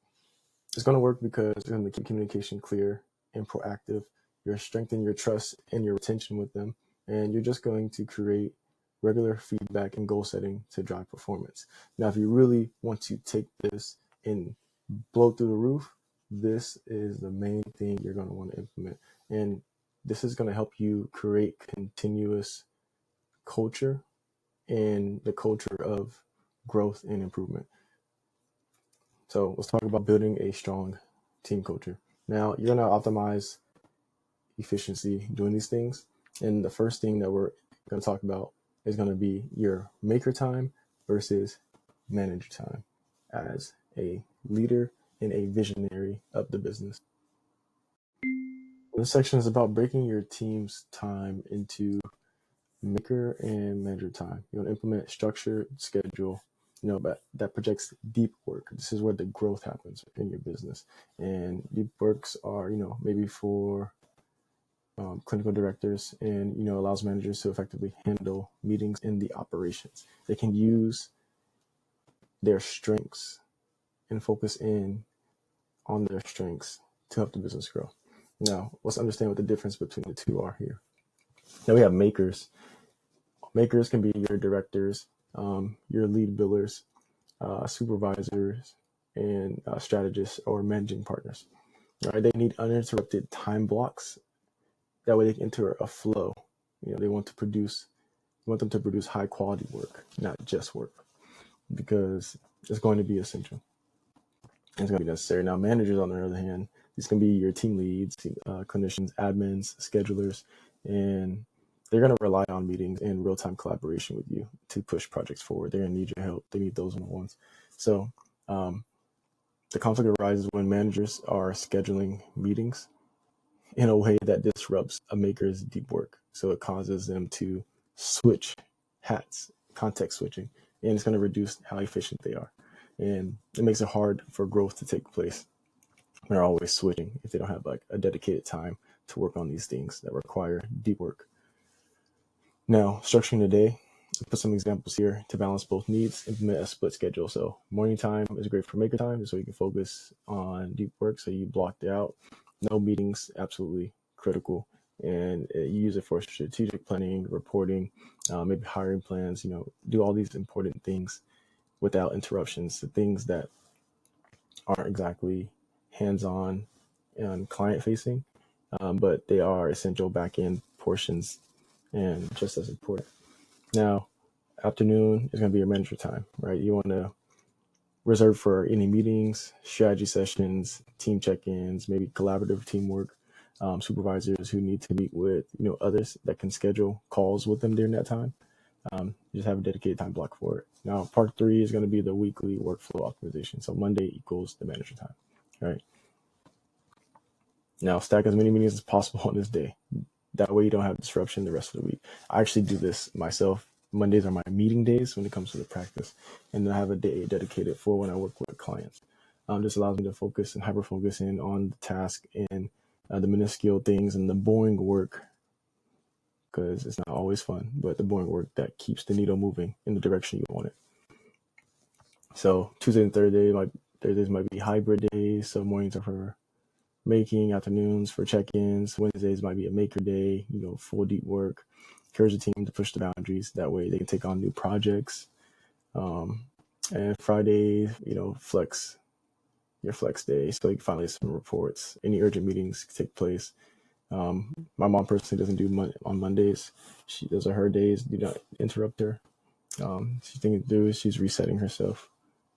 it's going to work because you're going to keep communication clear and proactive. You're strengthening your trust and your retention with them, and you're just going to create regular feedback and goal setting to drive performance. Now, if you really want to take this and blow through the roof, this is the main thing you're going to want to implement. And this is going to help you create continuous culture and the culture of growth and improvement. So let's talk about building a strong team culture. Now, you're going to optimize efficiency doing these things. And the first thing that we're going to talk about is going to be your maker time versus manager time as a leader and a visionary of the business. This section is about breaking your team's time into maker and manager time. You want to implement structured schedule but that projects deep work. This is where the growth happens in your business. And deep works are, maybe for clinical directors, and allows managers to effectively handle meetings in the operations. They can use their strengths and focus in on their strengths to help the business grow. Now, let's understand what the difference between the two are here. Now we have makers. Makers can be your directors, your lead billers, supervisors, and strategists or managing partners. All right, they need uninterrupted time blocks. That way they can enter a flow. They want them to produce high quality work, not just work, because it's going to be essential. It's going to be necessary. Now, managers, on the other hand, these can be your team leads, clinicians, admins, schedulers, and they're going to rely on meetings and real-time collaboration with you to push projects forward. They're going to need your help. They need those ones. So the conflict arises when managers are scheduling meetings in a way that disrupts a maker's deep work. So it causes them to switch hats, context switching, and it's going to reduce how efficient they are. And it makes it hard for growth to take place. They're always switching if they don't have like a dedicated time to work on these things that require deep work. Now, structuring the day, put some examples here to balance both needs. Implement a split schedule. So morning time is great for maker time, so you can focus on deep work. So you blocked it out. No meetings, absolutely critical. And you use it for strategic planning, reporting, maybe hiring plans, do all these important things without interruptions, the things that aren't exactly hands-on and client-facing, but they are essential back-end portions and just as important. Now, afternoon is going to be your manager time, right? You want to reserve for any meetings, strategy sessions, team check-ins, maybe collaborative teamwork, supervisors who need to meet with others that can schedule calls with them during that time. Just have a dedicated time block for it. Now, part 3 is going to be the weekly workflow optimization. So Monday equals the manager time, right? Now, stack as many meetings as possible on this day. That way you don't have disruption the rest of the week. I actually do this myself. Mondays are my meeting days when it comes to the practice, and then I have a day dedicated for when I work with clients. This allows me to focus and hyper focus in on the task and the minuscule things and the boring work, because it's not always fun, but the boring work that keeps the needle moving in the direction you want it. So Tuesday and Thursdays might be hybrid days. So mornings are for making, afternoons for check-ins. Wednesdays might be a maker day, full deep work. Encourage the team to push the boundaries. That way they can take on new projects. And Friday, flex your flex day. So you can finally some reports. Any urgent meetings take place. My mom personally doesn't do on Mondays. Those are her days. Do not interrupt her. She's thinking to do is she's resetting herself,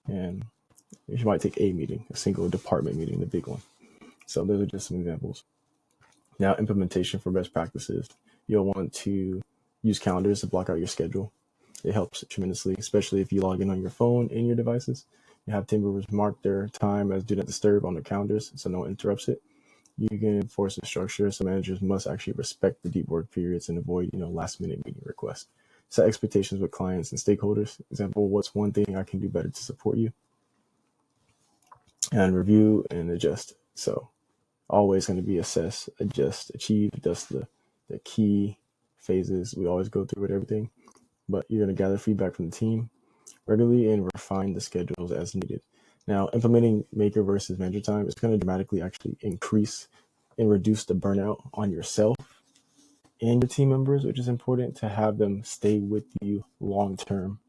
and she might take a meeting, a single department meeting, the big one. So those are just some examples. Now, implementation for best practices. You'll want to use calendars to block out your schedule. It helps tremendously, especially if you log in on your phone and your devices. You have team members mark their time as do not disturb on their calendars so no one interrupts it. You can enforce a structure, so managers must actually respect the deep work periods and avoid, last minute meeting requests. Set expectations with clients and stakeholders. Example, what's one thing I can do better to support you? And review and adjust. So always going to be assess, adjust, achieve. That's the key phases we always go through with everything. But you're going to gather feedback from the team regularly and refine the schedules as needed. Now, implementing maker versus manager time is going to dramatically actually increase and reduce the burnout on yourself and your team members, which is important to have them stay with you long term.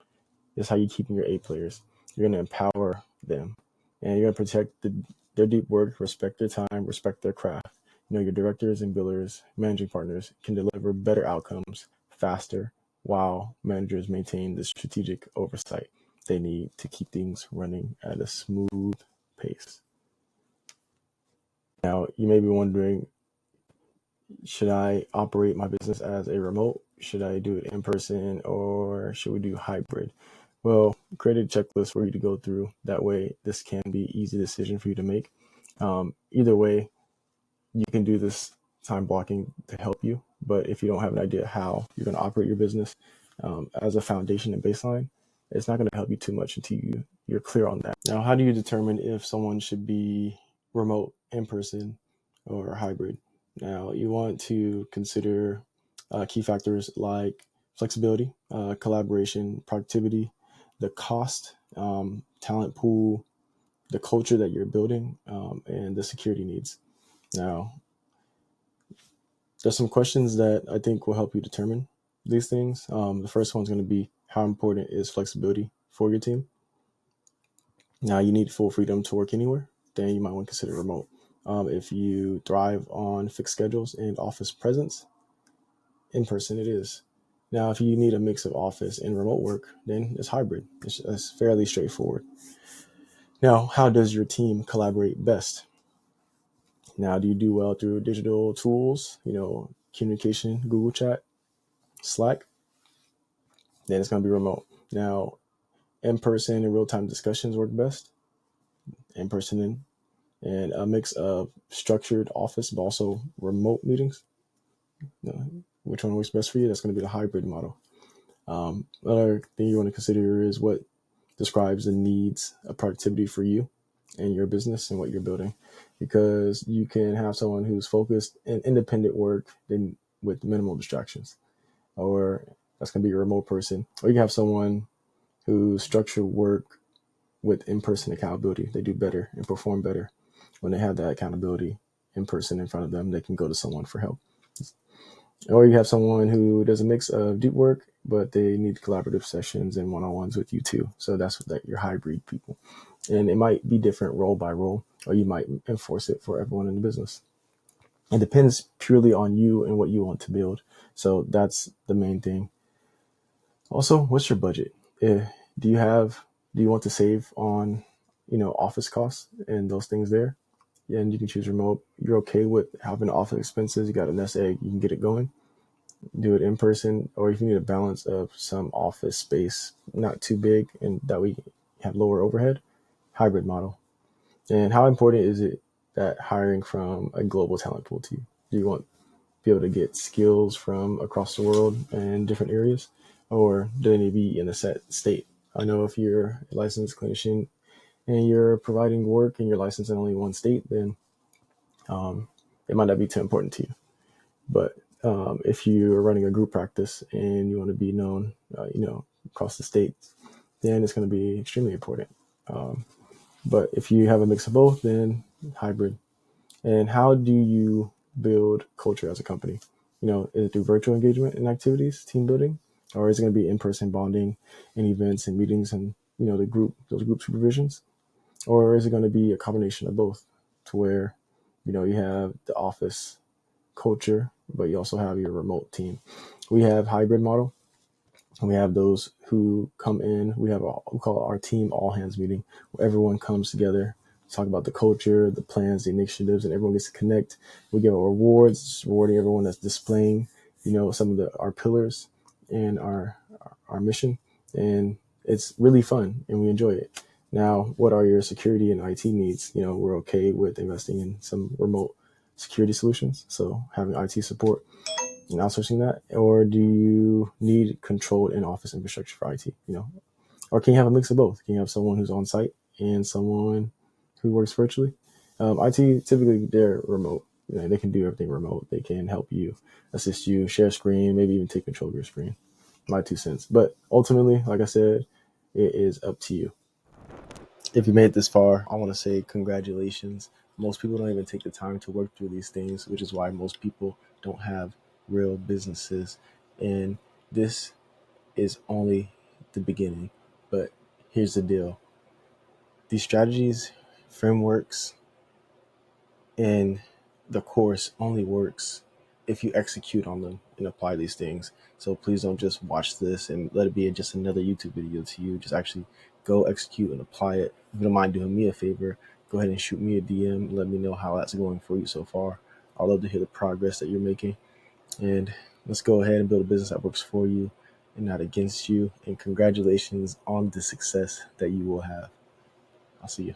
Is how you keeping your A players. You're going to empower them, and you're going to protect their deep work, respect their time, respect their craft. Your directors and billers, managing partners can deliver better outcomes faster, while managers maintain the strategic oversight they need to keep things running at a smooth pace. Now, you may be wondering, should I operate my business as a remote? Should I do it in person, or should we do hybrid? Well, create a checklist for you to go through. That way, this can be an easy decision for you to make. Either way, you can do this time blocking to help you. But if you don't have an idea how you're going to operate your business as a foundation and baseline, it's not going to help you too much until you're clear on that. Now, how do you determine if someone should be remote, in person, or hybrid? Now, you want to consider key factors like flexibility, collaboration, productivity, the cost, talent pool, the culture that you're building, and the security needs. Now, there's some questions that I think will help you determine these things. The first one's going to be, how important is flexibility for your team? Now, you need full freedom to work anywhere, then you might want to consider remote. If you thrive on fixed schedules and office presence, in person it is. Now, if you need a mix of office and remote work, then it's hybrid. It's fairly straightforward. Now, how does your team collaborate best? Now, do you do well through digital tools, communication, Google Chat, Slack? Then it's going to be remote. Now, in person and real time discussions work best. In person and a mix of structured office, but also remote meetings. Which one works best for you? That's going to be the hybrid model. Another thing you want to consider is what describes the needs of productivity for you and your business and what you're building, because you can have someone who's focused in independent work then with minimal distractions, or that's going to be a remote person, or you can have someone who's structured work with in-person accountability. They do better and perform better when they have that accountability in person in front of them. They can go to someone for help. Or you have someone who does a mix of deep work, but they need collaborative sessions and one-on-ones with you too. So that's that your hybrid people. And it might be different role by role, or you might enforce it for everyone in the business. It depends purely on you and what you want to build. So that's the main thing. Also, what's your budget? Do you want to save on, office costs and those things there? And you can choose remote. You're okay with having office expenses. You got a nest egg, you can get it going. Do it in person, or if you need a balance of some office space, not too big, and that we have lower overhead, hybrid model. And how important is it that hiring from a global talent pool to you? Do you want to be able to get skills from across the world and different areas, or do they need to be in a set state? I know if you're a licensed clinician and you're providing work and you're licensed in only one state, then it might not be too important to you. But if you are running a group practice and you want to be known, across the states, then it's going to be extremely important. But if you have a mix of both, then hybrid. And how do you build culture as a company? Is it through virtual engagement and activities, team building, or is it going to be in-person bonding and events and meetings and those group supervisions, or is it going to be a combination of both, to where you have the office culture, but you also have your remote team? We have hybrid model, and we have those who come in. We call our team all hands meeting, where everyone comes together, talk about the culture, the plans, the initiatives, and everyone gets to connect. We give out rewards, rewarding everyone that's displaying, some of our pillars and our mission, and it's really fun and we enjoy it. Now, what are your security and IT needs? We're okay with investing in some remote security solutions, so having IT support and outsourcing that, or do you need controlled in-office infrastructure for IT? Or can you have a mix of both? Can you have someone who's on site and someone who works virtually? IT, typically they're remote. They can do everything remote. They can help you, assist you, share screen, maybe even take control of your screen. My 2 cents. But ultimately, like I said, it is up to you. If you made it this far, I want to say congratulations. Most people don't even take the time to work through these things, which is why most people don't have real businesses. And this is only the beginning. But here's the deal. These strategies, frameworks, and the course only works if you execute on them and apply these things. So please don't just watch this and let it be just another YouTube video to you. Just actually go execute and apply it. If you don't mind doing me a favor, go ahead and shoot me a DM and let me know how that's going for you so far. I'd love to hear the progress that you're making. And let's go ahead and build a business that works for you and not against you. And congratulations on the success that you will have. I'll see you.